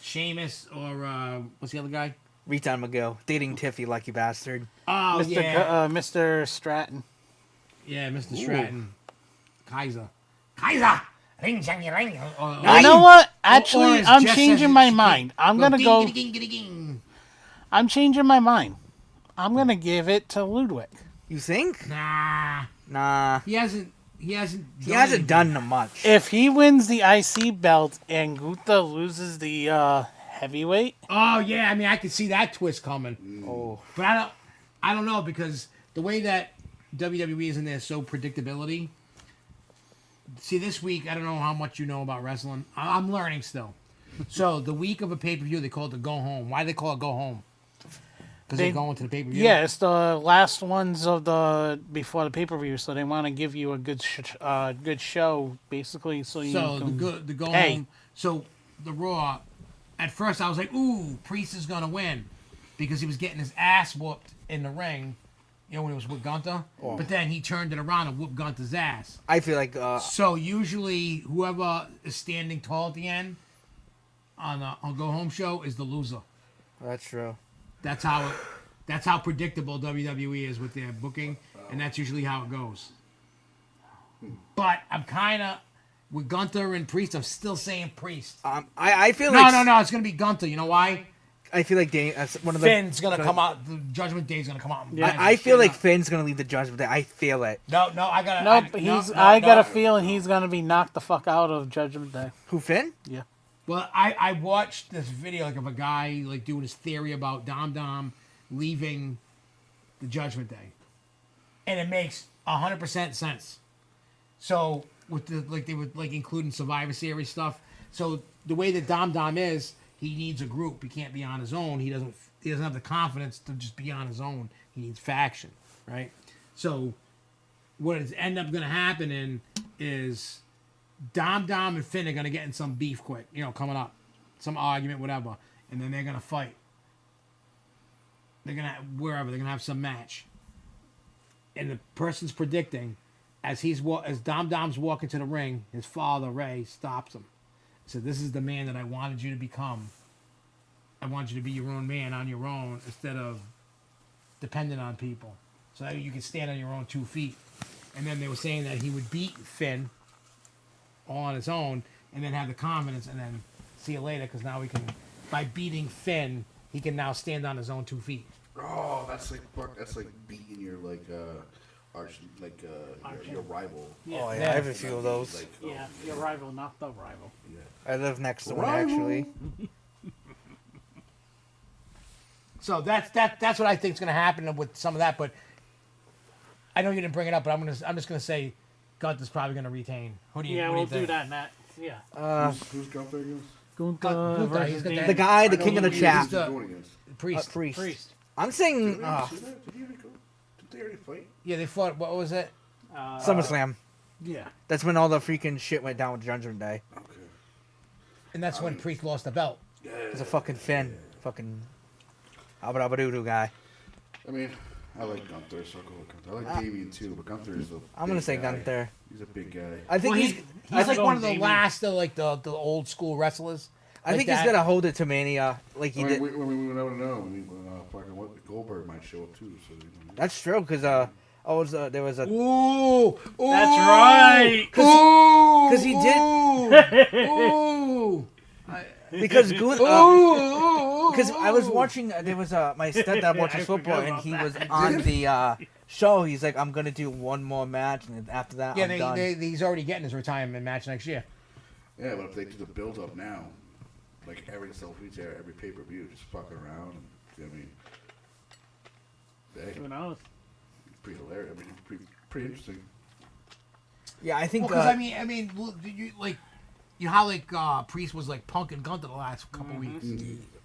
[SPEAKER 1] Sheamus, or what's the other guy?
[SPEAKER 3] Retan McGill dating Tiffy, lucky bastard.
[SPEAKER 1] Oh yeah,
[SPEAKER 2] Mr. Stratton.
[SPEAKER 1] yeah, Mr. Stratton, Kaiser. Ring, shangy, ring.
[SPEAKER 2] You know what? Actually,
[SPEAKER 1] as
[SPEAKER 2] I'm
[SPEAKER 1] Jess
[SPEAKER 2] changing
[SPEAKER 1] says,
[SPEAKER 2] my
[SPEAKER 1] it's-
[SPEAKER 2] mind. I'm gonna
[SPEAKER 1] ding,
[SPEAKER 2] go.
[SPEAKER 1] ding, ding, ding.
[SPEAKER 2] I'm changing my mind. I'm gonna give it to Ludwig.
[SPEAKER 3] You think?
[SPEAKER 1] Nah,
[SPEAKER 3] Nah.
[SPEAKER 1] he hasn't. He hasn't.
[SPEAKER 3] He hasn't done much.
[SPEAKER 2] If he wins the IC belt and Gunther loses the heavyweight,
[SPEAKER 1] Oh yeah, I mean I could see that twist coming,
[SPEAKER 3] Oh.
[SPEAKER 1] but I don't know because the way that WWE is in there, so predictability. See, this week I don't know how much you know about wrestling. I'm learning still. So the week of a pay per view, they call it the go home. Why do they call it go home? Because they're going to the pay per view.
[SPEAKER 2] yeah, it's the last ones of the before the pay per view, so they want to give you a good good show, basically. So you
[SPEAKER 1] So
[SPEAKER 2] can,
[SPEAKER 1] the go
[SPEAKER 2] Hey.
[SPEAKER 1] home. So the Raw. At first I was like, ooh, Priest is gonna win, because he was getting his ass whooped in the ring. You know, when he was with Gunther. But then he turned it around and whooped Gunther's ass.
[SPEAKER 3] I feel like
[SPEAKER 1] So usually whoever is standing tall at the end on a go home show is the loser.
[SPEAKER 3] that's true.
[SPEAKER 1] That's how predictable WWE is with their booking, and that's usually how it goes. But I'm kind of with Gunther and Priest. I'm still saying Priest.
[SPEAKER 3] I feel
[SPEAKER 1] No,
[SPEAKER 3] like
[SPEAKER 1] no, no. It's gonna be Gunther. You know why?
[SPEAKER 3] I feel like one of the
[SPEAKER 1] Finn's gonna come out. The Judgment Day's gonna come out. And
[SPEAKER 2] Yeah.
[SPEAKER 3] I feel like Finn's gonna leave the Judgment Day. I feel it.
[SPEAKER 1] No, I gotta.
[SPEAKER 2] Nope, I got a feeling he's gonna be knocked the fuck out of Judgment Day.
[SPEAKER 3] Who, Finn?
[SPEAKER 2] Yeah.
[SPEAKER 1] Well, I watched this video like of a guy like doing his theory about Dom leaving the Judgment Day, and it makes 100% sense. So with the they were like including Survivor Series stuff. So the way that Dom is, he needs a group. He can't be on his own. He doesn't have the confidence to just be on his own. He needs faction, right? So what is end up going to happen is Dom and Finn are going to get in some beef quick, coming up, some argument, whatever, and then they're going to fight. They're going to they're going to have some match, and the person's predicting as Dom's walking to the ring, his father Ray stops him. He said, "This is the man that I wanted you to become. I want you to be your own man on your own instead of dependent on people, so that you can stand on your own 2 feet." And then they were saying that he would beat Finn all on his own, and then have the confidence, and then see you later, because now by beating Finn, he can now stand on his own 2 feet.
[SPEAKER 4] Oh, that's like beating your your rival.
[SPEAKER 2] Yeah.
[SPEAKER 3] Oh yeah, I have a few of those.
[SPEAKER 4] Like,
[SPEAKER 2] Yeah, your rival, not the rival.
[SPEAKER 4] Yeah.
[SPEAKER 3] I live next to one
[SPEAKER 4] Rival.
[SPEAKER 3] actually.
[SPEAKER 1] So that's what I think is going to happen with some of that. But I know you didn't bring it up, but I'm just going to say Gunther's probably going to retain. What do you?
[SPEAKER 2] Yeah,
[SPEAKER 1] what
[SPEAKER 2] we'll
[SPEAKER 1] do you
[SPEAKER 2] do
[SPEAKER 1] think?
[SPEAKER 2] that, Matt. Yeah.
[SPEAKER 4] Who's Gunther against?
[SPEAKER 2] Gunther
[SPEAKER 1] Gunther, he's
[SPEAKER 2] versus
[SPEAKER 1] got
[SPEAKER 2] Daniel.
[SPEAKER 3] The guy, the
[SPEAKER 4] I know
[SPEAKER 3] king of the
[SPEAKER 4] who he is.
[SPEAKER 3] chat.
[SPEAKER 4] Who's he going against?
[SPEAKER 1] Priest.
[SPEAKER 3] Priest. I'm saying
[SPEAKER 4] Did he already go? Did they already fight?
[SPEAKER 1] Yeah, they fought. What was it?
[SPEAKER 3] SummerSlam.
[SPEAKER 2] Yeah.
[SPEAKER 3] That's when all the freaking shit went down with Judgment Day.
[SPEAKER 4] Okay.
[SPEAKER 1] And that's when Priest lost the belt.
[SPEAKER 4] Yeah.
[SPEAKER 3] It's a fucking Finn. Fucking abba-dabba-doo-doo guy.
[SPEAKER 4] I mean, I like Gunther, so I'll go with Gunther. I like Damien too, but Gunther is a
[SPEAKER 3] I'm gonna
[SPEAKER 4] big
[SPEAKER 3] say
[SPEAKER 4] guy.
[SPEAKER 3] Gunther.
[SPEAKER 4] He's a big guy.
[SPEAKER 3] I think
[SPEAKER 1] Well,
[SPEAKER 3] he's
[SPEAKER 1] he's like
[SPEAKER 2] going
[SPEAKER 1] one of the
[SPEAKER 2] Damien.
[SPEAKER 1] last of like the old school wrestlers.
[SPEAKER 3] I think he's gonna hold it to Mania like he did.
[SPEAKER 4] We never know. I mean, fucking what Goldberg might show up too. So
[SPEAKER 3] That's true because there was a
[SPEAKER 1] Ooh,
[SPEAKER 2] That's right.
[SPEAKER 3] because he did
[SPEAKER 1] Ooh,
[SPEAKER 3] because
[SPEAKER 1] ooh,
[SPEAKER 3] because I was watching. There was my stepdad watches
[SPEAKER 2] I
[SPEAKER 3] football
[SPEAKER 2] forgot
[SPEAKER 3] and
[SPEAKER 2] about
[SPEAKER 3] he
[SPEAKER 2] that.
[SPEAKER 3] was on the show. He's like, I'm gonna do one more match and then after that
[SPEAKER 1] Yeah,
[SPEAKER 3] I'm done.
[SPEAKER 1] he's already getting his retirement match next year.
[SPEAKER 4] yeah, but if they do the build up now, like every self-feature, every pay-per-view, just fucking around. I mean, hey,
[SPEAKER 2] Who knows?
[SPEAKER 4] it's pretty hilarious. I mean, pretty interesting.
[SPEAKER 3] Yeah, I think
[SPEAKER 1] Well, because I mean, look, you like, how like Priest was like punking Gunther the last couple weeks.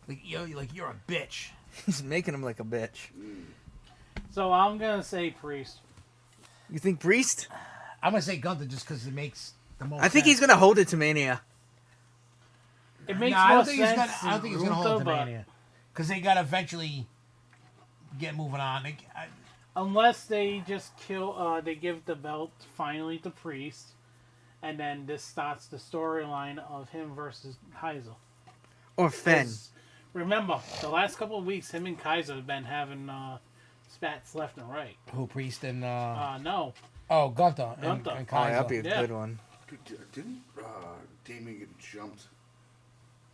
[SPEAKER 1] Like you're a bitch.
[SPEAKER 3] he's making him like a bitch.
[SPEAKER 2] So I'm gonna say Priest.
[SPEAKER 3] You think Priest?
[SPEAKER 1] I'm gonna say Gunther just because it makes the most.
[SPEAKER 3] I think
[SPEAKER 1] sense.
[SPEAKER 3] he's gonna hold it to Mania.
[SPEAKER 2] It makes
[SPEAKER 1] No, I
[SPEAKER 2] more
[SPEAKER 1] don't think he's
[SPEAKER 2] sense.
[SPEAKER 1] gonna. I don't think he's gonna hold it to Mania, because they gotta eventually get moving on.
[SPEAKER 2] Unless they just kill, they give the belt finally to Priest, and then this starts the storyline of him versus Kaiser.
[SPEAKER 3] Or Finn.
[SPEAKER 2] 'Cause remember, the last couple of weeks, him and Kaiser have been having spats left and right.
[SPEAKER 1] Who Priest and
[SPEAKER 2] No.
[SPEAKER 1] oh Gunther
[SPEAKER 2] Gunther.
[SPEAKER 1] and
[SPEAKER 3] Oh,
[SPEAKER 1] Kaiser.
[SPEAKER 3] that'd be a
[SPEAKER 2] Yeah.
[SPEAKER 3] good one.
[SPEAKER 4] Dude, didn't Damien get jumped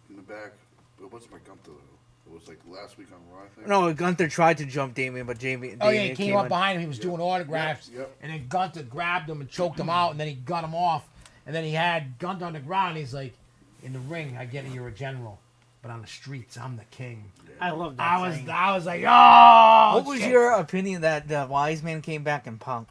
[SPEAKER 4] in the back? It wasn't by Gunther though. It was like last week on Raw, I think.
[SPEAKER 3] No, Gunther tried to jump Damien, but Damien.
[SPEAKER 1] Oh yeah, he
[SPEAKER 3] Damien
[SPEAKER 1] came up
[SPEAKER 3] in.
[SPEAKER 1] behind him. He was doing autographs,
[SPEAKER 4] Yep.
[SPEAKER 1] and then Gunther grabbed him and choked him out, and then he got him off, and then he had Gunther on the ground. And he's like, "In the ring, I get it, you're a general, but on the streets, I'm the king."
[SPEAKER 2] I love that.
[SPEAKER 1] I
[SPEAKER 2] saying.
[SPEAKER 1] was like, "Oh!"
[SPEAKER 3] What was
[SPEAKER 1] shit."
[SPEAKER 3] your opinion that the Wise Man came back in Punk?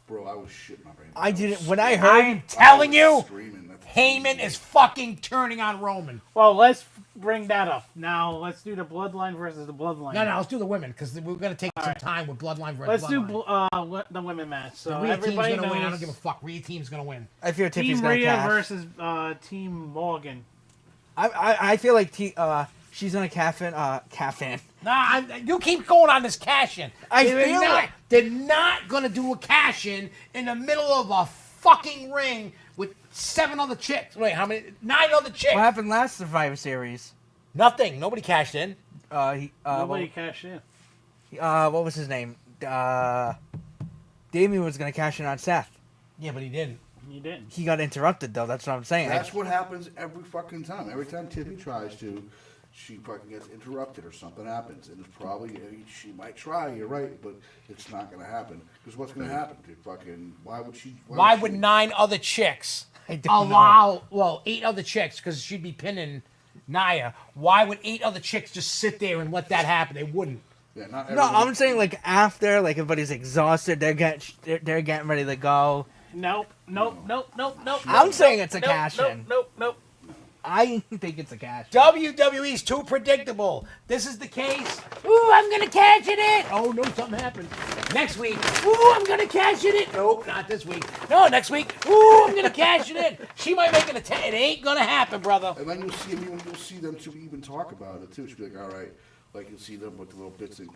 [SPEAKER 4] Bro, I was shitting my brain.
[SPEAKER 3] I didn't. When I
[SPEAKER 1] I'm
[SPEAKER 3] heard,
[SPEAKER 1] telling you,
[SPEAKER 4] Screaming. That's
[SPEAKER 1] Heyman is fucking turning on Roman.
[SPEAKER 2] Well, let's bring that up. Now, let's do the Bloodline versus the Bloodline.
[SPEAKER 1] No, let's do the women because we're gonna take some time with Bloodline versus
[SPEAKER 2] Let's do
[SPEAKER 1] Bloodline.
[SPEAKER 2] the women match.
[SPEAKER 1] The
[SPEAKER 2] So
[SPEAKER 1] Rhea team's
[SPEAKER 2] everybody
[SPEAKER 1] gonna
[SPEAKER 2] knows
[SPEAKER 1] win. I don't give a fuck. Rhea team's gonna win.
[SPEAKER 3] I feel Tiffany's
[SPEAKER 2] Team
[SPEAKER 3] gonna
[SPEAKER 2] Rhea
[SPEAKER 3] cash.
[SPEAKER 2] versus Team Morgan.
[SPEAKER 3] I feel like she's gonna cash in.
[SPEAKER 1] Nah, you keep going on this cash in.
[SPEAKER 3] I feel it.
[SPEAKER 1] They're not gonna do a cash in the middle of a fucking ring with 7 other chicks. Wait, how many? 9 other chicks.
[SPEAKER 3] What happened last Survivor Series?
[SPEAKER 1] Nothing. Nobody cashed in.
[SPEAKER 2] Nobody cashed in.
[SPEAKER 3] What was his name? Damien was gonna cash in on Seth.
[SPEAKER 1] Yeah, but he didn't.
[SPEAKER 2] You didn't.
[SPEAKER 3] He got interrupted though. That's what I'm saying.
[SPEAKER 4] That's what happens every fucking time. Every time Tiffany tries to, she fucking gets interrupted or something happens, and it's probably she might try. You're right, but it's not gonna happen because what's gonna happen? Dude, fucking why would she?
[SPEAKER 1] Why would 9 other chicks
[SPEAKER 3] I don't
[SPEAKER 1] allow? Well, 8 other chicks because she'd be pinning Naya. Why would 8 other chicks just sit there and let that happen? They wouldn't.
[SPEAKER 4] Yeah, not
[SPEAKER 3] No,
[SPEAKER 4] everyone-
[SPEAKER 3] I'm saying like after, like everybody's exhausted, they're getting ready to go.
[SPEAKER 2] Nope.
[SPEAKER 3] I'm saying it's a
[SPEAKER 2] nope,
[SPEAKER 3] cash in.
[SPEAKER 2] Nope.
[SPEAKER 3] I think it's a cash.
[SPEAKER 1] WWE's too predictable. This is the case. Ooh, I'm gonna cash it in. Oh no, something happened. Next week. Ooh, I'm gonna cash it in. Nope, not this week. No, next week. Ooh, I'm gonna cash it in. She might make an attempt. It ain't gonna happen, brother.
[SPEAKER 4] And then you'll see them to even talk about it too. She'll be like, all right, like you'll see them with the little bits and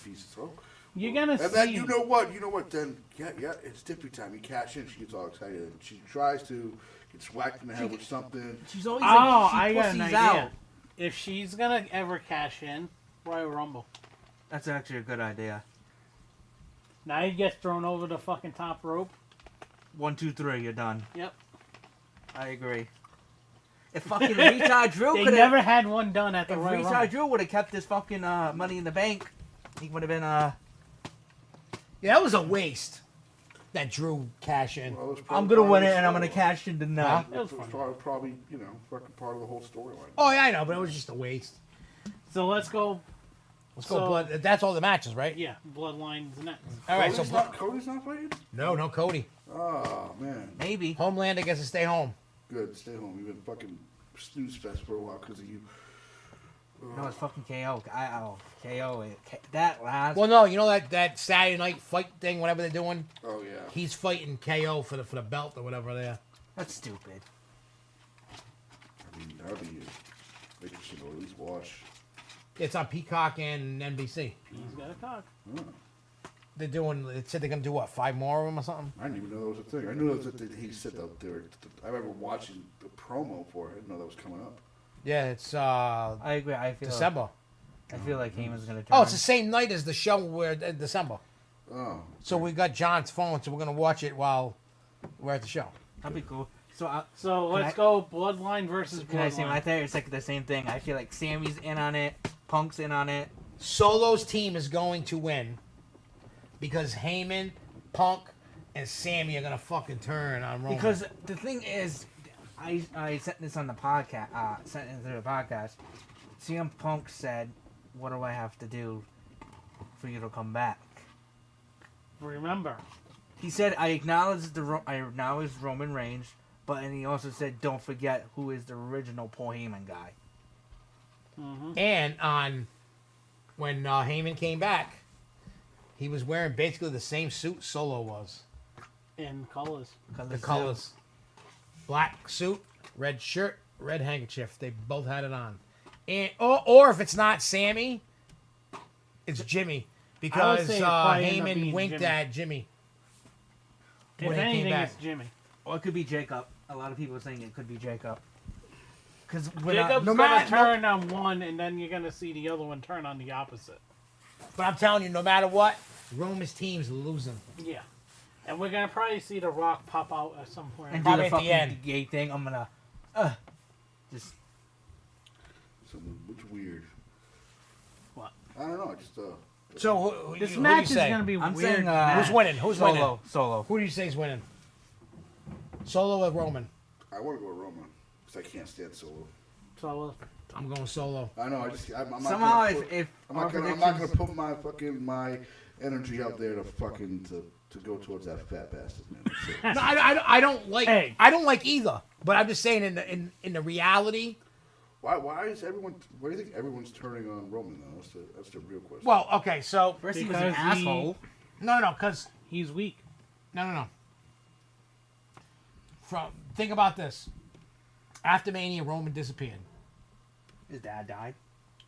[SPEAKER 4] pieces. Oh.
[SPEAKER 2] You're gonna
[SPEAKER 4] And
[SPEAKER 2] see.
[SPEAKER 4] then you know what? Then yeah, it's tippy time. You cash in. She gets all excited. And she tries to get whacked in the head with something.
[SPEAKER 3] She's always
[SPEAKER 2] Oh,
[SPEAKER 3] like,
[SPEAKER 2] I
[SPEAKER 3] she
[SPEAKER 2] got an
[SPEAKER 3] pussies
[SPEAKER 2] idea.
[SPEAKER 3] out.
[SPEAKER 2] If she's gonna ever cash in, Royal Rumble.
[SPEAKER 3] That's actually a good idea.
[SPEAKER 2] Now he gets thrown over the fucking top rope.
[SPEAKER 3] 1, 2, 3, you're done.
[SPEAKER 2] Yep.
[SPEAKER 3] I agree. If fucking Retard Drew
[SPEAKER 2] They
[SPEAKER 3] could
[SPEAKER 2] never
[SPEAKER 3] have,
[SPEAKER 2] had one done at the
[SPEAKER 3] if
[SPEAKER 2] Royal
[SPEAKER 3] Retard
[SPEAKER 2] Rumble.
[SPEAKER 3] Drew would have kept his fucking Money in the Bank, he would have been
[SPEAKER 1] Yeah, that was a waste. That Drew cash in.
[SPEAKER 4] Well, it was
[SPEAKER 3] I'm
[SPEAKER 4] probably
[SPEAKER 3] gonna
[SPEAKER 4] part
[SPEAKER 3] win
[SPEAKER 4] of
[SPEAKER 3] it
[SPEAKER 4] the
[SPEAKER 3] and I'm gonna
[SPEAKER 4] storyline.
[SPEAKER 3] cash in tonight.
[SPEAKER 2] It was
[SPEAKER 4] It was
[SPEAKER 2] fun.
[SPEAKER 4] probably fucking part of the whole storyline.
[SPEAKER 1] Oh yeah, I know, but it was just a waste.
[SPEAKER 2] So let's go.
[SPEAKER 1] Let's go.
[SPEAKER 2] So-
[SPEAKER 1] Blood. That's all the matches, right?
[SPEAKER 2] Yeah, Bloodlines next.
[SPEAKER 1] All right. So
[SPEAKER 4] Cody's not fighting.
[SPEAKER 1] no Cody.
[SPEAKER 4] Oh man,
[SPEAKER 3] Maybe.
[SPEAKER 1] Homelander gets to stay home.
[SPEAKER 4] good. Stay home. You've been fucking snooze fest for a while because of you.
[SPEAKER 3] No, it's fucking KO. That last.
[SPEAKER 1] Well, no, you know that Saturday night fight thing, whatever they're doing.
[SPEAKER 4] Oh yeah.
[SPEAKER 1] He's fighting KO for the belt or whatever there.
[SPEAKER 3] That's stupid.
[SPEAKER 4] I mean, that'd be interesting to at least watch.
[SPEAKER 1] It's on Peacock and NBC.
[SPEAKER 2] He's got a cock.
[SPEAKER 1] They're doing. It said they're gonna do what, 5 more of them or something.
[SPEAKER 4] I didn't even know that was a thing. I knew that he said that there. I remember watching the promo for it. I didn't know that was coming up.
[SPEAKER 1] Yeah, it's
[SPEAKER 3] I agree. I feel.
[SPEAKER 1] December.
[SPEAKER 3] I feel like Heyman's gonna. Turn.
[SPEAKER 1] Oh, it's the same night as the show where December.
[SPEAKER 4] Oh.
[SPEAKER 1] So we got John's phone, so we're gonna watch it while we're at the show.
[SPEAKER 3] That'd be cool. So
[SPEAKER 2] Let's go Bloodline versus
[SPEAKER 3] Can I say my
[SPEAKER 2] Bloodline.
[SPEAKER 3] thing? It's like the same thing. I feel like Sammy's in on it. Punk's in on it.
[SPEAKER 1] Solo's team is going to win because Heyman, Punk, and Sammy are gonna fucking turn on Roman.
[SPEAKER 3] Because the thing is, I sent this on the podcast. Sent it through the podcast. CM Punk said, "What do I have to do for you to come back?"
[SPEAKER 2] Remember,
[SPEAKER 3] He said, "I acknowledge Roman Reigns, but," and he also said, "Don't forget who is the original Paul Heyman guy."
[SPEAKER 1] and on when Heyman came back, he was wearing basically the same suit Solo was.
[SPEAKER 2] in colors.
[SPEAKER 1] The colors. Black suit, red shirt, red handkerchief. They both had it on. And or if it's not Sammy, it's Jimmy. Because
[SPEAKER 2] say it probably ended up
[SPEAKER 1] Heyman
[SPEAKER 2] being
[SPEAKER 1] winked
[SPEAKER 2] Jimmy.
[SPEAKER 1] at Jimmy.
[SPEAKER 2] If
[SPEAKER 1] when he came
[SPEAKER 2] anything,
[SPEAKER 1] back.
[SPEAKER 2] it's Jimmy.
[SPEAKER 3] Or it could be Jacob. A lot of people are saying it could be Jacob. Because
[SPEAKER 2] Jacob's
[SPEAKER 1] no
[SPEAKER 2] gonna
[SPEAKER 1] matter-
[SPEAKER 2] turn on one, and then you're gonna see the other one turn on the opposite.
[SPEAKER 1] But I'm telling you, no matter what, Roman's team's losing.
[SPEAKER 2] Yeah, and we're gonna probably see The Rock pop out at some point.
[SPEAKER 3] and do
[SPEAKER 1] Probably
[SPEAKER 3] the
[SPEAKER 1] at the
[SPEAKER 3] fucking
[SPEAKER 1] end.
[SPEAKER 3] gay thing, I'm gonna just
[SPEAKER 4] It's weird.
[SPEAKER 2] What?
[SPEAKER 4] I don't know. Just
[SPEAKER 1] So
[SPEAKER 2] This
[SPEAKER 1] who do
[SPEAKER 2] match
[SPEAKER 1] you
[SPEAKER 2] is
[SPEAKER 1] say?
[SPEAKER 2] gonna be
[SPEAKER 3] I'm
[SPEAKER 2] weird.
[SPEAKER 3] saying,
[SPEAKER 1] Who's winning? Who's winning?
[SPEAKER 3] Solo.
[SPEAKER 1] Who do you say is winning? Solo or Roman?
[SPEAKER 4] I want to go with Roman because I can't stand Solo.
[SPEAKER 2] So
[SPEAKER 1] I'm going Solo.
[SPEAKER 4] I know. I'm not
[SPEAKER 3] Somehow,
[SPEAKER 4] gonna put,
[SPEAKER 3] if
[SPEAKER 4] I'm
[SPEAKER 3] our
[SPEAKER 4] not gonna
[SPEAKER 3] predictions-
[SPEAKER 4] put my energy out there to go towards that fat bastard, man. That's it.
[SPEAKER 1] No, I don't like.
[SPEAKER 2] Hey.
[SPEAKER 1] I don't like either. But I'm just saying, in the reality.
[SPEAKER 4] Why is everyone? Why do you think everyone's turning on Roman though? That's the real question.
[SPEAKER 1] Well, okay, so
[SPEAKER 3] First he was an
[SPEAKER 2] Because he-
[SPEAKER 3] asshole.
[SPEAKER 1] no, because
[SPEAKER 2] he's weak.
[SPEAKER 1] no. Think about this. After Mania, Roman disappeared.
[SPEAKER 3] His dad died.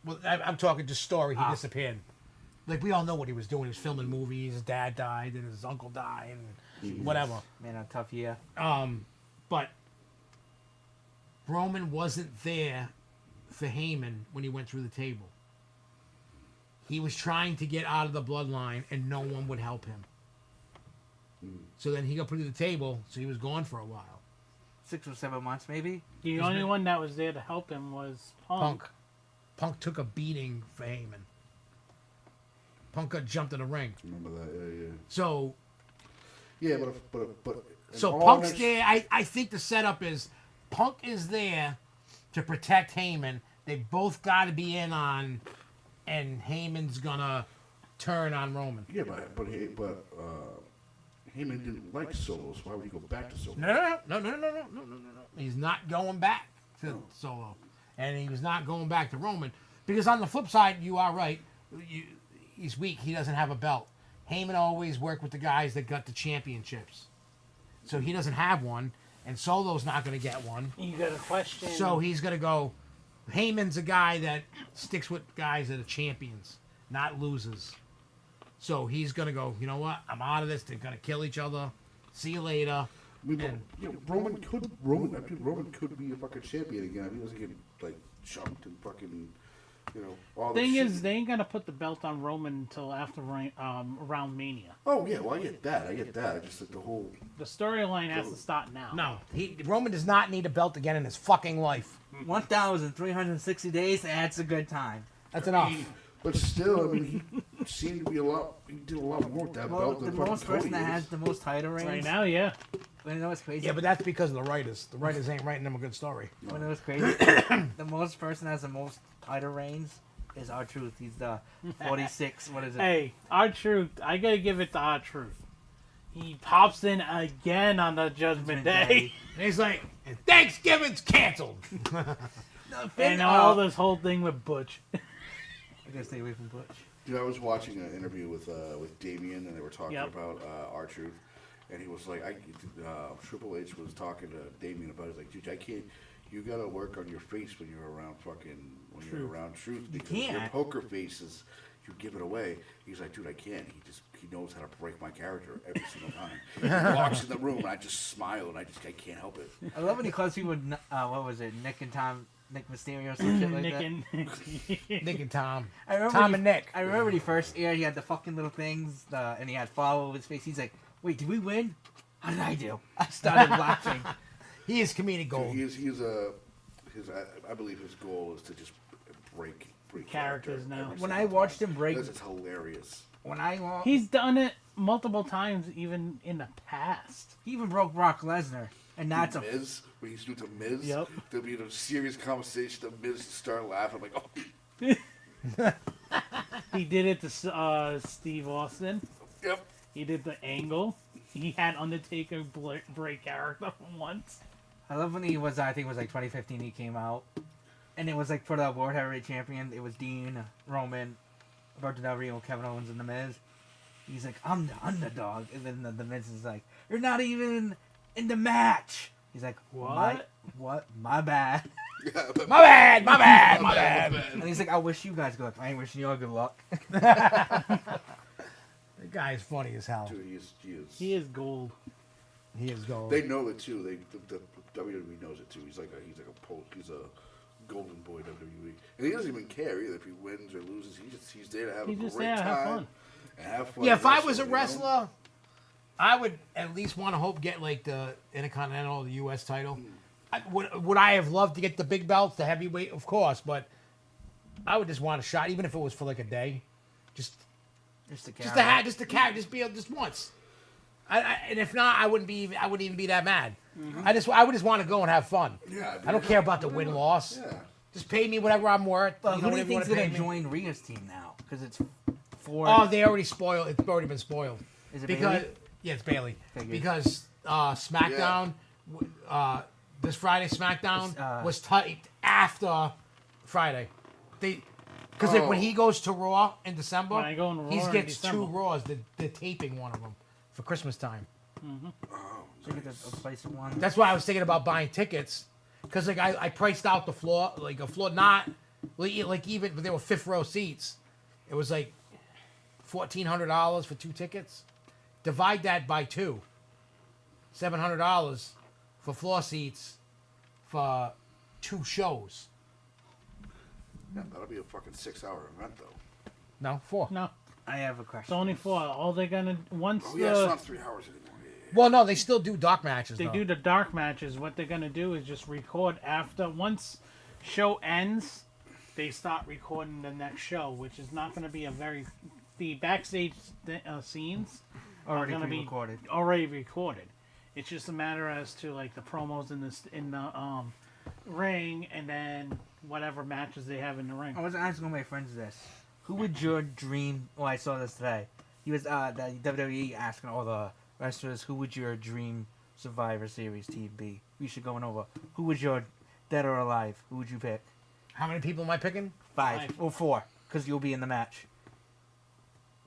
[SPEAKER 1] Well, I'm talking just story. He disappeared. Like we all know what he was doing. He was filming movies. His dad died, and his uncle died, and whatever.
[SPEAKER 3] Man, a tough year.
[SPEAKER 1] But Roman wasn't there for Heyman when he went through the table. He was trying to get out of the bloodline, and no one would help him. So then he got put to the table, so he was gone for a while.
[SPEAKER 3] 6 or 7 months, maybe.
[SPEAKER 2] The only one that was there to help him was Punk.
[SPEAKER 1] Punk. Punk took a beating for Heyman. Punk got jumped in the ring.
[SPEAKER 4] Remember that? Yeah, yeah.
[SPEAKER 1] So
[SPEAKER 4] Yeah, but.
[SPEAKER 1] So
[SPEAKER 4] all
[SPEAKER 1] Punk's
[SPEAKER 4] next-
[SPEAKER 1] there. I think the setup is Punk is there to protect Heyman. They both got to be in on, and Heyman's gonna turn on Roman.
[SPEAKER 4] Yeah, but Heyman didn't like Solo, so why would he go back to Solo?
[SPEAKER 1] No. He's not going back to Solo, and he was not going back to Roman because on the flip side, you are right. He's weak. He doesn't have a belt. Heyman always worked with the guys that got the championships, so he doesn't have one, and Solo's not going to get one.
[SPEAKER 2] You got a question?
[SPEAKER 1] So he's going to go. Heyman's a guy that sticks with guys that are champions, not losers. So he's going to go, you know what? I'm out of this. They're going to kill each other. See you later.
[SPEAKER 4] I mean,
[SPEAKER 1] And-
[SPEAKER 4] Roman could be a fucking champion again. I mean, he doesn't get like chunked and fucking, all this
[SPEAKER 2] Thing
[SPEAKER 4] shit.
[SPEAKER 2] is, they ain't gonna put the belt on Roman until after around Mania.
[SPEAKER 4] Oh yeah, well I get that. I just like the whole.
[SPEAKER 2] The storyline has to start now.
[SPEAKER 1] No, Roman does not need a belt again in his fucking life.
[SPEAKER 3] 1,360 days, that's a good time.
[SPEAKER 1] That's enough.
[SPEAKER 4] But still, I mean, he seemed to be He did a lot more with that
[SPEAKER 3] Well,
[SPEAKER 4] belt
[SPEAKER 3] the
[SPEAKER 4] than fucking
[SPEAKER 3] most person
[SPEAKER 4] Cody
[SPEAKER 3] that has
[SPEAKER 4] is.
[SPEAKER 3] the most title reigns.
[SPEAKER 2] Right now, yeah.
[SPEAKER 3] You know what's crazy?
[SPEAKER 1] Yeah, but that's because of the writers. The writers ain't writing them a good story.
[SPEAKER 3] When it was crazy, the most person that has the most title reigns is R-Truth. He's the 46. What is it?
[SPEAKER 2] Hey, R-Truth, I gotta give it to R-Truth. He pops in again on the Judgment Day.
[SPEAKER 1] And he's like, Thanksgiving's canceled.
[SPEAKER 2] And all this whole thing with Butch.
[SPEAKER 3] I gotta stay away from Butch.
[SPEAKER 4] Dude, I was watching an interview with Damien, and they were talking
[SPEAKER 2] Yep.
[SPEAKER 4] about R-Truth, and he was like, Triple H was talking to Damien about it. He's like, dude, I can't. You gotta work on your face when you're around you're around Truth because your
[SPEAKER 3] can't.
[SPEAKER 4] poker faces, you give it away. He's like, dude, I can't. He knows how to break my character every single time. He walks in the room, and I just smile, and I can't help it.
[SPEAKER 3] I love when he calls people, what was it, Nick Mysterio or some shit like
[SPEAKER 2] Nick
[SPEAKER 3] that.
[SPEAKER 2] and
[SPEAKER 1] Nick and Tom.
[SPEAKER 3] I remember
[SPEAKER 1] Tom
[SPEAKER 3] when
[SPEAKER 1] and Nick.
[SPEAKER 3] I remember when he first aired, he had the fucking little things, and he had follow over his face. He's like, wait, did we win? How did I do? I started laughing.
[SPEAKER 1] He is comedic gold.
[SPEAKER 4] I believe his goal is to just break
[SPEAKER 2] Characters
[SPEAKER 4] character
[SPEAKER 2] now.
[SPEAKER 4] every
[SPEAKER 3] When
[SPEAKER 4] single
[SPEAKER 3] I watched
[SPEAKER 4] time.
[SPEAKER 3] him break-
[SPEAKER 4] This is hilarious.
[SPEAKER 3] When I
[SPEAKER 2] He's done it multiple times, even in the past.
[SPEAKER 3] he even broke Brock Lesnar, and that's a
[SPEAKER 4] Miz, when he's doing the Miz,
[SPEAKER 2] Yep.
[SPEAKER 4] there'll be a serious conversation. The Miz start laughing like, oh,
[SPEAKER 2] He did it to Steve Austin.
[SPEAKER 4] yep.
[SPEAKER 2] He did the angle. He had Undertaker break character once.
[SPEAKER 3] I love when he was, I think it was like 2015 he came out. And it was like for the World Heavyweight Champion, it was Dean, Roman, Alberto Del Rio, Kevin Owens, and The Miz. He's like, I'm the underdog. And then the Miz is like, you're not even in the match. He's like,
[SPEAKER 2] What?
[SPEAKER 3] What? My bad.
[SPEAKER 4] Yeah, but
[SPEAKER 1] My bad.
[SPEAKER 3] And he's like, I wish you guys good luck. I ain't wishing you all good luck.
[SPEAKER 1] The guy is funny as hell.
[SPEAKER 4] dude, he is.
[SPEAKER 2] He is gold.
[SPEAKER 1] He is gold.
[SPEAKER 4] They know it too. The WWE knows it too. He's like a golden boy WWE, and he doesn't even care either if he wins or loses. He's there to have
[SPEAKER 2] He's
[SPEAKER 4] a
[SPEAKER 2] just
[SPEAKER 4] great
[SPEAKER 2] there to
[SPEAKER 4] time
[SPEAKER 2] have fun.
[SPEAKER 4] and have fun.
[SPEAKER 1] Yeah, if I was a
[SPEAKER 4] you know?
[SPEAKER 1] wrestler, I would at least want to hope get like the Intercontinental or the U.S. title. Would I have loved to get the big belts, the heavyweight, of course, but I would just want a shot, even if it was for like a day, just to carry, just be able just once. And if not, I wouldn't even be that mad. I would just want to go and have fun.
[SPEAKER 4] Yeah,
[SPEAKER 1] I don't care about the win loss.
[SPEAKER 4] Yeah.
[SPEAKER 1] Just pay me whatever I'm worth.
[SPEAKER 3] But
[SPEAKER 1] you
[SPEAKER 3] who
[SPEAKER 1] know,
[SPEAKER 3] do you
[SPEAKER 1] whatever
[SPEAKER 3] think's
[SPEAKER 1] wanna
[SPEAKER 3] going
[SPEAKER 1] pay
[SPEAKER 3] to
[SPEAKER 1] me.
[SPEAKER 3] join Rhea's team now? Because it's four.
[SPEAKER 1] Oh, they already spoiled. It's already been spoiled.
[SPEAKER 3] Is it
[SPEAKER 1] Because
[SPEAKER 3] Bayley?
[SPEAKER 1] yeah, it's Bailey.
[SPEAKER 3] Figured.
[SPEAKER 1] Because SmackDown, this Friday SmackDown
[SPEAKER 3] It's,
[SPEAKER 1] was typed after Friday. Because like when he goes to Raw in December,
[SPEAKER 2] When I go on Raw
[SPEAKER 1] he
[SPEAKER 2] in
[SPEAKER 1] gets
[SPEAKER 2] December.
[SPEAKER 1] 2 Raws. They're taping one of them for Christmas time.
[SPEAKER 3] So you get a place of one.
[SPEAKER 1] That's why I was thinking about buying tickets. Because like I priced out the floor, like a floor, not like even, but they were 5th row seats. It was like $1,400 for 2 tickets. Divide that by 2. $700 for floor seats for 2 shows.
[SPEAKER 4] Yeah, that'll be a fucking 6-hour event though.
[SPEAKER 1] No, 4.
[SPEAKER 2] No,
[SPEAKER 3] I have a
[SPEAKER 2] it's
[SPEAKER 3] question.
[SPEAKER 2] only 4. All they're gonna once
[SPEAKER 4] Oh yeah, it's
[SPEAKER 2] the
[SPEAKER 4] not 3 hours anymore. Yeah.
[SPEAKER 1] Well, no, they still do dark matches.
[SPEAKER 2] they
[SPEAKER 1] though.
[SPEAKER 2] do the dark matches, what they're gonna do is just record after once show ends. they start recording the next show, which is not going to be the backstage scenes
[SPEAKER 3] Already
[SPEAKER 2] are going to be
[SPEAKER 3] pre-recorded.
[SPEAKER 2] already recorded. It's just a matter as to like the promos in the ring, and then whatever matches they have in the ring.
[SPEAKER 3] I was asking one of my friends this. Who would your dream... Oh, I saw this today. He was, the WWE asking all the wrestlers, who would your dream Survivor Series team be? We should go over. Who would your dead or alive? Who would you pick?
[SPEAKER 1] How many people am I picking?
[SPEAKER 3] 5 or 4, because you'll be in the match.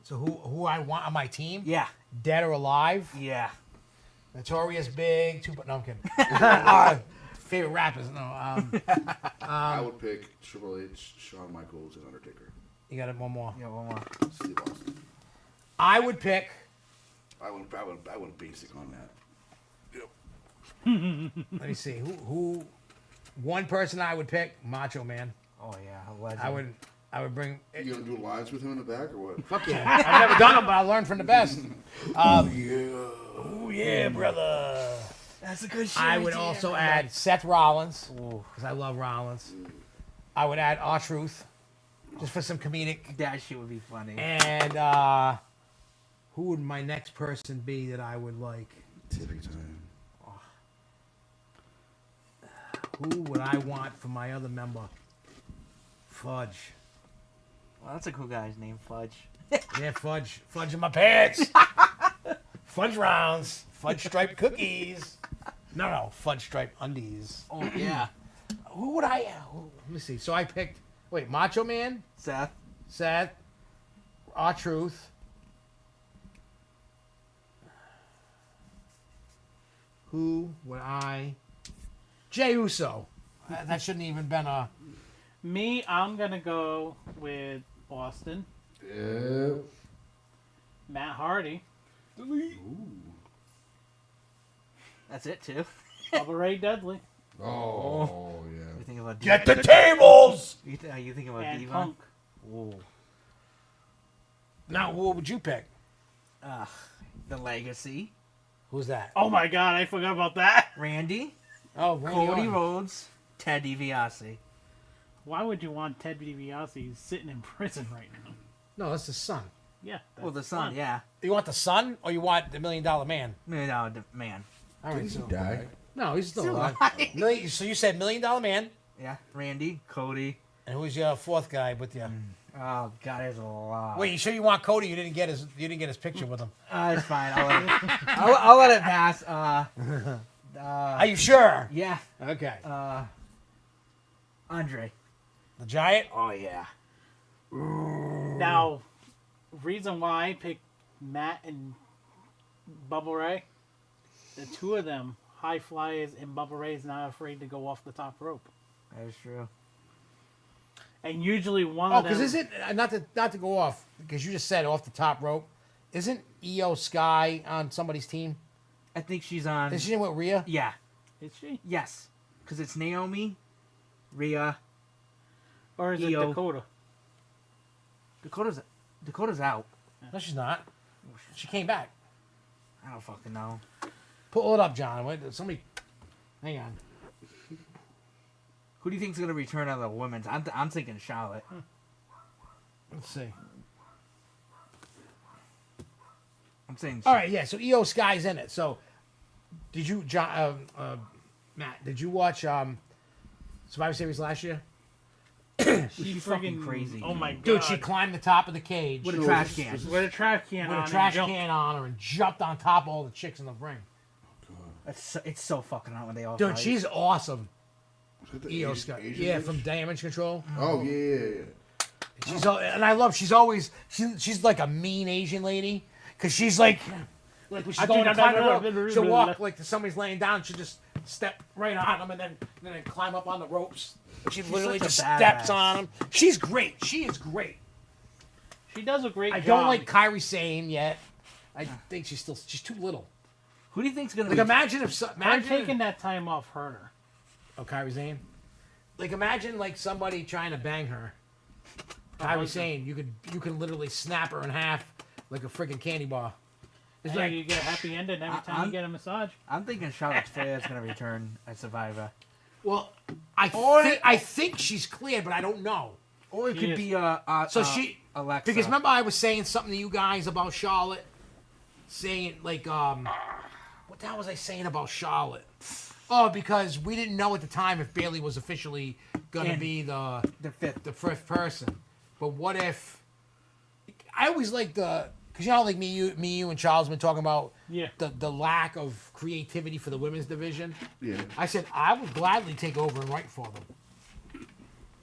[SPEAKER 1] So who I want on my team?
[SPEAKER 3] Yeah.
[SPEAKER 1] Dead or alive?
[SPEAKER 3] Yeah.
[SPEAKER 1] Notorious Big. No, I'm kidding. Favorite rappers? No.
[SPEAKER 4] I would pick Triple H, Shawn Michaels, and Undertaker.
[SPEAKER 1] You got it. One more.
[SPEAKER 3] Yeah, one more.
[SPEAKER 4] Steve Austin.
[SPEAKER 1] I would pick.
[SPEAKER 4] I went basic on that. Yep.
[SPEAKER 1] Let me see. Who? One person I would pick. Macho Man.
[SPEAKER 3] Oh, yeah. A legend.
[SPEAKER 1] I would bring.
[SPEAKER 4] You gonna do lines with him in the back or what?
[SPEAKER 1] Fuck yeah! I've never done them, but I learned from the best.
[SPEAKER 4] Yeah.
[SPEAKER 1] Oh yeah, brother.
[SPEAKER 3] That's a good shit.
[SPEAKER 1] I would also add Seth Rollins
[SPEAKER 3] Ooh,
[SPEAKER 1] because I love Rollins. I would add R-Truth just for some comedic.
[SPEAKER 3] that shit would be funny.
[SPEAKER 1] And who would my next person be that I would like?
[SPEAKER 4] Tipping time.
[SPEAKER 1] Who would I want for my other member? Fudge.
[SPEAKER 3] Well, that's a cool guy's name, Fudge.
[SPEAKER 1] Yeah, Fudge. Fudge in my pants. Fudge rounds. Fudge striped cookies. No, Fudge striped undies.
[SPEAKER 3] Oh, yeah.
[SPEAKER 1] Who would I? Let me see. So I picked. Wait, Macho Man, Seth, R-Truth. Who would I? Jey Uso. That shouldn't even been a.
[SPEAKER 2] Me, I'm gonna go with Austin,
[SPEAKER 4] Yeah.
[SPEAKER 2] Matt Hardy,
[SPEAKER 3] That's it, too.
[SPEAKER 2] Bubba Ray Dudley,
[SPEAKER 4] Oh, yeah.
[SPEAKER 3] You think about
[SPEAKER 1] Get the tables.
[SPEAKER 3] You thinking about
[SPEAKER 2] and
[SPEAKER 3] Diva?
[SPEAKER 2] Punk.
[SPEAKER 3] Ooh.
[SPEAKER 1] Now, what would you pick?
[SPEAKER 3] The Legacy.
[SPEAKER 1] Who's that?
[SPEAKER 2] Oh my God, I forgot about that.
[SPEAKER 3] Randy.
[SPEAKER 1] Oh, Randy
[SPEAKER 3] Cody
[SPEAKER 1] Orton.
[SPEAKER 3] Rhodes. Ted DiBiase.
[SPEAKER 2] Why would you want Ted DiBiase? He's sitting in prison right now.
[SPEAKER 1] No, that's the son.
[SPEAKER 2] Yeah.
[SPEAKER 3] Well, the
[SPEAKER 2] that's
[SPEAKER 3] son,
[SPEAKER 2] fun.
[SPEAKER 3] yeah.
[SPEAKER 1] You want the son, or you want the $1 Million Man?
[SPEAKER 3] No, man.
[SPEAKER 1] All right,
[SPEAKER 4] Did he
[SPEAKER 1] so
[SPEAKER 4] die?
[SPEAKER 1] no, he's still
[SPEAKER 3] Still
[SPEAKER 1] alive.
[SPEAKER 3] alive.
[SPEAKER 1] So you said $1 Million Man,
[SPEAKER 3] Yeah. Randy. Cody.
[SPEAKER 1] and who's your fourth guy with you?
[SPEAKER 3] Oh, God, there's a lot.
[SPEAKER 1] Wait, you sure you want Cody? You didn't get his picture with him.
[SPEAKER 3] It's fine. I'll let it pass.
[SPEAKER 1] Are you sure?
[SPEAKER 3] Yeah.
[SPEAKER 1] Okay.
[SPEAKER 3] Andre.
[SPEAKER 1] The Giant.
[SPEAKER 3] Oh, yeah.
[SPEAKER 2] Now, reason why I picked Matt and Bubba Ray, the two of them, high flyers, and Bubba Ray's not afraid to go off the top rope.
[SPEAKER 3] That is true.
[SPEAKER 2] And usually one
[SPEAKER 1] Oh,
[SPEAKER 2] of them.
[SPEAKER 1] because isn't not to go off because you just said off the top rope. Isn't Io Sky on somebody's team?
[SPEAKER 3] I think she's on.
[SPEAKER 1] Is she in with Rhea?
[SPEAKER 3] Yeah.
[SPEAKER 2] Is she?
[SPEAKER 3] Yes. Because it's Naomi, Rhea.
[SPEAKER 2] Or is it
[SPEAKER 3] Io.
[SPEAKER 2] Dakota?
[SPEAKER 3] Dakota's out.
[SPEAKER 1] No, she's not. She came back.
[SPEAKER 3] I don't fucking know.
[SPEAKER 1] Pull it up, John. Wait, somebody. Hang on.
[SPEAKER 3] Who do you think's gonna return on the women's? I'm thinking Charlotte.
[SPEAKER 1] Let's see.
[SPEAKER 3] I'm saying.
[SPEAKER 1] All right, yeah. So Io Sky's in it. So, did you, John, Matt? Did you watch Survivor Series last year?
[SPEAKER 3] She's fucking crazy.
[SPEAKER 2] Oh my god.
[SPEAKER 1] Dude, she climbed the top of the cage
[SPEAKER 3] With a
[SPEAKER 1] with
[SPEAKER 3] trash can.
[SPEAKER 2] With a trash can on.
[SPEAKER 1] a
[SPEAKER 2] and
[SPEAKER 1] trash
[SPEAKER 2] jumped.
[SPEAKER 1] can on her and jumped on top of all the chicks in the ring.
[SPEAKER 3] It's so fucking hot when they all
[SPEAKER 1] Dude,
[SPEAKER 3] fight.
[SPEAKER 1] she's awesome.
[SPEAKER 4] Was that the
[SPEAKER 1] Io
[SPEAKER 4] Asian-
[SPEAKER 1] Sky.
[SPEAKER 4] Asian
[SPEAKER 1] Yeah,
[SPEAKER 4] bitch?
[SPEAKER 1] from Damage Control.
[SPEAKER 4] Oh, yeah.
[SPEAKER 1] She's and I love. She's always she's like a mean Asian lady because she's like when she's going to climb the rope, she'll walk like somebody's laying down. She'll just step right on them and then climb up on the ropes. She literally
[SPEAKER 3] such a
[SPEAKER 1] just
[SPEAKER 3] badass.
[SPEAKER 1] steps on them. She's great. She is great.
[SPEAKER 2] She does a great
[SPEAKER 1] I
[SPEAKER 2] job.
[SPEAKER 1] don't like Kairi Sane yet. I think she's too little.
[SPEAKER 3] Who do you think's gonna
[SPEAKER 1] Like
[SPEAKER 3] be?
[SPEAKER 1] imagine if
[SPEAKER 2] I'm
[SPEAKER 1] imagine
[SPEAKER 2] taking that time off hurt her.
[SPEAKER 1] oh Kairi Sane. Like imagine like somebody trying to bang her. Kairi Sane, you can literally snap her in half like a freaking candy bar. It's
[SPEAKER 2] Hey,
[SPEAKER 1] like
[SPEAKER 2] you get a happy ending every time
[SPEAKER 3] I'm-
[SPEAKER 2] you get a massage.
[SPEAKER 3] I'm thinking Charlotte Flair's gonna return as Survivor.
[SPEAKER 1] well, I think she's cleared, but I don't know.
[SPEAKER 3] Or it
[SPEAKER 2] She
[SPEAKER 3] could
[SPEAKER 2] is.
[SPEAKER 3] be Alexa.
[SPEAKER 1] Because remember I was saying something to you guys about Charlotte, saying like what the hell was I saying about Charlotte? Oh, because we didn't know at the time if Bailey was officially gonna be the fifth person. But what if? I always like because you know, like me, you, and Charles been talking about the lack of creativity for the women's division.
[SPEAKER 4] Yeah.
[SPEAKER 1] I said I would gladly take over and write for them.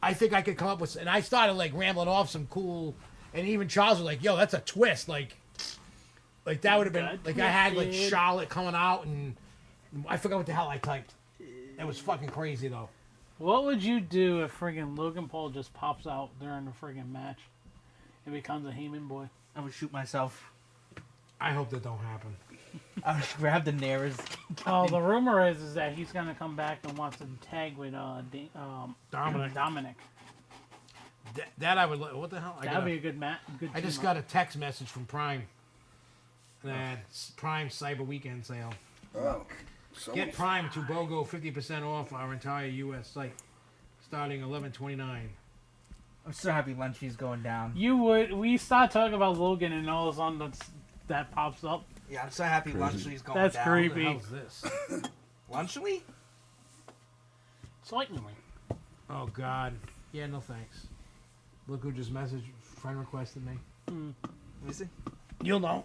[SPEAKER 1] I think I could come up with, and I started like rambling off some cool, and even Charles was like, "Yo, that's a twist." Like that would have been like I had like Charlotte coming out, and I forgot what the hell I typed. It was fucking crazy though.
[SPEAKER 2] What would you do if friggin' Logan Paul just pops out during the friggin' match and becomes a Heyman boy?
[SPEAKER 3] I would shoot myself.
[SPEAKER 1] I hope that don't happen.
[SPEAKER 3] I would grab the Nares.
[SPEAKER 2] Oh, the rumor is that he's gonna come back and wants to tag with Dominic.
[SPEAKER 1] That I would. What the hell?
[SPEAKER 2] That'd be a good match.
[SPEAKER 1] I just got a text message from Prime. That Prime Cyber Weekend sale.
[SPEAKER 4] Oh.
[SPEAKER 1] Get Prime to BOGO 50% off our entire U.S. site, starting 11/29.
[SPEAKER 3] I'm so happy Lunchy's going down.
[SPEAKER 2] We start talking about Logan and all of a sudden that pops up.
[SPEAKER 3] Yeah, I'm so happy Lunchy's going
[SPEAKER 2] That's
[SPEAKER 3] down.
[SPEAKER 2] creepy.
[SPEAKER 1] What the hell is this?
[SPEAKER 3] Lunchy?
[SPEAKER 2] Slightly.
[SPEAKER 1] Oh God. Yeah, no thanks. Look who just messaged. Friend requested me.
[SPEAKER 3] Let me see.
[SPEAKER 1] You'll know.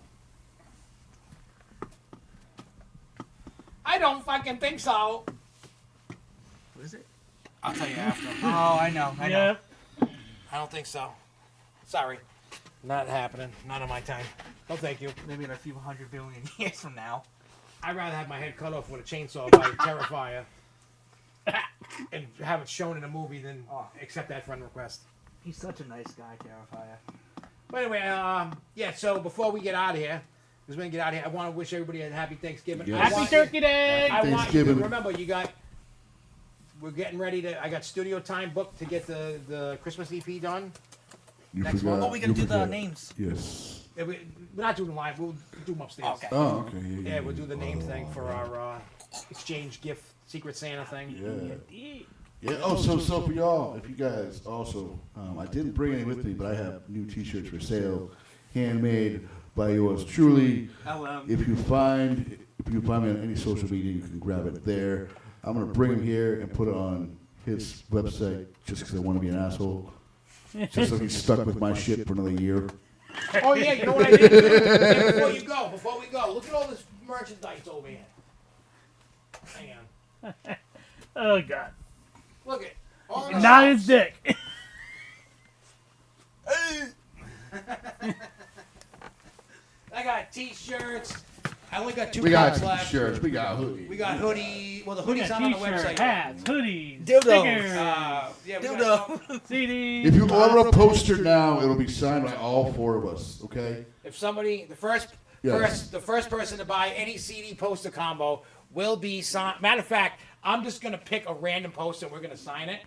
[SPEAKER 1] I don't fucking think so.
[SPEAKER 3] What is it?
[SPEAKER 1] I'll tell you after.
[SPEAKER 3] Oh, I know.
[SPEAKER 2] Yep.
[SPEAKER 1] I don't think so. Sorry. Not happening. Not on my time. No, thank you.
[SPEAKER 3] Maybe in a few 100 billion years from now.
[SPEAKER 1] I'd rather have my head cut off with a chainsaw by Terrifier and have it shown in a movie than accept that friend request.
[SPEAKER 3] He's such a nice guy, Terrifier.
[SPEAKER 1] But anyway, yeah, so before we get out of here, because we're going to get out of here, I want to wish everybody a happy Thanksgiving.
[SPEAKER 4] Yes.
[SPEAKER 2] Happy Turkey Day!
[SPEAKER 1] I want you to
[SPEAKER 4] Thanksgiving.
[SPEAKER 1] remember, we're getting ready to, I got studio time booked to get the Christmas EP done.
[SPEAKER 4] You
[SPEAKER 1] Next
[SPEAKER 4] forgot.
[SPEAKER 1] one.
[SPEAKER 3] Oh, we gotta
[SPEAKER 4] you
[SPEAKER 3] do the
[SPEAKER 4] forgot.
[SPEAKER 3] names.
[SPEAKER 4] Yes.
[SPEAKER 1] Yeah, we're not doing them live, we'll do them upstairs.
[SPEAKER 3] Okay.
[SPEAKER 4] Oh, okay.
[SPEAKER 1] Yeah, we'll do the name thing for our exchange gift Secret Santa thing.
[SPEAKER 4] Yeah. Yeah. Oh, so for y'all, if you guys also, I didn't bring any with me, but I have new T-shirts for sale, handmade by yours truly. If you find me on any social media, you can grab it there. I'm gonna bring him here and put it on his website just because I want to be an asshole. Just so he's stuck with my shit for another year.
[SPEAKER 1] Oh yeah, you know what I did? Yeah, before we go, look at all this merchandise over here. Hang on.
[SPEAKER 2] Oh God.
[SPEAKER 1] Look at all the
[SPEAKER 2] Not his dick.
[SPEAKER 1] I got T-shirts. I only got two
[SPEAKER 4] We got
[SPEAKER 1] cards left.
[SPEAKER 4] T-shirts. We got hoodies.
[SPEAKER 1] We got hoodie. Well, the
[SPEAKER 2] We
[SPEAKER 1] hoodie's
[SPEAKER 2] got
[SPEAKER 1] not on the
[SPEAKER 2] t-shirts,
[SPEAKER 1] website.
[SPEAKER 2] hats, hoodies,
[SPEAKER 3] Dildos.
[SPEAKER 2] stickers,
[SPEAKER 1] Yeah, we got
[SPEAKER 3] Dildo.
[SPEAKER 2] CDs.
[SPEAKER 4] If you order a poster now, it'll be signed by all four of us. Okay.
[SPEAKER 1] If somebody, the first person to buy any CD poster combo will be signed. Matter of fact, I'm just gonna pick a random poster and we're gonna sign it,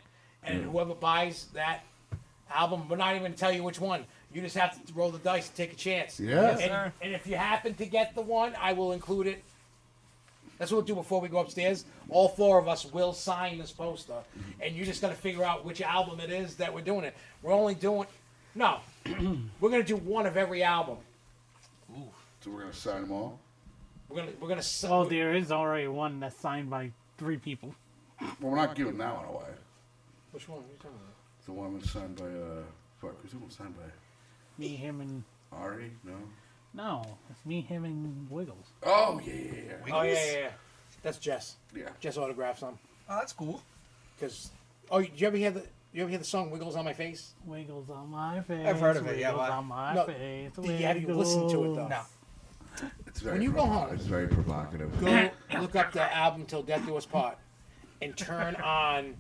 [SPEAKER 1] and whoever buys that album, we're not even gonna tell you which one. You just have to roll the dice and take a chance.
[SPEAKER 4] Yeah.
[SPEAKER 1] And if you happen to get the one, I will include it. That's what we'll do before we go upstairs. All four of us will sign this poster, and you're just gonna figure out which album it is that we're doing it. We're only doing, no, we're gonna do one of every album.
[SPEAKER 4] So we're gonna sign them all.
[SPEAKER 1] We're gonna.
[SPEAKER 2] Oh, there is already one that's signed by 3 people.
[SPEAKER 4] Well, we're not giving that one away.
[SPEAKER 1] Which one? What are you talking about?
[SPEAKER 4] The one that's signed by fuck. Who's the one signed by?
[SPEAKER 2] Me, him, and
[SPEAKER 4] Ari? No.
[SPEAKER 2] no, it's me, him, and Wiggles.
[SPEAKER 4] Oh yeah.
[SPEAKER 1] Oh yeah. That's Jess.
[SPEAKER 4] Yeah.
[SPEAKER 1] Jess autographed some.
[SPEAKER 3] Oh, that's cool.
[SPEAKER 1] Cause did you ever hear the song "Wiggles on My Face"?
[SPEAKER 2] Wiggles on my face.
[SPEAKER 3] I've heard of it, yeah,
[SPEAKER 2] Wiggles
[SPEAKER 3] but-
[SPEAKER 2] on my
[SPEAKER 1] No,
[SPEAKER 2] face.
[SPEAKER 1] have you listened to it though?
[SPEAKER 3] No.
[SPEAKER 4] It's very
[SPEAKER 1] When you go home-
[SPEAKER 4] it's very provocative.
[SPEAKER 1] Go look up the album "Till Death Do Us Part" and turn on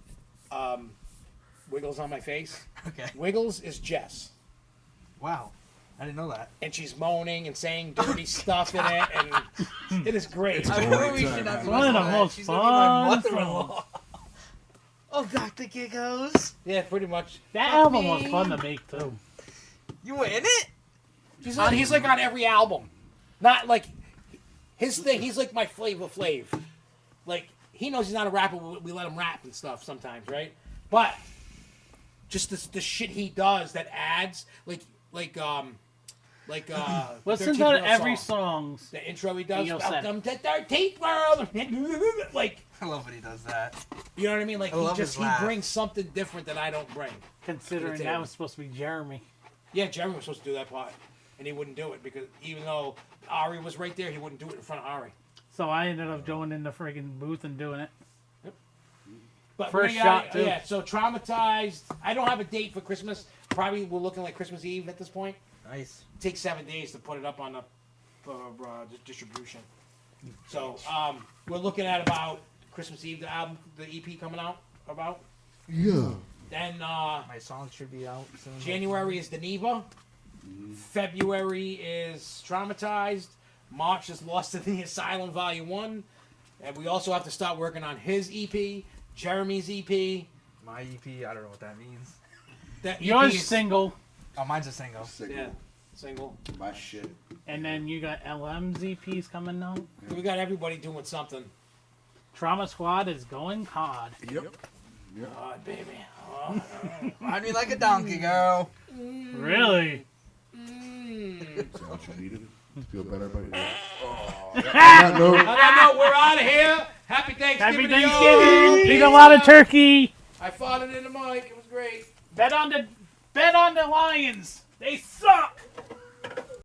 [SPEAKER 1] "Wiggles on My Face."
[SPEAKER 3] Okay.
[SPEAKER 1] Wiggles is Jess,
[SPEAKER 3] Wow. I didn't know that.
[SPEAKER 1] and she's moaning and saying dirty stuff in it, and it is great.
[SPEAKER 3] I know we should have
[SPEAKER 2] One of the most
[SPEAKER 3] She's gonna be my
[SPEAKER 2] fun
[SPEAKER 3] mother-in-law. Oh, Dr. Gigglez.
[SPEAKER 1] Yeah, pretty much.
[SPEAKER 2] That album was fun to make too.
[SPEAKER 3] You were in it?
[SPEAKER 1] He's like on every album. Not like his thing. He's like my Flavor Flav. Like he knows he's not a rapper. We let him rap and stuff sometimes, right? But just the shit he does that adds like
[SPEAKER 2] Listen
[SPEAKER 1] 13th
[SPEAKER 2] to
[SPEAKER 1] World
[SPEAKER 2] every
[SPEAKER 1] song.
[SPEAKER 2] song.
[SPEAKER 1] The intro he does.
[SPEAKER 2] You'll set.
[SPEAKER 1] Welcome to 13th World. Like,
[SPEAKER 3] I love when he does that.
[SPEAKER 1] you know what I mean? Like
[SPEAKER 3] I love his
[SPEAKER 1] he
[SPEAKER 3] laugh.
[SPEAKER 1] brings something different that I don't bring.
[SPEAKER 2] Considering
[SPEAKER 1] It's
[SPEAKER 2] that
[SPEAKER 1] him.
[SPEAKER 2] was supposed to be Jeremy.
[SPEAKER 1] Yeah, Jeremy was supposed to do that part, and he wouldn't do it because even though Ari was right there, he wouldn't do it in front of Ari.
[SPEAKER 2] So I ended up going in the friggin' booth and doing it.
[SPEAKER 1] But
[SPEAKER 2] First
[SPEAKER 1] we got-
[SPEAKER 2] shot, too.
[SPEAKER 1] Yeah, so traumatized. I don't have a date for Christmas. Probably we're looking like Christmas Eve at this point.
[SPEAKER 3] Nice.
[SPEAKER 1] It takes 7 days to put it up on the distribution. So we're looking at about Christmas Eve, the album, the EP coming out about.
[SPEAKER 4] Yeah.
[SPEAKER 1] Then
[SPEAKER 3] My song should be out soon.
[SPEAKER 1] January is Deneva. February is Traumatized. March is Lost in the Asylum Volume 1. And we also have to start working on his EP, Jeremy's EP.
[SPEAKER 3] My EP, I don't know what that means.
[SPEAKER 1] That
[SPEAKER 2] Yours
[SPEAKER 1] EP is-
[SPEAKER 2] single,
[SPEAKER 3] Oh, mine's a single.
[SPEAKER 1] Yeah, single.
[SPEAKER 4] My shit.
[SPEAKER 2] and then you got LM's EPs coming out.
[SPEAKER 1] We got everybody doing something.
[SPEAKER 2] Trauma Squad is going hard.
[SPEAKER 4] Yep.
[SPEAKER 1] Oh, baby. Oh,
[SPEAKER 3] Ride me like a donkey, girl.
[SPEAKER 2] Really?
[SPEAKER 4] Is that what you needed? Feel better about it?
[SPEAKER 1] On that note, we're out of here. Happy Thanksgiving
[SPEAKER 2] Happy
[SPEAKER 1] to y'all.
[SPEAKER 2] Thanksgiving! Eat a lot of turkey.
[SPEAKER 1] I fought it in the mic. It was great.
[SPEAKER 2] Bet on the Lions. They suck.